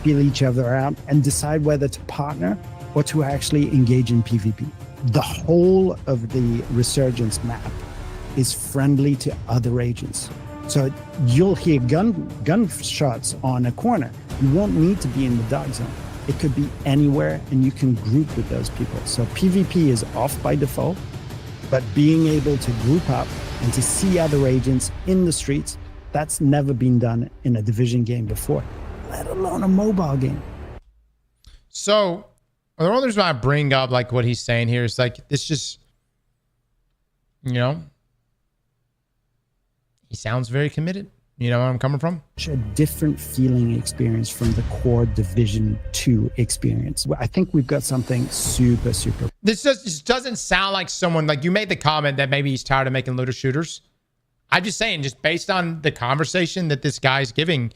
feel each other out and decide whether to partner or to actually engage in PvP. The whole of the Resurgence map is friendly to other agents. So you'll hear gunshots on a corner. You won't need to be in the Dark Zone. It could be anywhere and you can group with those people. So PvP is off by default, but being able to group up and to see other agents in the streets, that's never been done in a Division game before, let alone a mobile game. So the only reason why I bring up like what he's saying here is like, it's just, you know, he sounds very committed. You know where I'm coming from? A different feeling experience from the core Division 2 experience. I think we've got something super, super. This just doesn't sound like someone, like you made the comment that maybe he's tired of making looter shooters. I'm just saying, just based on the conversation that this guy's giving,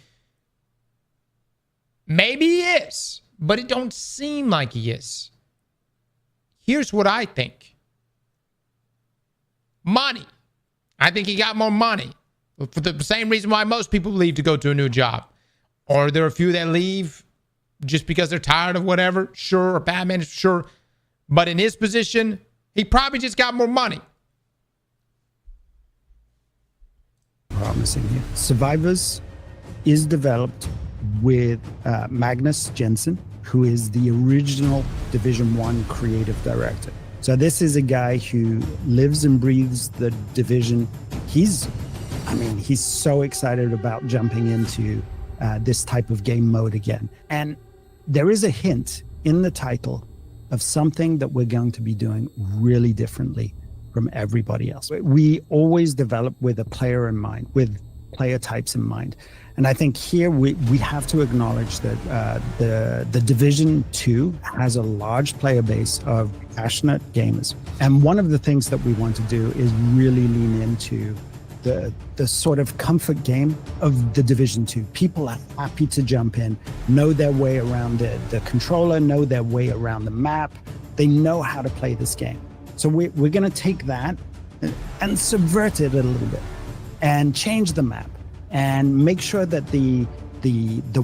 maybe he is, but it don't seem like he is. Here's what I think. Money. I think he got more money. For the same reason why most people leave to go to a new job. Or there are a few that leave just because they're tired of whatever. Sure. Or bad management. Sure. But in his position, he probably just got more money. Promising here. Survivors is developed with Magnus Jensen, who is the original Division 1 creative director. So this is a guy who lives and breathes the Division. He's so excited about jumping into this type of game mode again. And there is a hint in the title of something that we're going to be doing really differently from everybody else. We always develop with a player in mind, with player types in mind. And I think here we have to acknowledge that the Division 2 has a large player base of passionate gamers. And one of the things that we want to do is really lean into the sort of comfort game of the Division 2. People are happy to jump in, know their way around the controller, know their way around the map. They know how to play this game. So we're going to take that and subvert it a little bit and change the map and make sure that the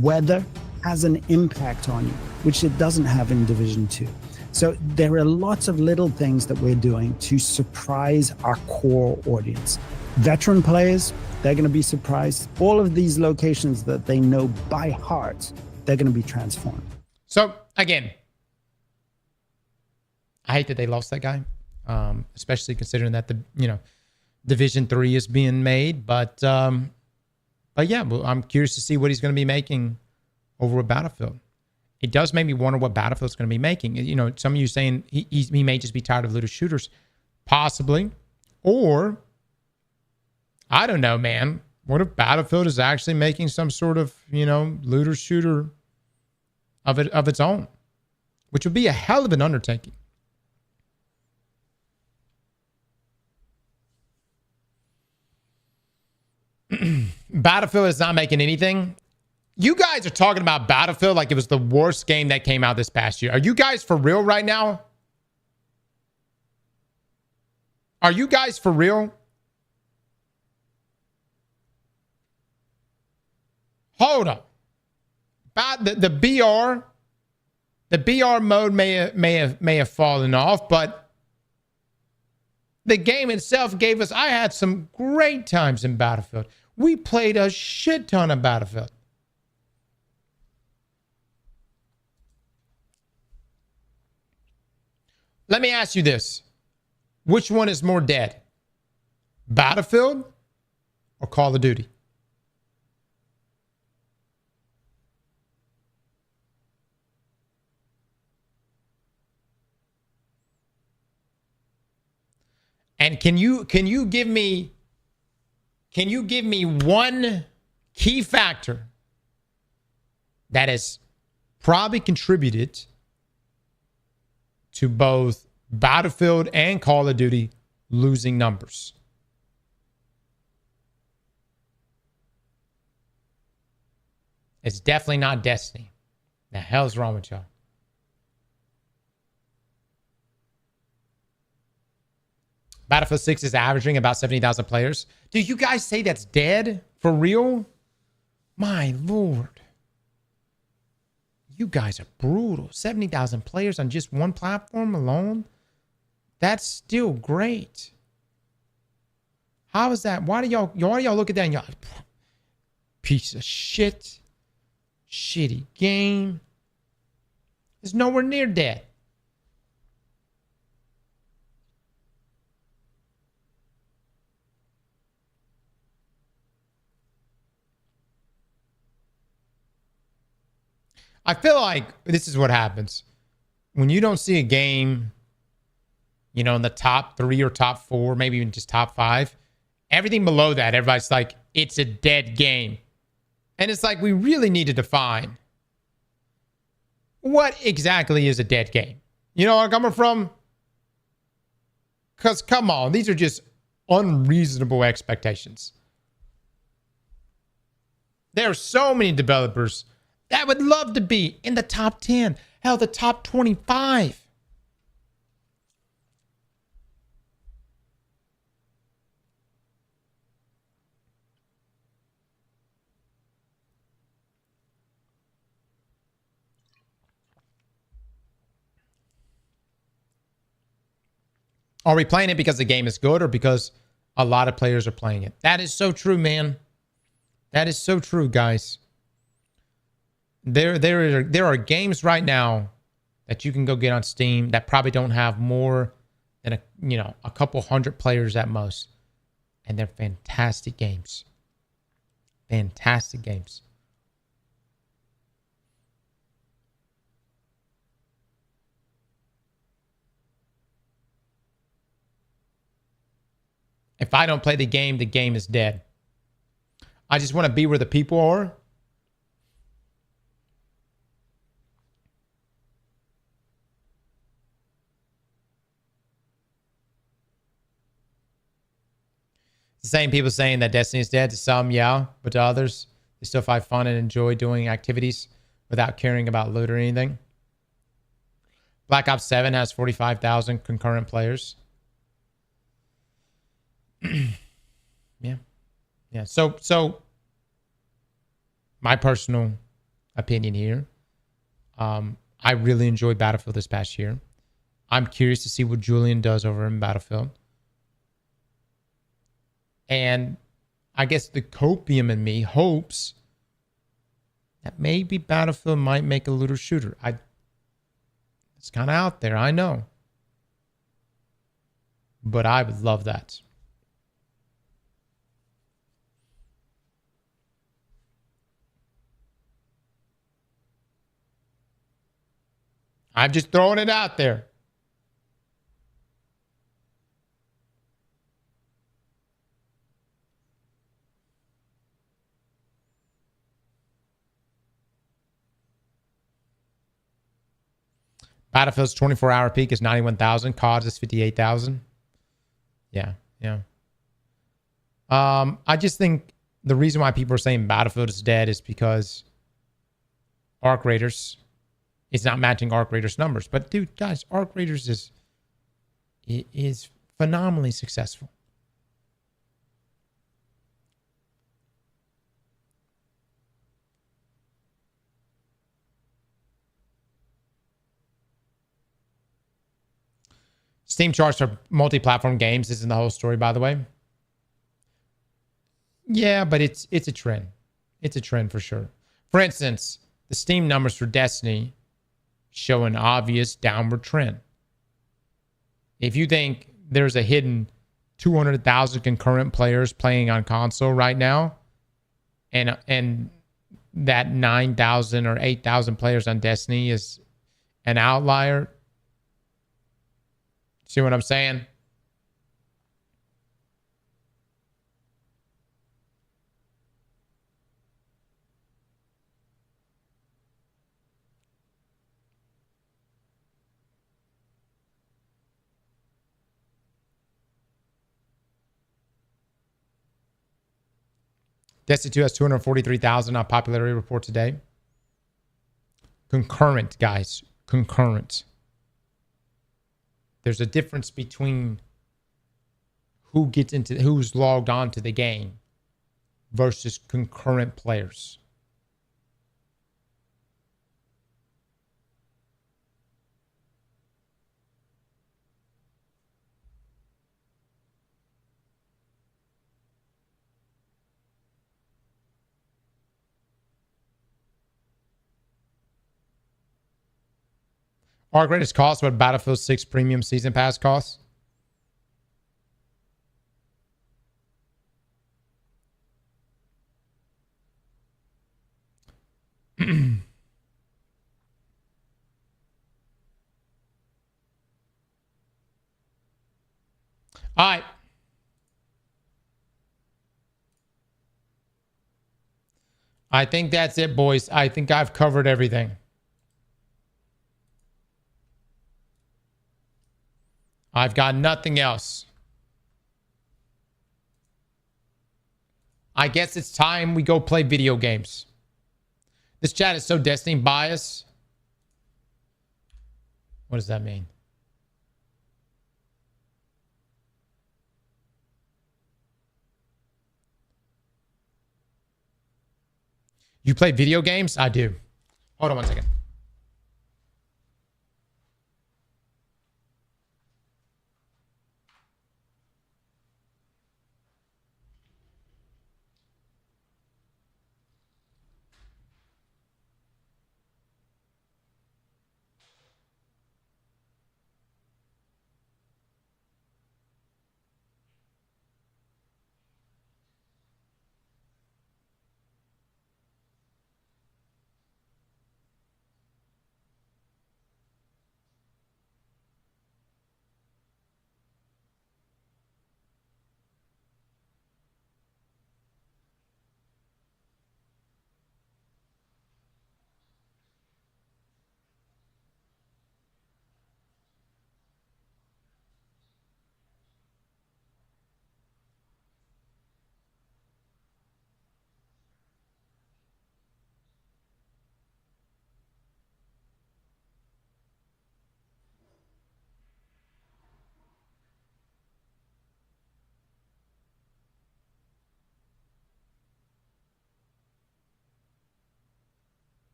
weather has an impact on you, which it doesn't have in Division 2. So there are lots of little things that we're doing to surprise our core audience. Veteran players, they're going to be surprised. All of these locations that they know by heart, they're going to be transformed. So again, I hate that they lost that guy, especially considering that Division 3 is being made. But yeah, well, I'm curious to see what he's going to be making over a Battlefield. It does make me wonder what Battlefield's going to be making. Some of you saying he may just be tired of looter shooters, possibly, or I don't know, man. What if Battlefield is actually making some sort of looter shooter of its own, which would be a hell of an undertaking. Battlefield is not making anything. You guys are talking about Battlefield like it was the worst game that came out this past year. Are you guys for real right now? Are you guys for real? Hold up. The BR mode may have fallen off, but the game itself gave us. I had some great times in Battlefield. We played a shit ton of Battlefield. Let me ask you this. Which one is more dead? Battlefield or Call of Duty? And can you give me one key factor that has probably contributed to both Battlefield and Call of Duty losing numbers? It's definitely not Destiny. The hell's wrong with y'all? Battlefield 6 is averaging about 70,000 players. Do you guys say that's dead? For real? My Lord. You guys are brutal. 70,000 players on just one platform alone? That's still great. How is that? Why do y'all look at that and y'all, piece of shit, shitty game? It's nowhere near dead. I feel like this is what happens when you don't see a game, in the top 3 or top 4, maybe even just top 5. Everything below that, everybody's like, it's a dead game. And it's like, we really need to define what exactly is a dead game. You know where I'm coming from? Because, come on, these are just unreasonable expectations. There are so many developers that would love to be in the top 10. Hell, the top 25. Are we playing it because the game is good or because a lot of players are playing it? That is so true, man. That is so true, guys. There are games right now that you can go get on Steam that probably don't have more than a couple hundred players at most, and they're fantastic games. Fantastic games. If I don't play the game is dead. I just want to be where the people are. The same people saying that Destiny is dead. To some, yeah, but to others, they still find fun and enjoy doing activities without caring about loot or anything. Black Ops 7 has 45,000 concurrent players. Yeah. So my personal opinion here, I really enjoyed Battlefield this past year. I'm curious to see what Julian does over in Battlefield. And I guess the copium in me hopes that maybe Battlefield might make a looter shooter. It's kind of out there, I know. but I would love that. I'm just throwing it out there. Battlefield's 24-hour peak is 91,000. COD is 58,000. Yeah. I just think the reason why people are saying Battlefield is dead is because Arc Raiders is not matching Arc Raiders numbers. But dude, guys, Arc Raiders is phenomenally successful. Steam charts for multi-platform games isn't the whole story, by the way. Yeah, but it's a trend. It's a trend for sure. For instance, the Steam numbers for Destiny show an obvious downward trend. If you think there's a hidden 200,000 concurrent players playing on console right now, and that 9,000 or 8,000 players on Destiny is an outlier, see what I'm saying? Destiny 2 has 243,000 on popularity report today. Concurrent, guys. Concurrent. There's a difference between who's logged on to the game versus concurrent players. Our greatest cost what Battlefield 6 Premium Season Pass costs? All right. I think that's it, boys. I think I've covered everything. I've got nothing else. I guess it's time we go play video games. This chat is so Destiny biased. What does that mean? You play video games? I do. Hold on one second.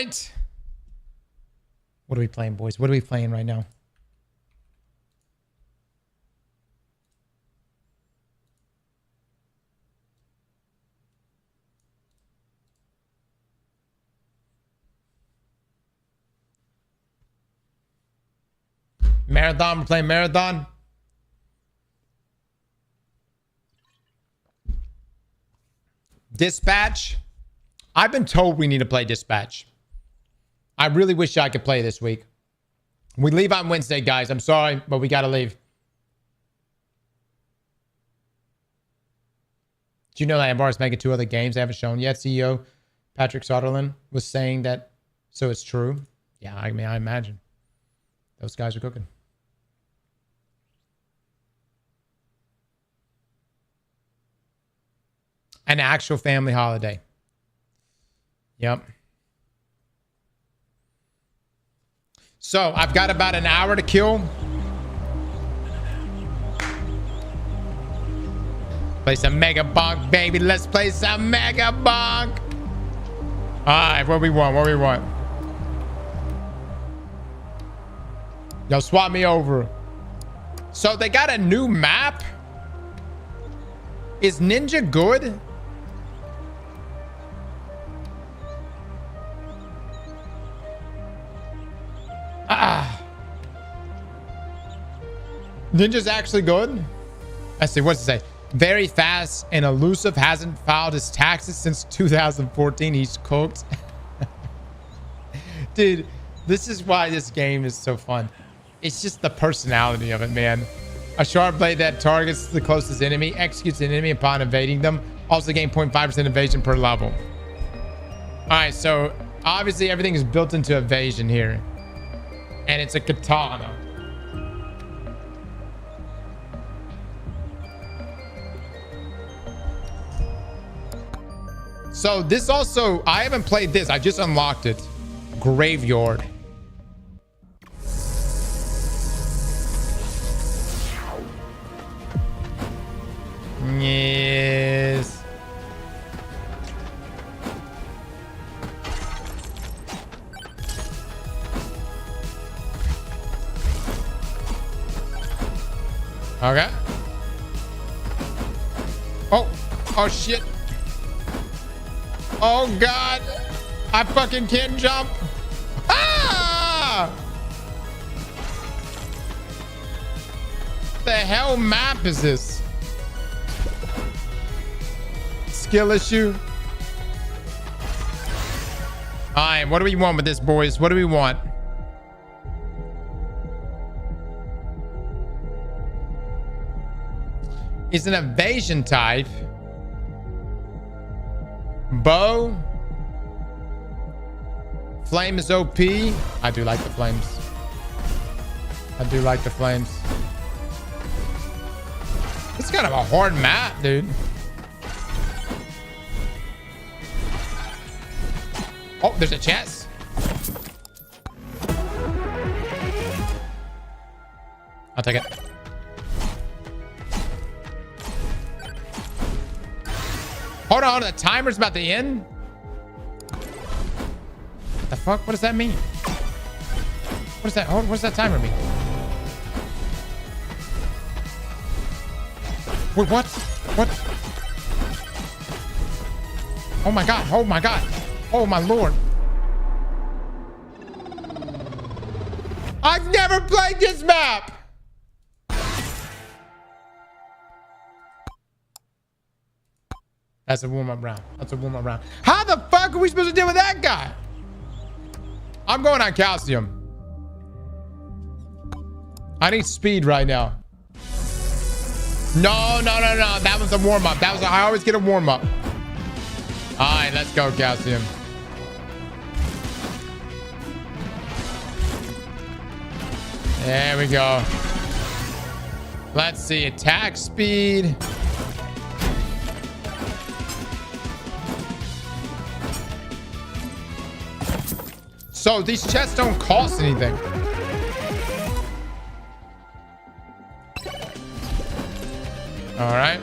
right. What are we playing, boys? What are we playing right now? Marathon. We're playing Marathon. Dispatch. I've been told we need to play Dispatch. I really wish I could play this week. We leave on Wednesday, guys. I'm sorry, but we got to leave. Do you know that Ambar is making 2 other games they haven't shown yet? CEO Patrick Sutherland was saying that, so it's true. Yeah, I mean, I imagine. Those guys are cooking. An actual family holiday. Yep. So I've got about an hour to kill. Play some Mega Bonk, baby. Let's play some Mega Bonk. All right, what we want? What we want? Yo, swap me over. So they got a new map. Is Ninja good? Ninja's actually good. Let's see, what's it say? Very fast and elusive. Hasn't filed his taxes since 2014. He's cooked. Dude, this is why this game is so fun. It's just the personality of it, man. A sharp blade that targets the closest enemy, executes an enemy upon evading them. Also gain 0.5% evasion per level. All right, so obviously everything is built into evasion here. And it's a katana. So this also, I haven't played this. I just unlocked it. Graveyard. Yes. Okay. Oh shit. Oh God. I fucking can't jump. Ah! The hell map is this? Skill issue. All right, what do we want with this, boys? What do we want? It's an evasion type. Bow. Flame is OP. I do like the flames. I do like the flames. It's kind of a hard map, dude. Oh, there's a chest. I'll take it. Hold on, the timer's about to end. What the fuck? What does that mean? What is that? What does that timer mean? Wait, what? What? Oh my God. Oh my God. Oh my Lord. I've never played this map. That's a warm-up round. That's a warm-up round. How the fuck are we supposed to deal with that guy? I'm going on calcium. I need speed right now. No. That was a warm-up. I always get a warm-up. All right, let's go, calcium. There we go. Let's see. Attack speed. So these chests don't cost anything. All right.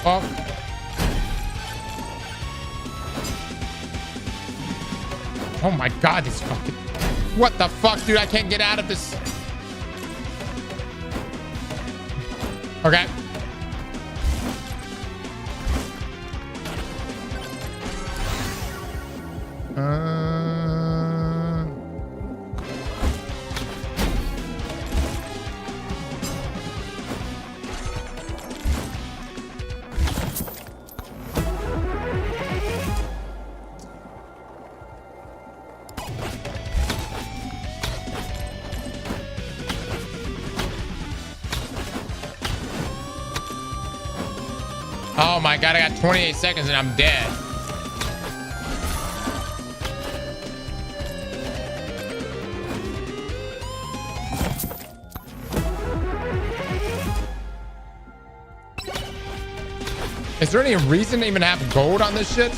fuck? Oh my god, this fucking... What the fuck, dude? I can't get out of this. Okay. Oh my god, I got 28 seconds and I'm dead. Is there any reason to even have gold on this shit?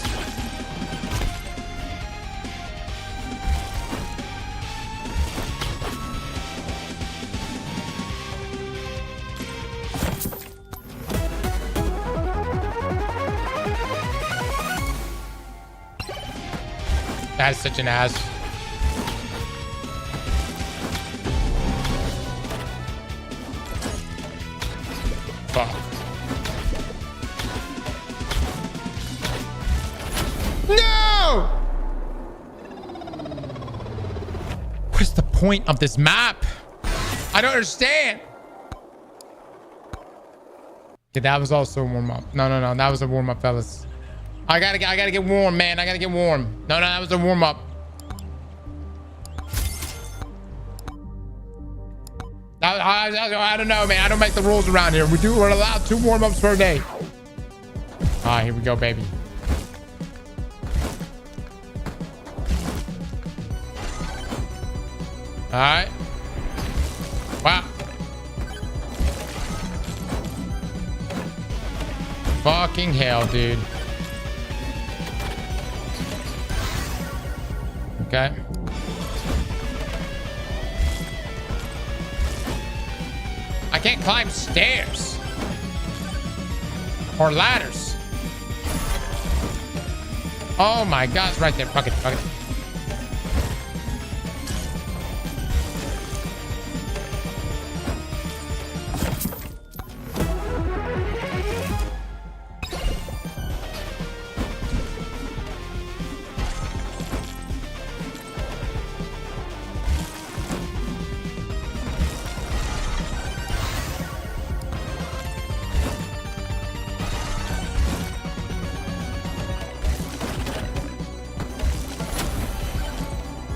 That's such an ass. Fuck. No! What's the point of this map? I don't understand. Yeah, that was also a warm-up. No. That was a warm-up, fellas. I gotta get warm, man. I gotta get warm. No, that was a warm-up. I don't know, man. I don't make the rules around here. We're allowed 2 warm-ups per day. All right, here we go, baby. All right. Wow. Fucking hell, dude. Okay. I can't climb stairs or ladders. Oh my god, it's right there. Fuck it.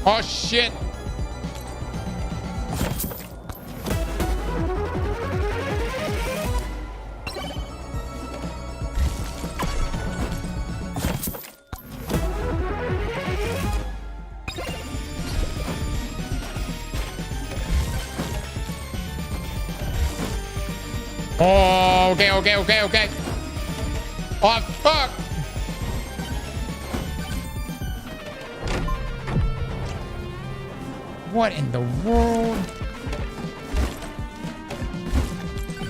Oh shit. Oh, okay. Oh, fuck. What in the world?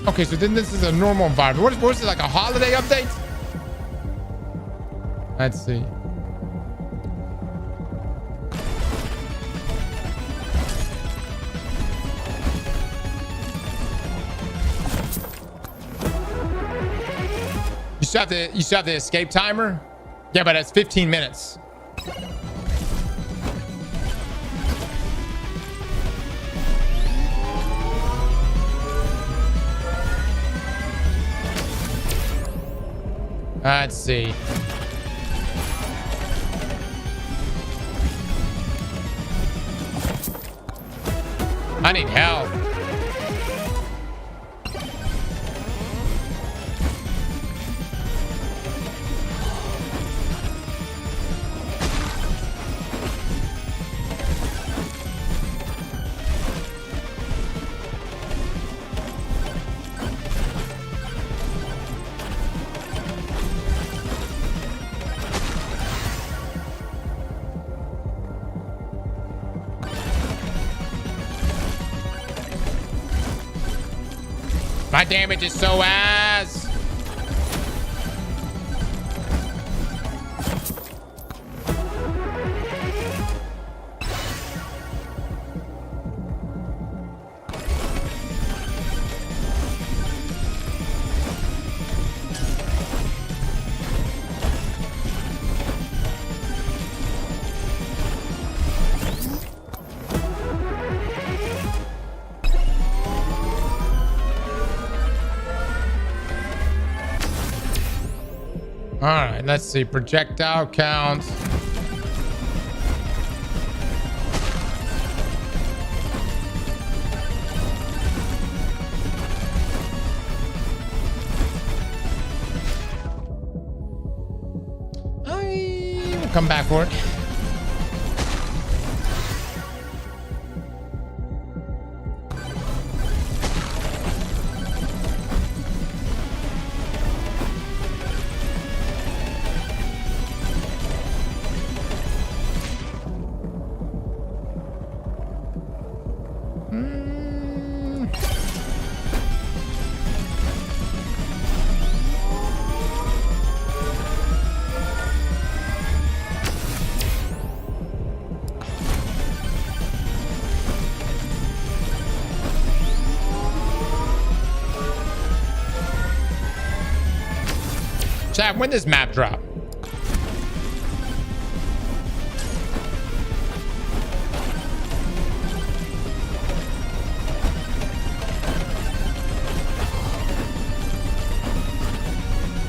Okay, so then this is a normal environment. What is it, like a holiday update? Let's see. You still have the escape timer? Yeah, but it's 15 minutes. Let's see. I need help. My damage is so ass. All right, let's see. Projectile counts. We'll come back for it. Chat, when does map drop?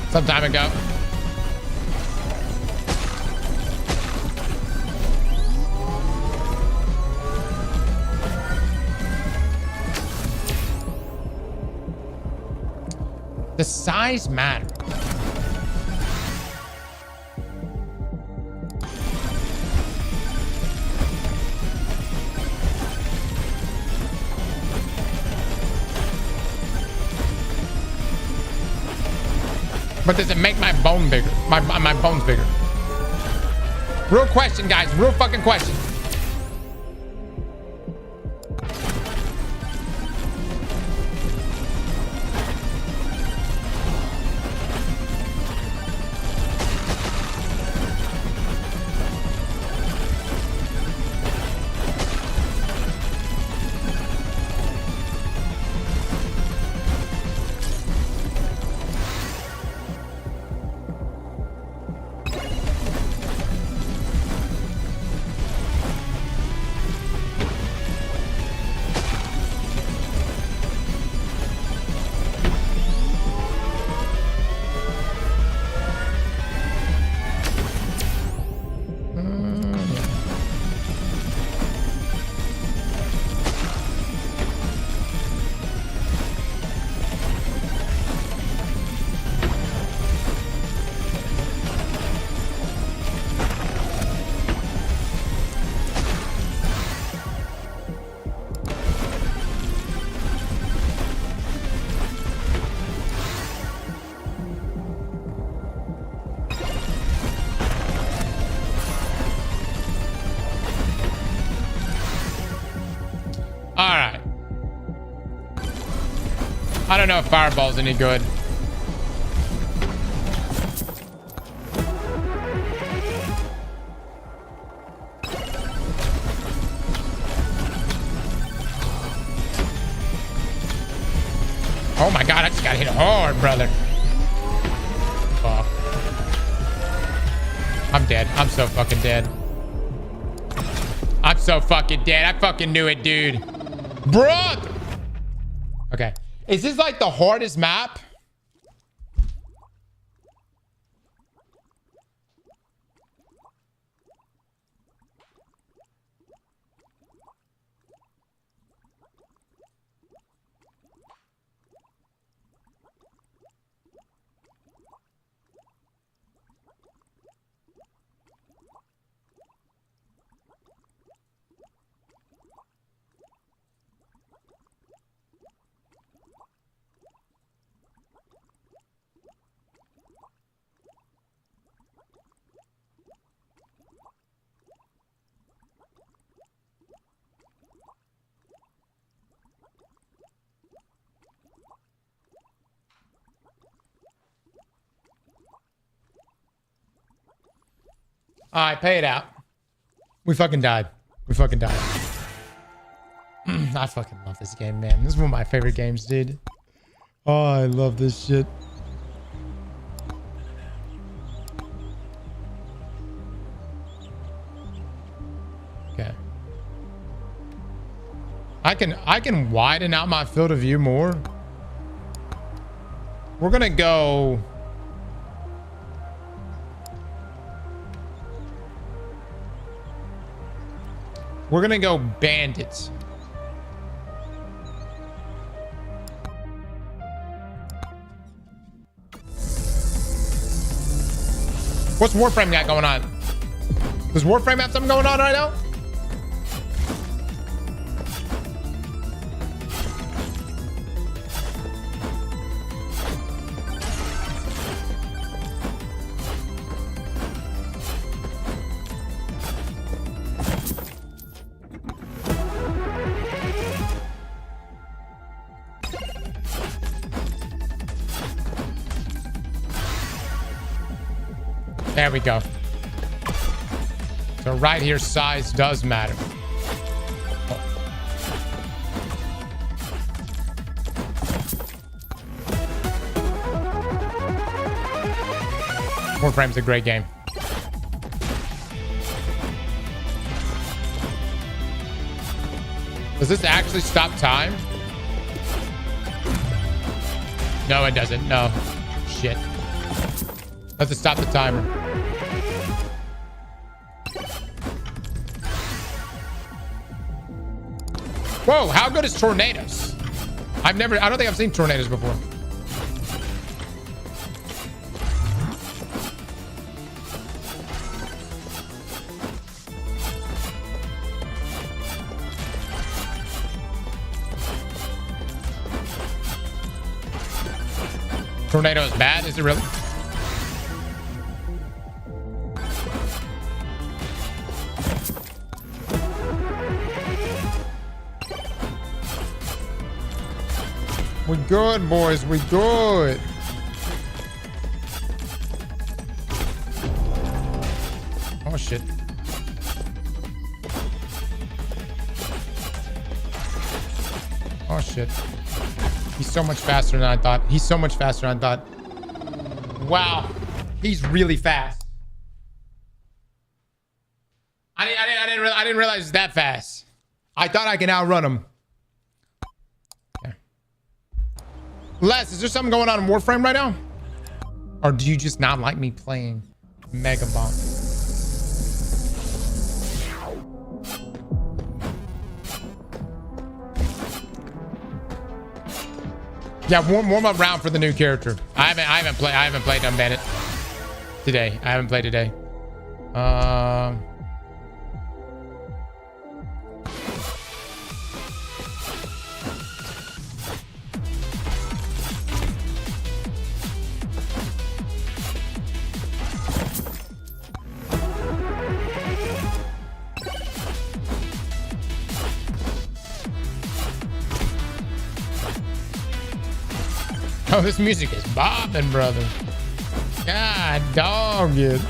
Some time ago. The size matters. But does it make my bone bigger? My bones bigger? Real question, guys. Real fucking question. I don't know if Fireball's any good. Oh my god, I just got hit hard, brother. Fuck. I'm dead. I'm so fucking dead. I'm so fucking dead. I fucking knew it, dude. Bruh! Okay. Is this like the hardest map? All right, pay it out. We fucking died. We fucking died. I fucking love this game, man. This is one of my favorite games, dude. Oh, I love this shit. Okay. I can widen out my field of view more. We're gonna go We're gonna go bandits. What's Warframe got going on? Does Warframe have something going on right now? There we go. So right here, size does matter. Warframe's a great game. Does this actually stop time? No, it doesn't. No. Shit. Let's stop the timer. Whoa, how good is tornadoes? I don't think I've seen tornadoes before. Tornado is bad? Is it really? We good, boys. We good. Oh, shit. Oh, shit. He's so much faster than I thought. He's so much faster than I thought. Wow. He's really fast. I didn't realize he's that fast. I thought I can outrun him. Les, is there something going on in Warframe right now? Or do you just not like me playing Mega Bomb? Yeah, warm up round for the new character. I haven't played Unbandit today. I haven't played today. Oh, this music is bobbing, brother. God dog it.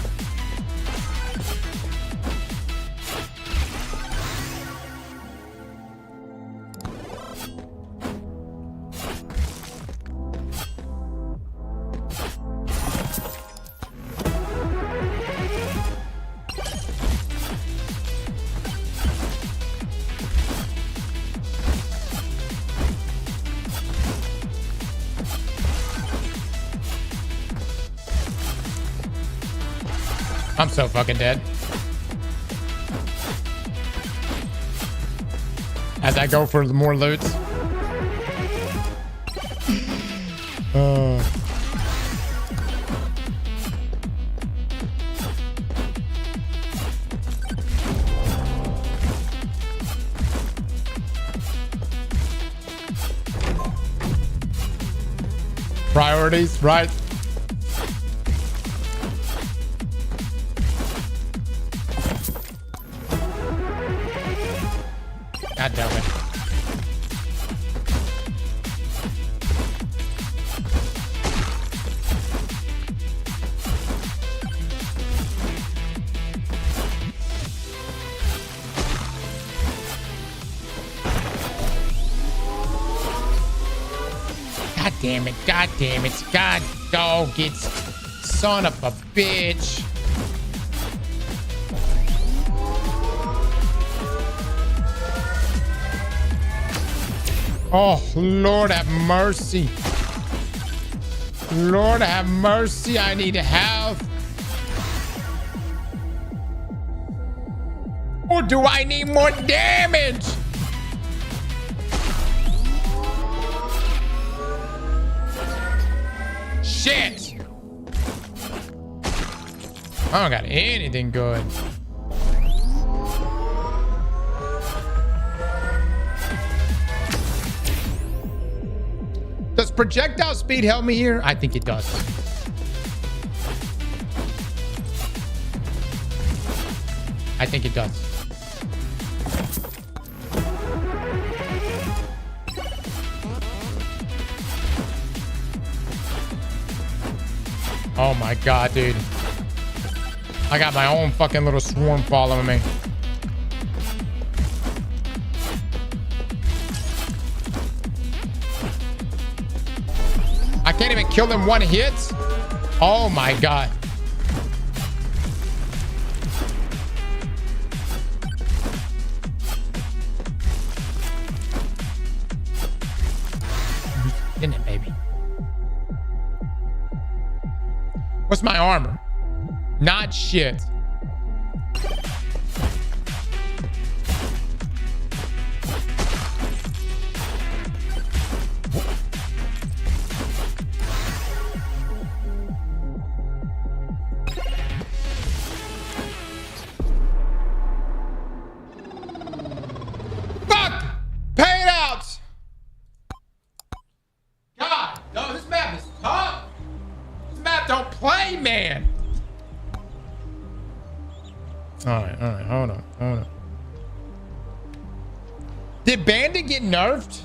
I'm so fucking dead. As I go for more loots. Priorities, right? God damn it. God damn it. God damn it. God dog it. Son of a bitch. Oh, Lord have mercy. Lord have mercy. I need health. Or do I need more damage? Shit. I don't got anything good. Does projectile speed help me here? I think it does. I think it does. Oh my god, dude. I got my own fucking little swarm following me. I can't even kill them one hit. Oh my god. In it, baby. What's my armor? Not shit. Fuck! Pay it out! God, no, this map is tough. This map don't play, man. All right, hold on. Did Bandit get nerfed?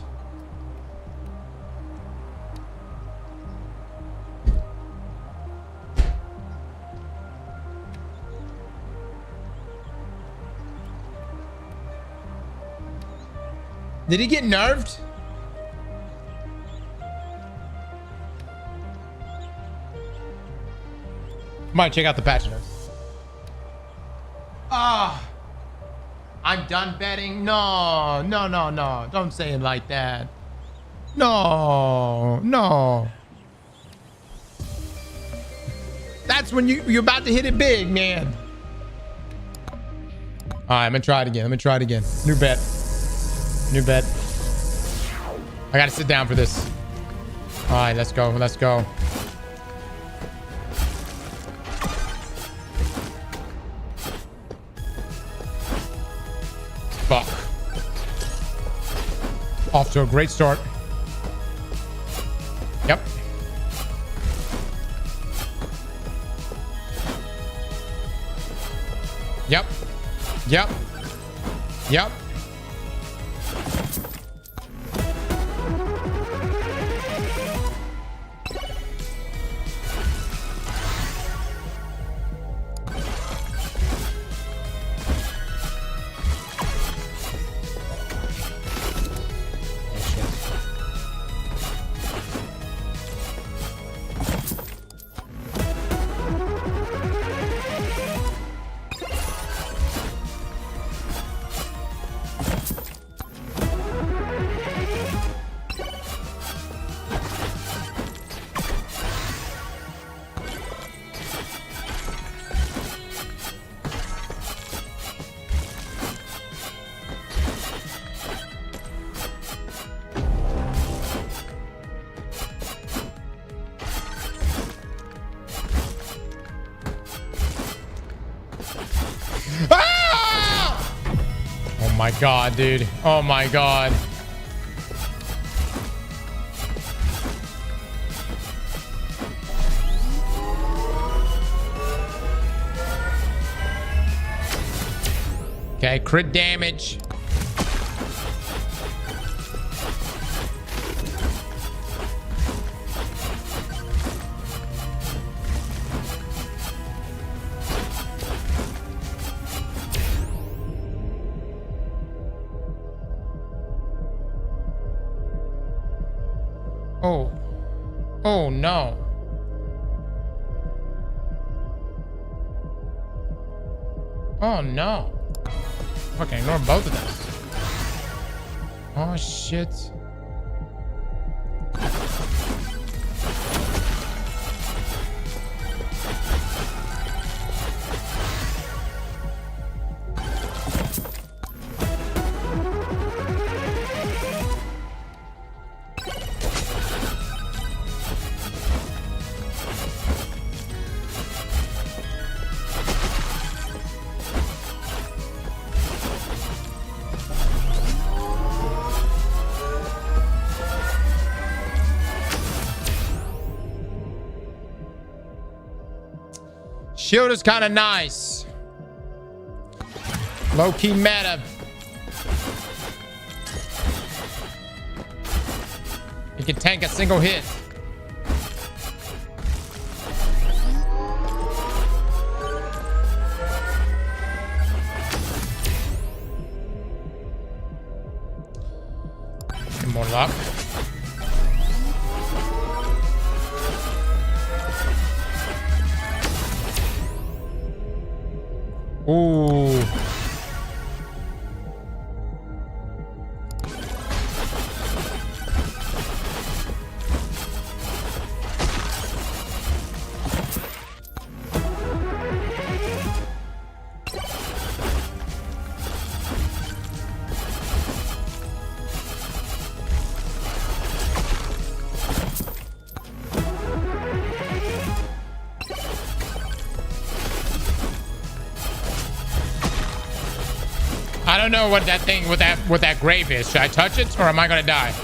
Did he get nerfed? Might check out the patch notes. Ah, I'm done betting. No. Don't say it like that. No. That's when you're about to hit it big, man. All right, I'm gonna try it again. New bet. I gotta sit down for this. All right, let's go. Fuck. Off to a great start. Yep. Oh my god, dude. Oh my god. Okay, crit damage. Oh no. Oh no. Okay, ignore both of them. Oh shit. Shield is kind of nice. Low-key meta. He can tank a single hit. More luck. Ooh. I don't know what that thing with that grave is. Should I touch it or am I gonna die?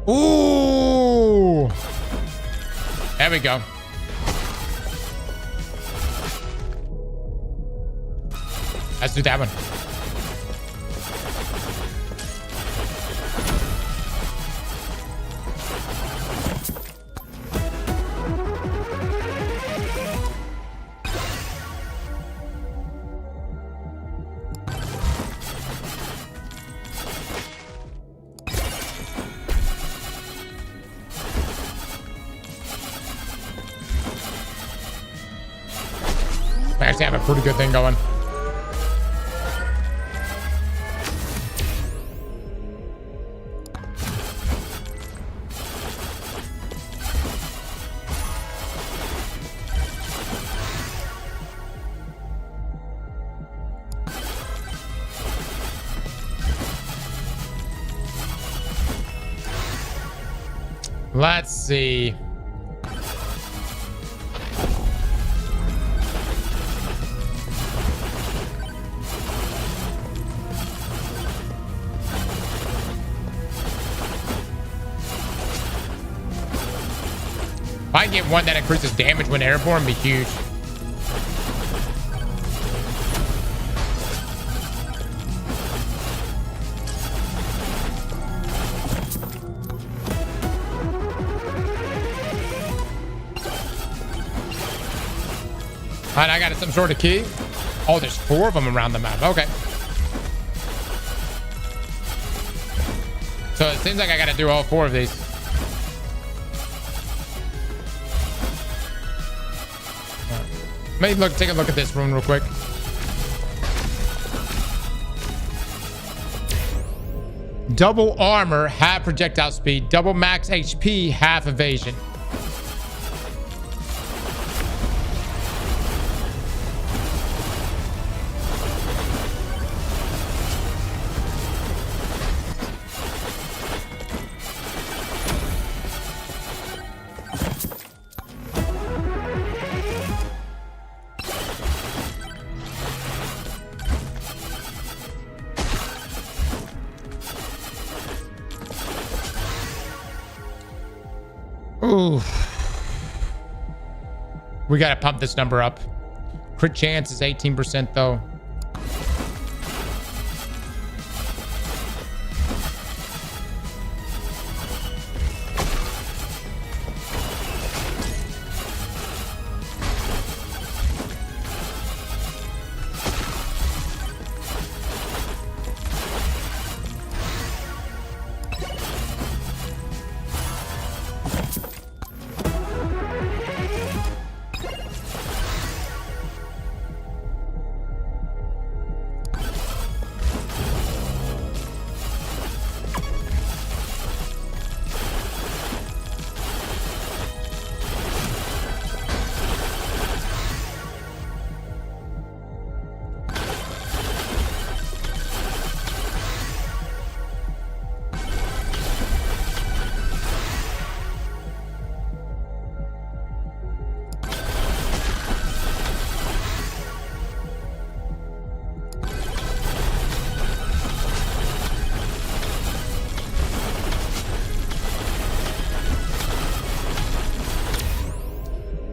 Ooh. There we go. Let's do that one. I actually have a pretty good thing going. Let's see. If I can get one that increases damage when airborne, it'd be huge. All right, I got some sort of key. Oh, there's 4 of them around the map. Okay. So it seems like I got to do all 4 of these. Maybe take a look at this room real quick. Double armor, half projectile speed, double max HP, half evasion. Ooh. We gotta pump this number up. Crit chance is 18% though.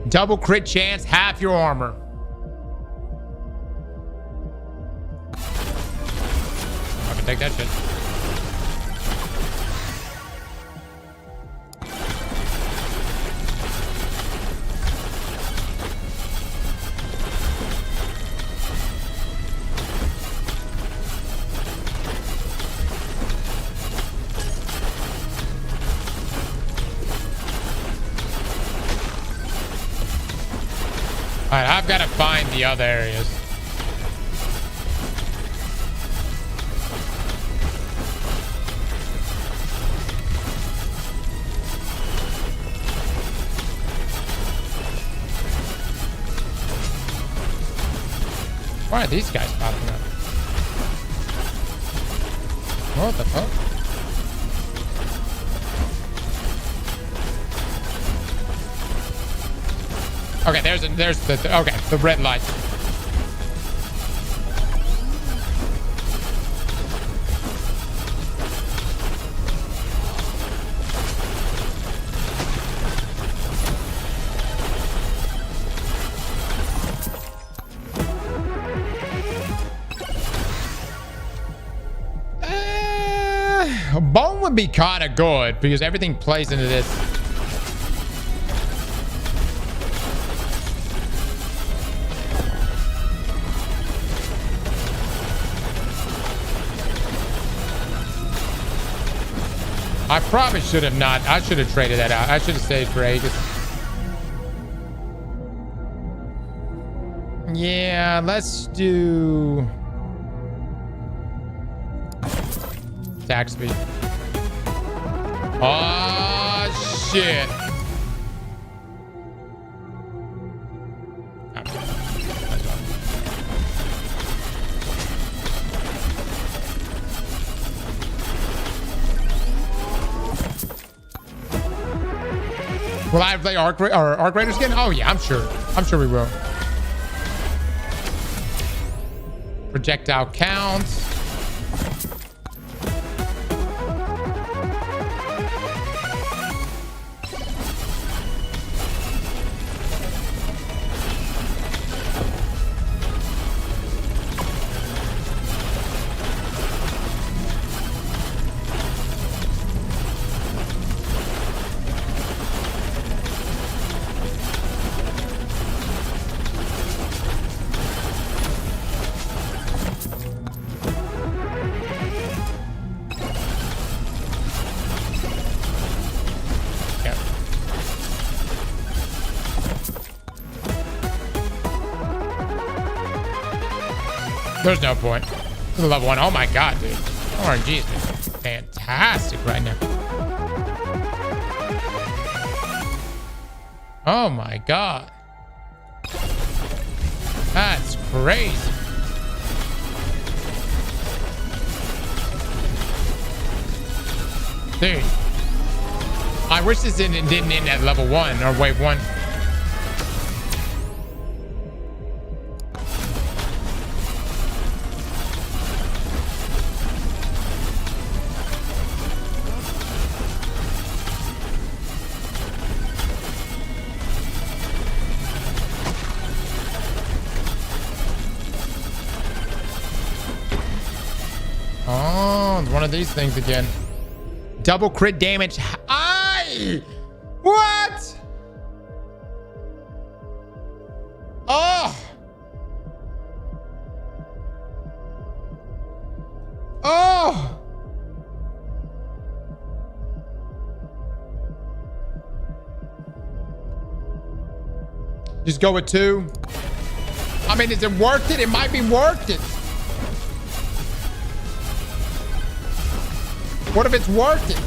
Double crit chance, half your armor. I can take that shit. All right, I've got to find the other areas. Why are these guys popping up? What the fuck? Okay, there's the red light. Bone would be kind of good because everything plays into this. I probably should have not. I should have traded that out. I should have saved for Aegis. Yeah, let's do attack speed. Oh shit. Will I play Arc Raiders again? Oh yeah, I'm sure. I'm sure we will. Projectile counts. There's no point. This is level 1. Oh my god, dude. RNG is fantastic right now. Oh my god. That's crazy. Dude. I wish this didn't end at level 1 or wave 1. One of these things again. Double crit damage. Aye! What? Oh! Oh! Just go with 2. I mean, is it worth it? It might be worth it. What if it's worth it?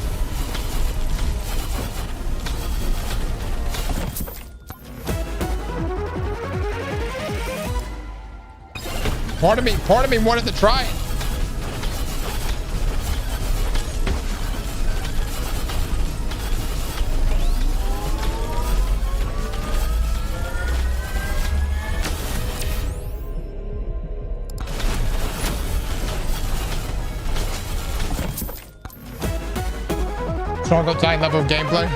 Part of me wanted to try it. Stronghold Titan level of gameplay.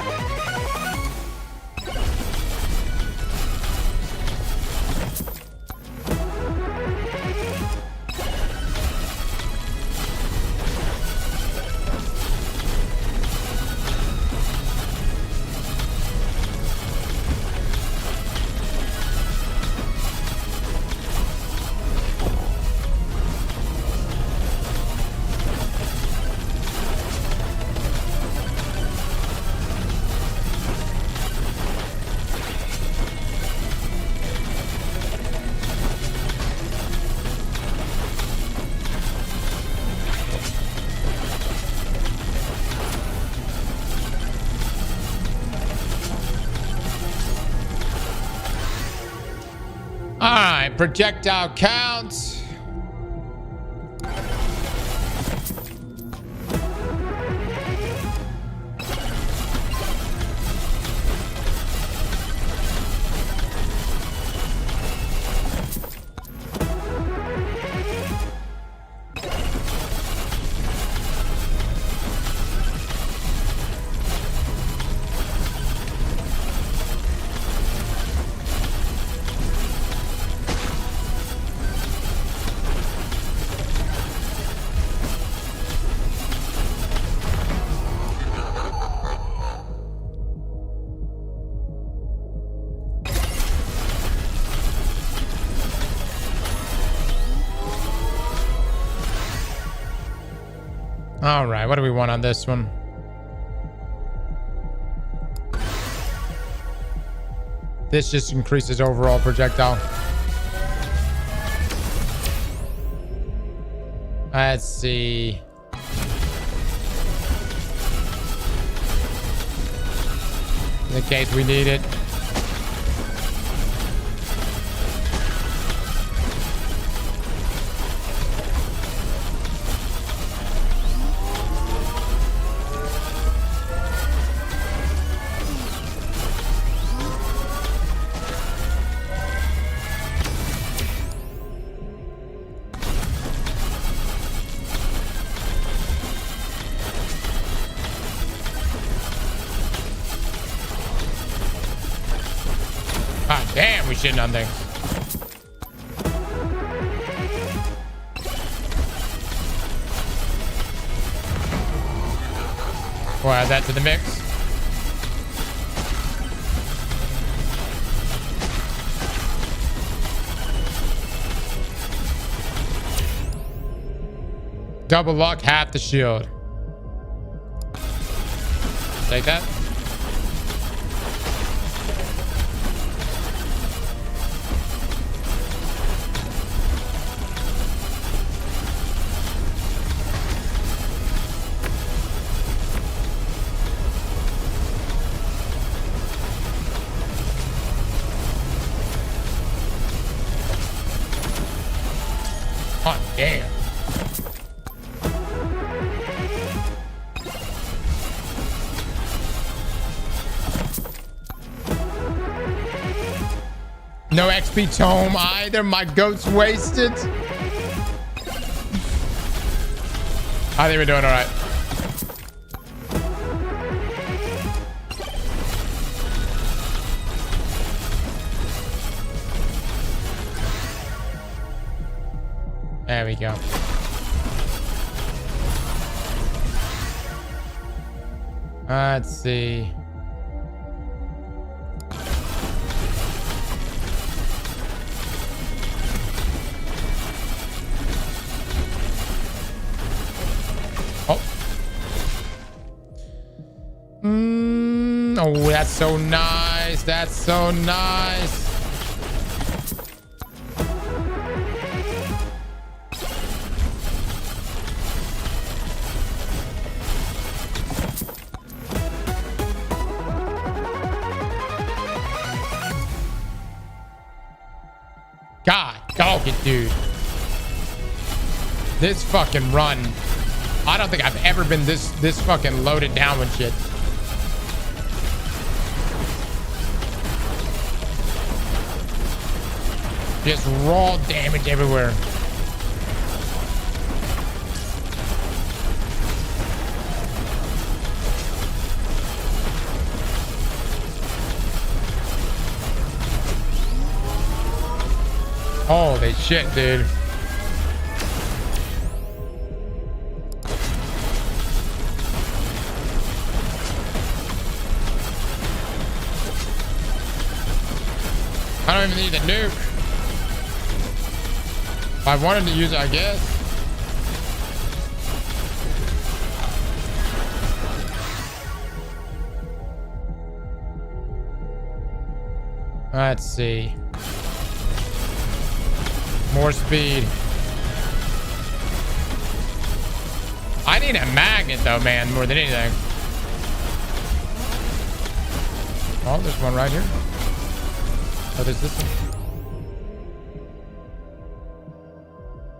right, projectile count. All right, what do we want on this one? This just increases overall projectile. Let's see. In case we need it. Damn, we shitting on things. We'll add that to the mix. Double luck, half the shield. Take that. Oh, damn. No XP tome either. My goat's wasted. I think we're doing all right. There we go. Let's see. Oh. Oh, that's so nice. That's so nice. God, dog it, dude. This fucking run. I don't think I've ever been this fucking loaded down with shit. Just raw damage everywhere. Holy shit, dude. I don't even need the nuke. If I wanted to use it, I guess. Let's see. More speed. I need a magnet though, man, more than anything. Oh, there's one right here. Oh, there's this one.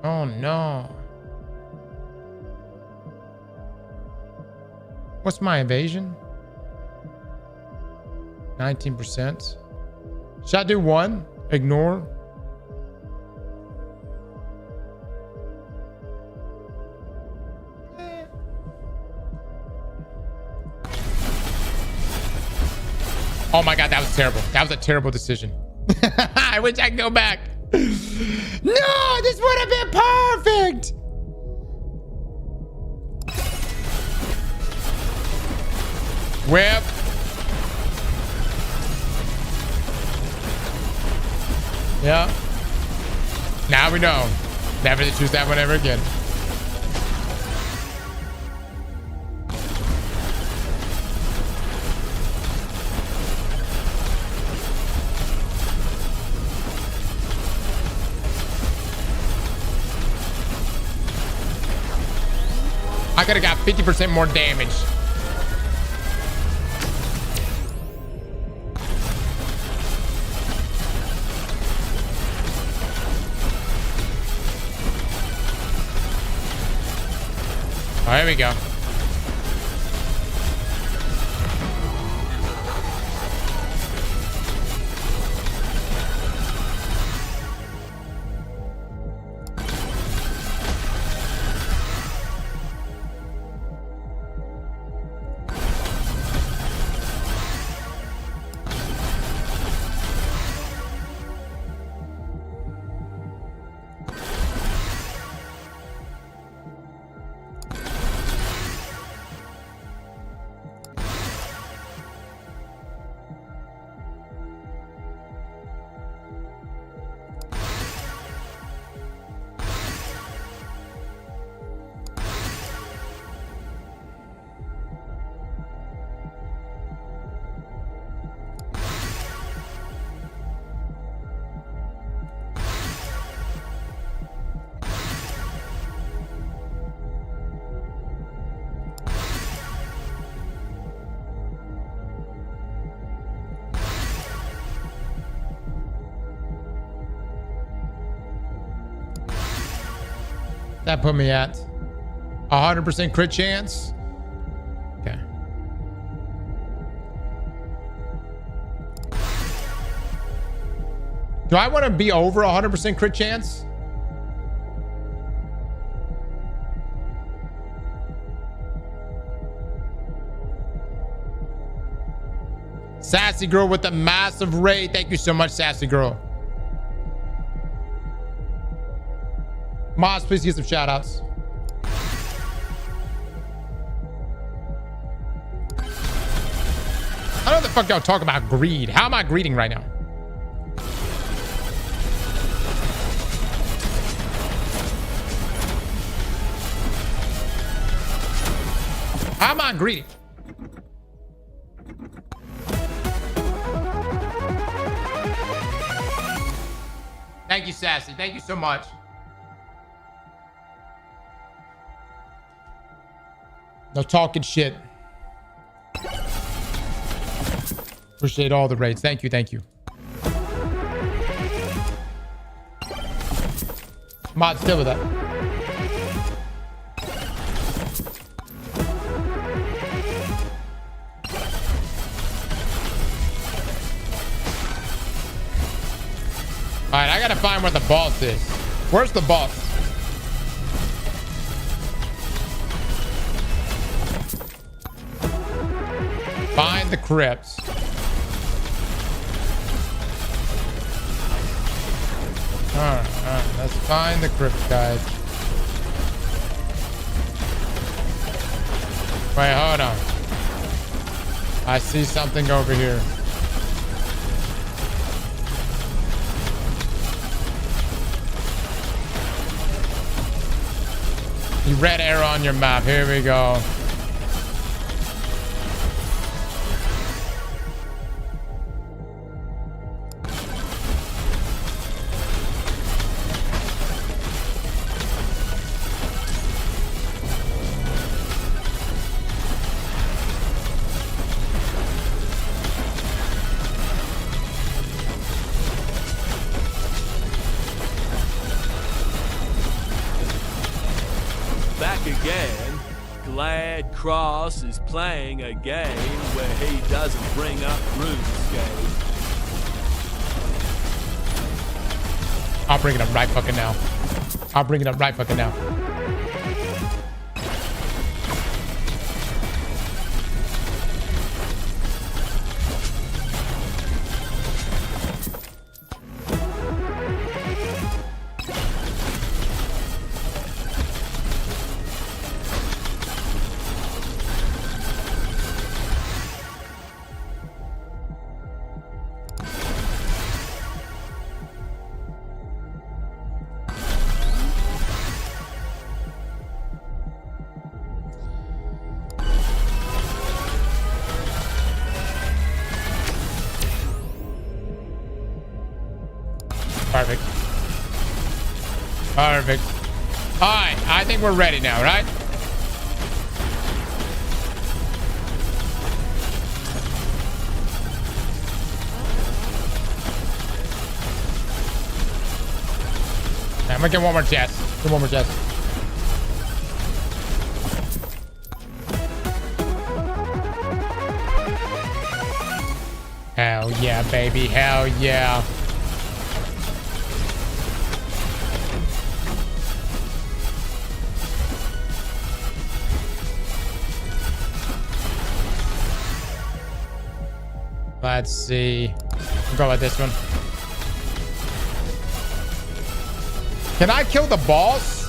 Oh no. What's my evasion? 19%. Should I do one? Ignore. Oh my God, that was terrible. That was a terrible decision. I wish I could go back. No, this would have been perfect. Whip. Yeah. Now we know. Never to choose that one ever again. I could have got 50% more damage. Oh, here we go. That put me at 100% crit chance. Okay. Do I want to be over 100% crit chance? Sassy girl with the massive raid. Thank you so much, Sassy girl. Mods, please get some shout outs. I don't know what the fuck y'all talk about greed. How am I greeding right now? How am I greedy? Thank you, Sassy. Thank you so much. No talking shit. Appreciate all the raids. Thank you. Thank you. Mod, still with that. All right, I gotta find where the boss is. Where's the boss? Find the crypts. All right, let's find the crypt, guys. Wait, hold on. I see something over here. The red arrow on your map. Here we go. glad Cross is playing a game where he doesn't bring up RuneScape. I'll bring it up right fucking now. I'll bring it up right fucking now. Perfect. Perfect. All right, I think we're ready now, right? Okay, I'm gonna get one more chest. Get one more chest. Hell yeah, baby. Hell yeah. Let's see. We'll go with this one. Can I kill the boss?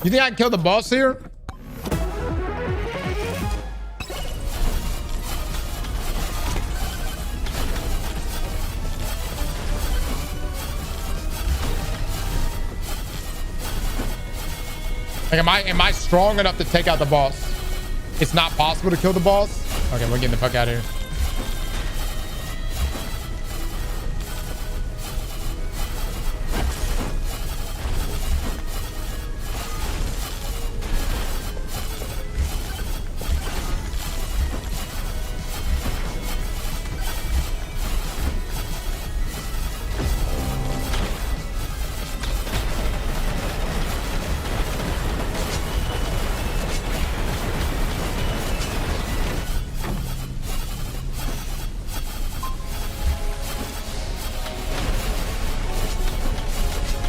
You think I can kill the boss here? Like, am I strong enough to take out the boss? It's not possible to kill the boss? Okay, we're getting the fuck out of here.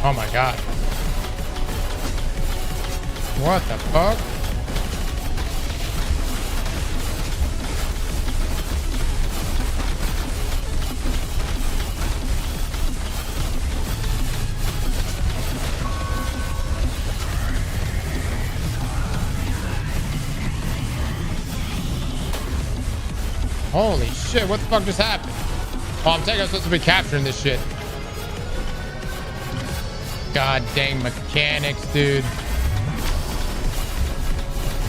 Oh my god. What the fuck? Holy shit, what the fuck just happened? Oh, I'm taking us supposed to be capturing this shit. God dang mechanics, dude.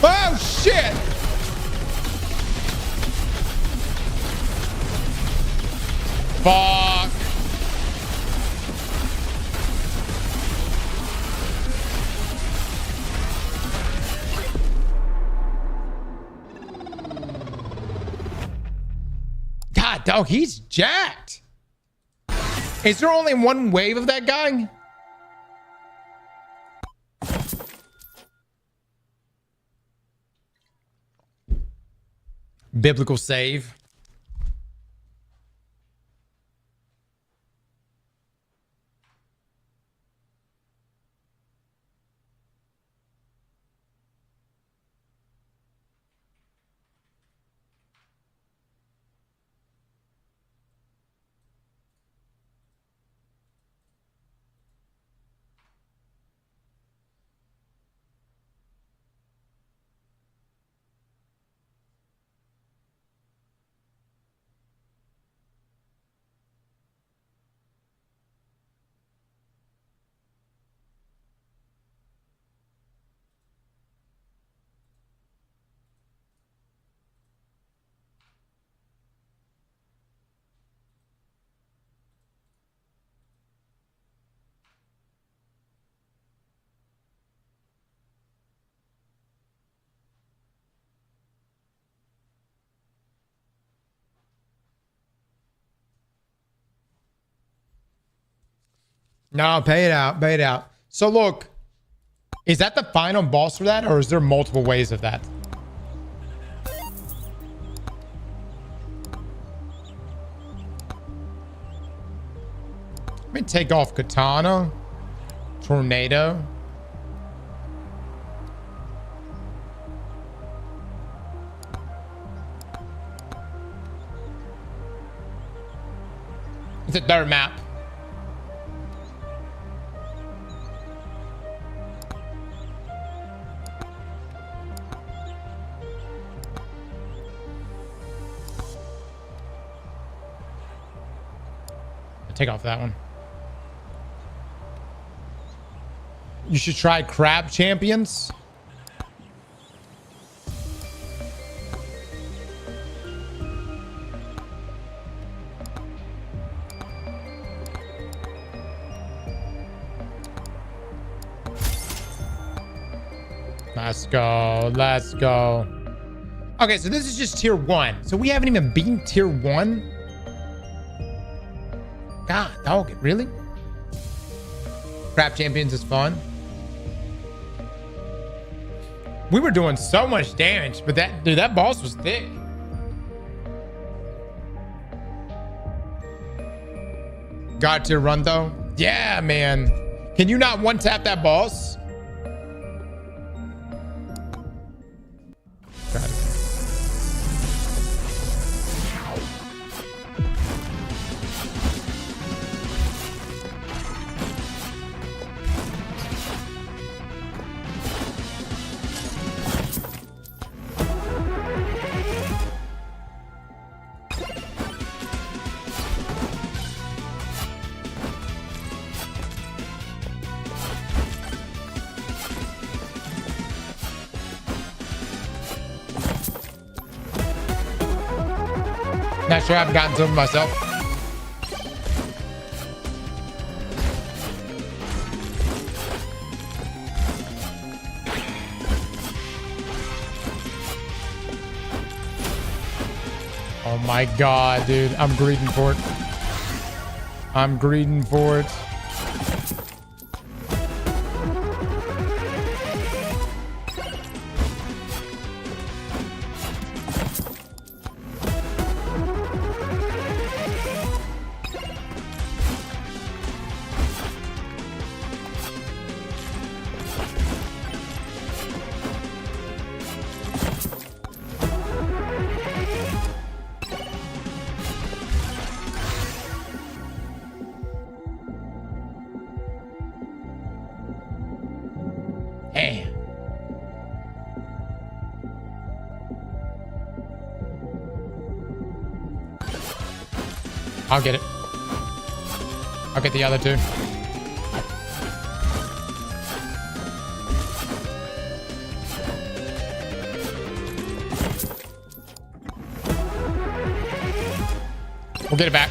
Oh, shit! Fuck. God, dog, he's jacked. Is there only one wave of that guy? Biblical save. No, pay it out. Pay it out. So look, Is that the final boss for that, or is there multiple ways of that? Let me take off Katana, Tornado. It's a third map. Take off that one. You should try Crab Champions. Let's go. Let's go. Okay, so this is just tier 1. So we haven't even beaten tier 1. God, dog, really? Crab Champions is fun. We were doing so much damage, but that boss was thick. God tier run though? Yeah, man. Can you not one tap that boss? Got it. Not sure I haven't gotten to them myself. Oh my God, dude. I'm greeding for it. I'm greeding for it. Hey. I'll get it. I'll get the other two. We'll get it back.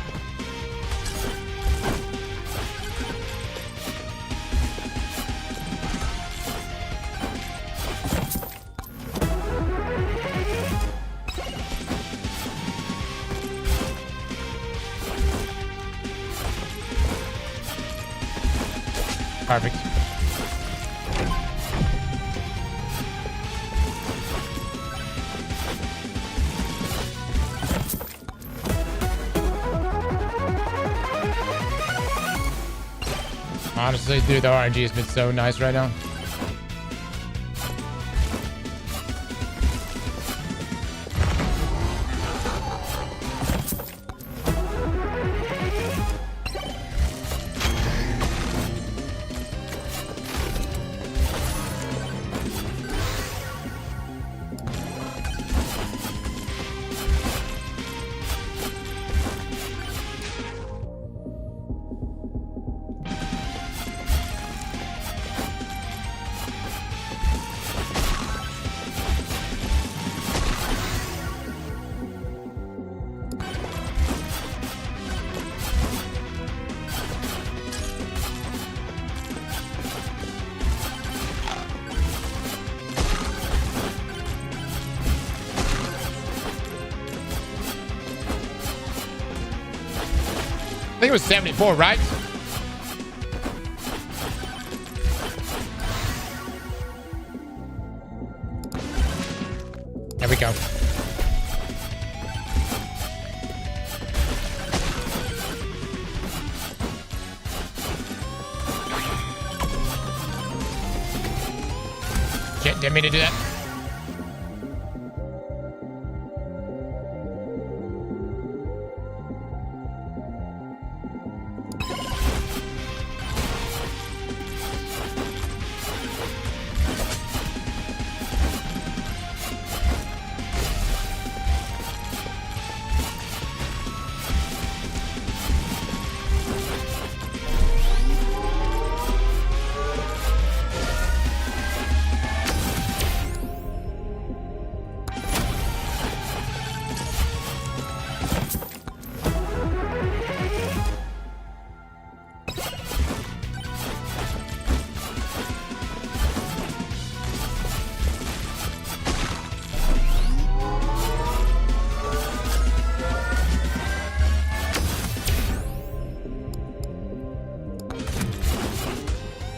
Perfect. Honestly, dude, the RNG has been so nice right now. I think it was 74, right? go. Shit, didn't mean to do that.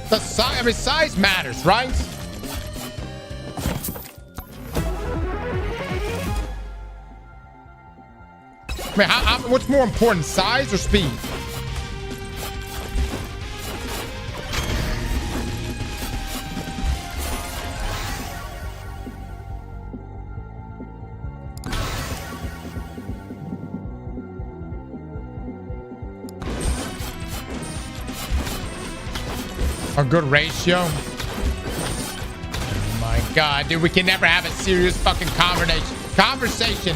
The size, I mean, size matters, right? I mean, what's more important, size or speed? A good ratio. Oh my god, dude, we can never have a serious fucking conversation.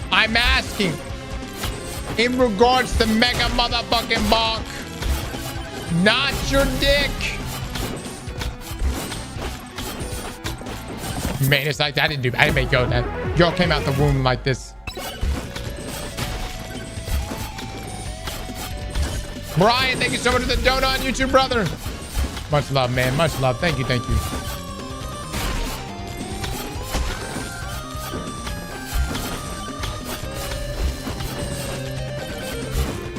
I'm asking in regards to mega motherfucking bonk, not your dick. Man, it's like I didn't make go that. Y'all came out the womb like this. Brian, thank you so much for the donut on YouTube, brother. Much love, man. Much love. Thank you. Thank you.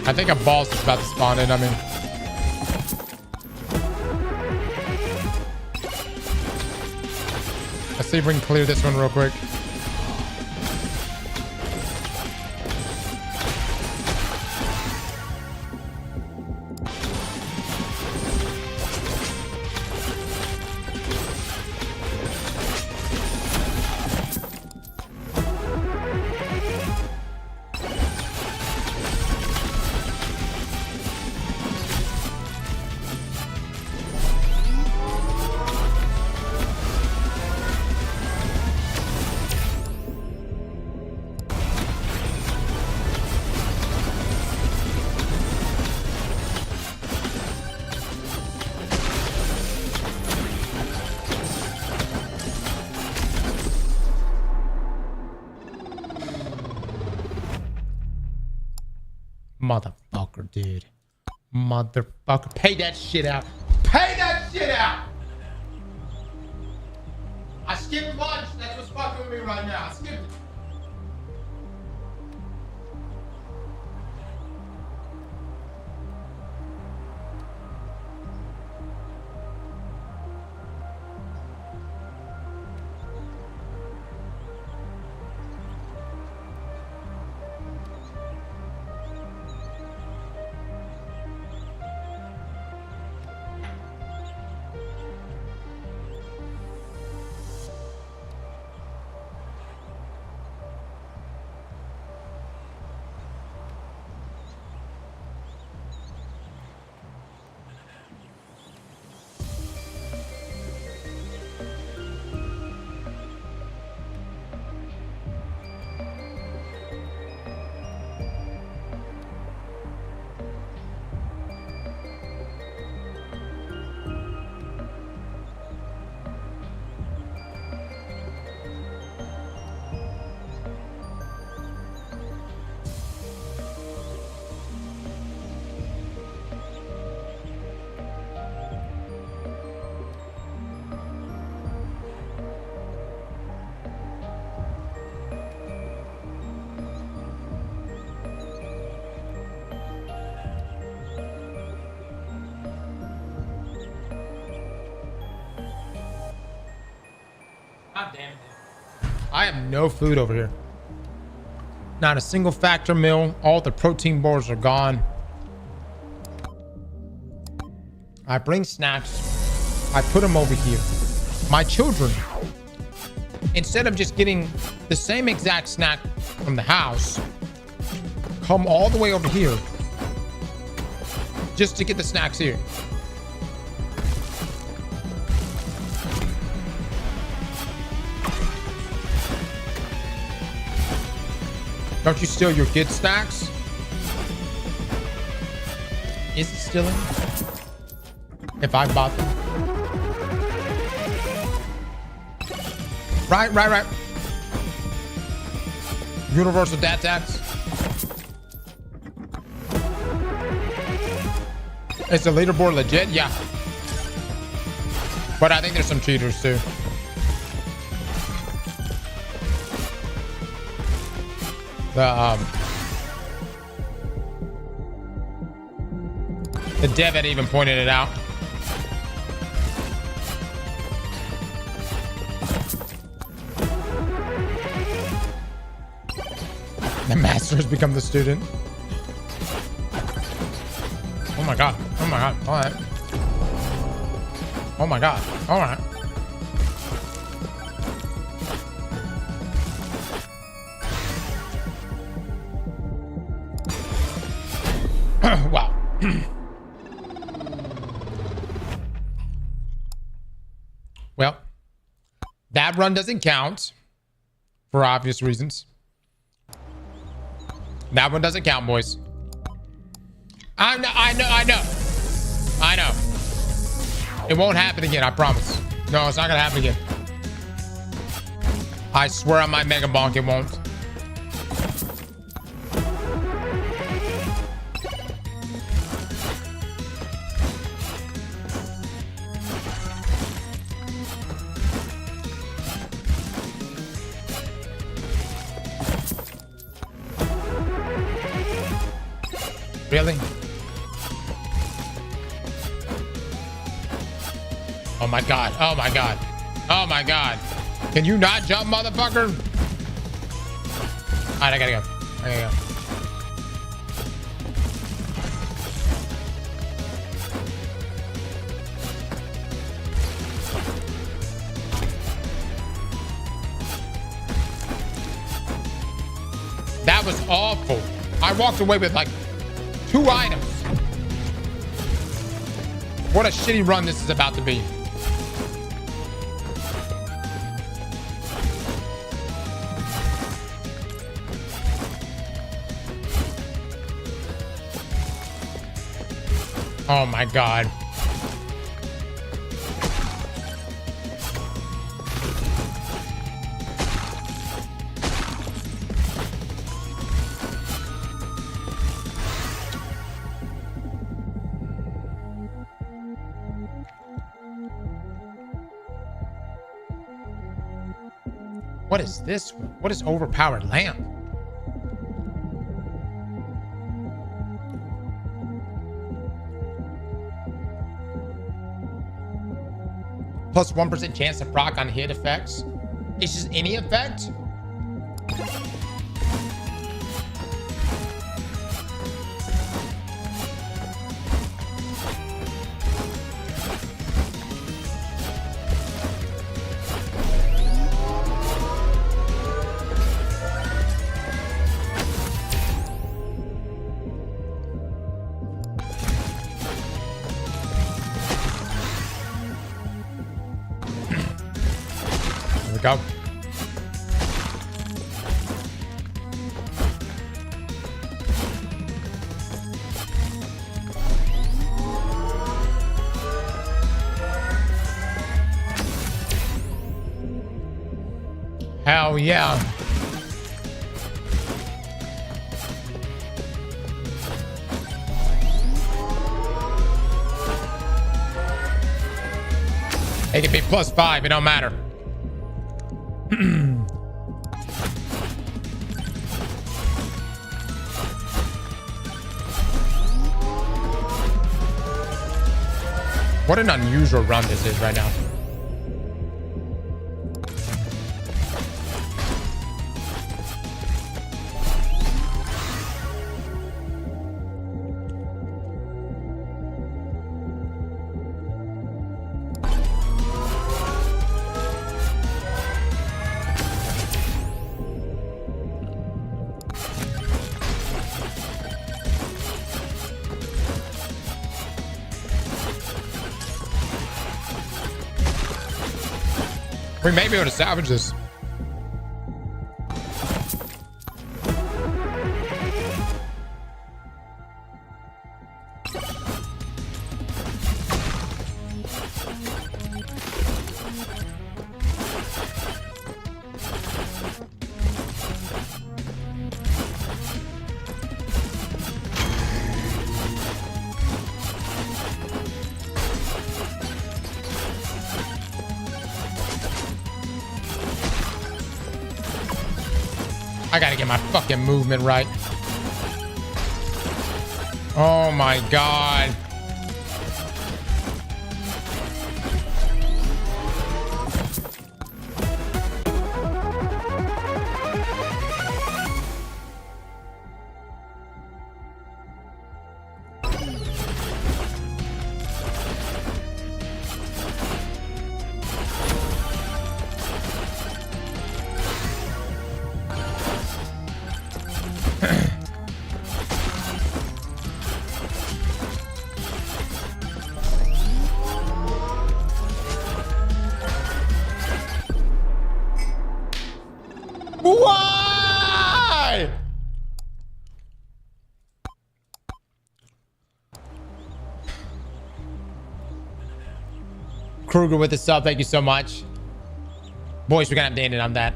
I think a boss is about to spawn in. I mean, let's see if we can clear this one real quick. Motherfucker, dude. Motherfucker. Pay that shit out. Pay that shit out! I skipped lunch. That's what's fucking with me right now. I skipped it. God damn it. I have no food over here. Not a single Factor meal. All the protein bars are gone. I bring snacks. I put them over here. My children, instead of just getting the same exact snack from the house, come all the way over here just to get the snacks here. Don't you steal your kids' snacks? Is it stealing? If I bought them? Right. Universal dad tax. Is the leaderboard legit? Yeah. But I think there's some cheaters too. The dev had even pointed it out. The master has become the student. Oh my god. Oh my god. All right. Oh my god. All right. Wow. Well, that run doesn't count for obvious reasons. That one doesn't count, boys. I know. It won't happen again, I promise. No, it's not gonna happen again. I swear on my Mega Bonk, it won't. Really? Oh my god. Oh my god. Oh my god. Can you not jump, motherfucker? Alright, I gotta go. That was awful. I walked away with like 2 items. What a shitty run this is about to be. Oh my god. What is this? What is overpowered lamp? Plus 1% chance to proc on hit effects. It's just any effect? Go. Hell yeah. It can be +5, it don't matter. What an unusual run this is right now. We may be able to salvage this. I gotta get my fucking movement right. Oh my god. Why? Kruger with the sub, thank you so much. Boys, we're gonna have to end it on that.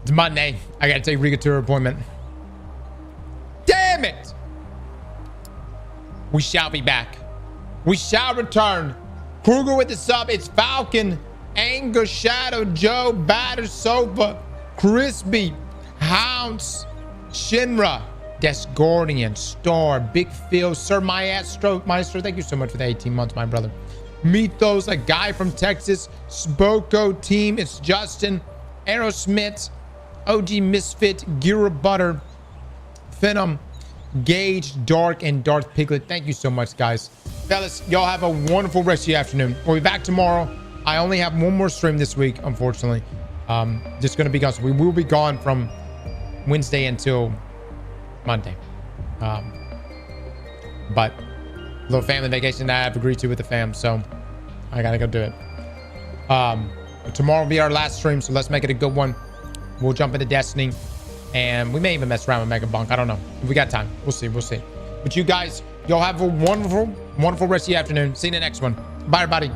It's Monday. I gotta take Riga to her appointment. Damn it! We shall be back. We shall return. Kruger with the sub. It's Falcon, Anger, Shadow, Joe, Batter, Sofa, Crispy, Hounds, Shinra, Desgordian, Star, Big Phil, Sir Maestro, thank you so much for the 18 months, my brother. Mythos, a guy from Texas, Spoko Team, it's Justin, Aerosmith, OG Misfit, Gira Butter, Phenom, Gage, Dark, and Darth Piglet. Thank you so much, guys. Fellas, y'all have a wonderful rest of your afternoon. We'll be back tomorrow. I only have one more stream this week, unfortunately. Just gonna be gone. So we will be gone from Wednesday until Monday. But little family vacation that I've agreed to with the fam, so I gotta go do it. Tomorrow will be our last stream, so let's make it a good one. We'll jump into Destiny, and we may even mess around with Mega Bonk. I don't know. If we got time. We'll see. We'll see. But you guys, y'all have a wonderful, wonderful rest of the afternoon. See you in the next one. Bye, everybody.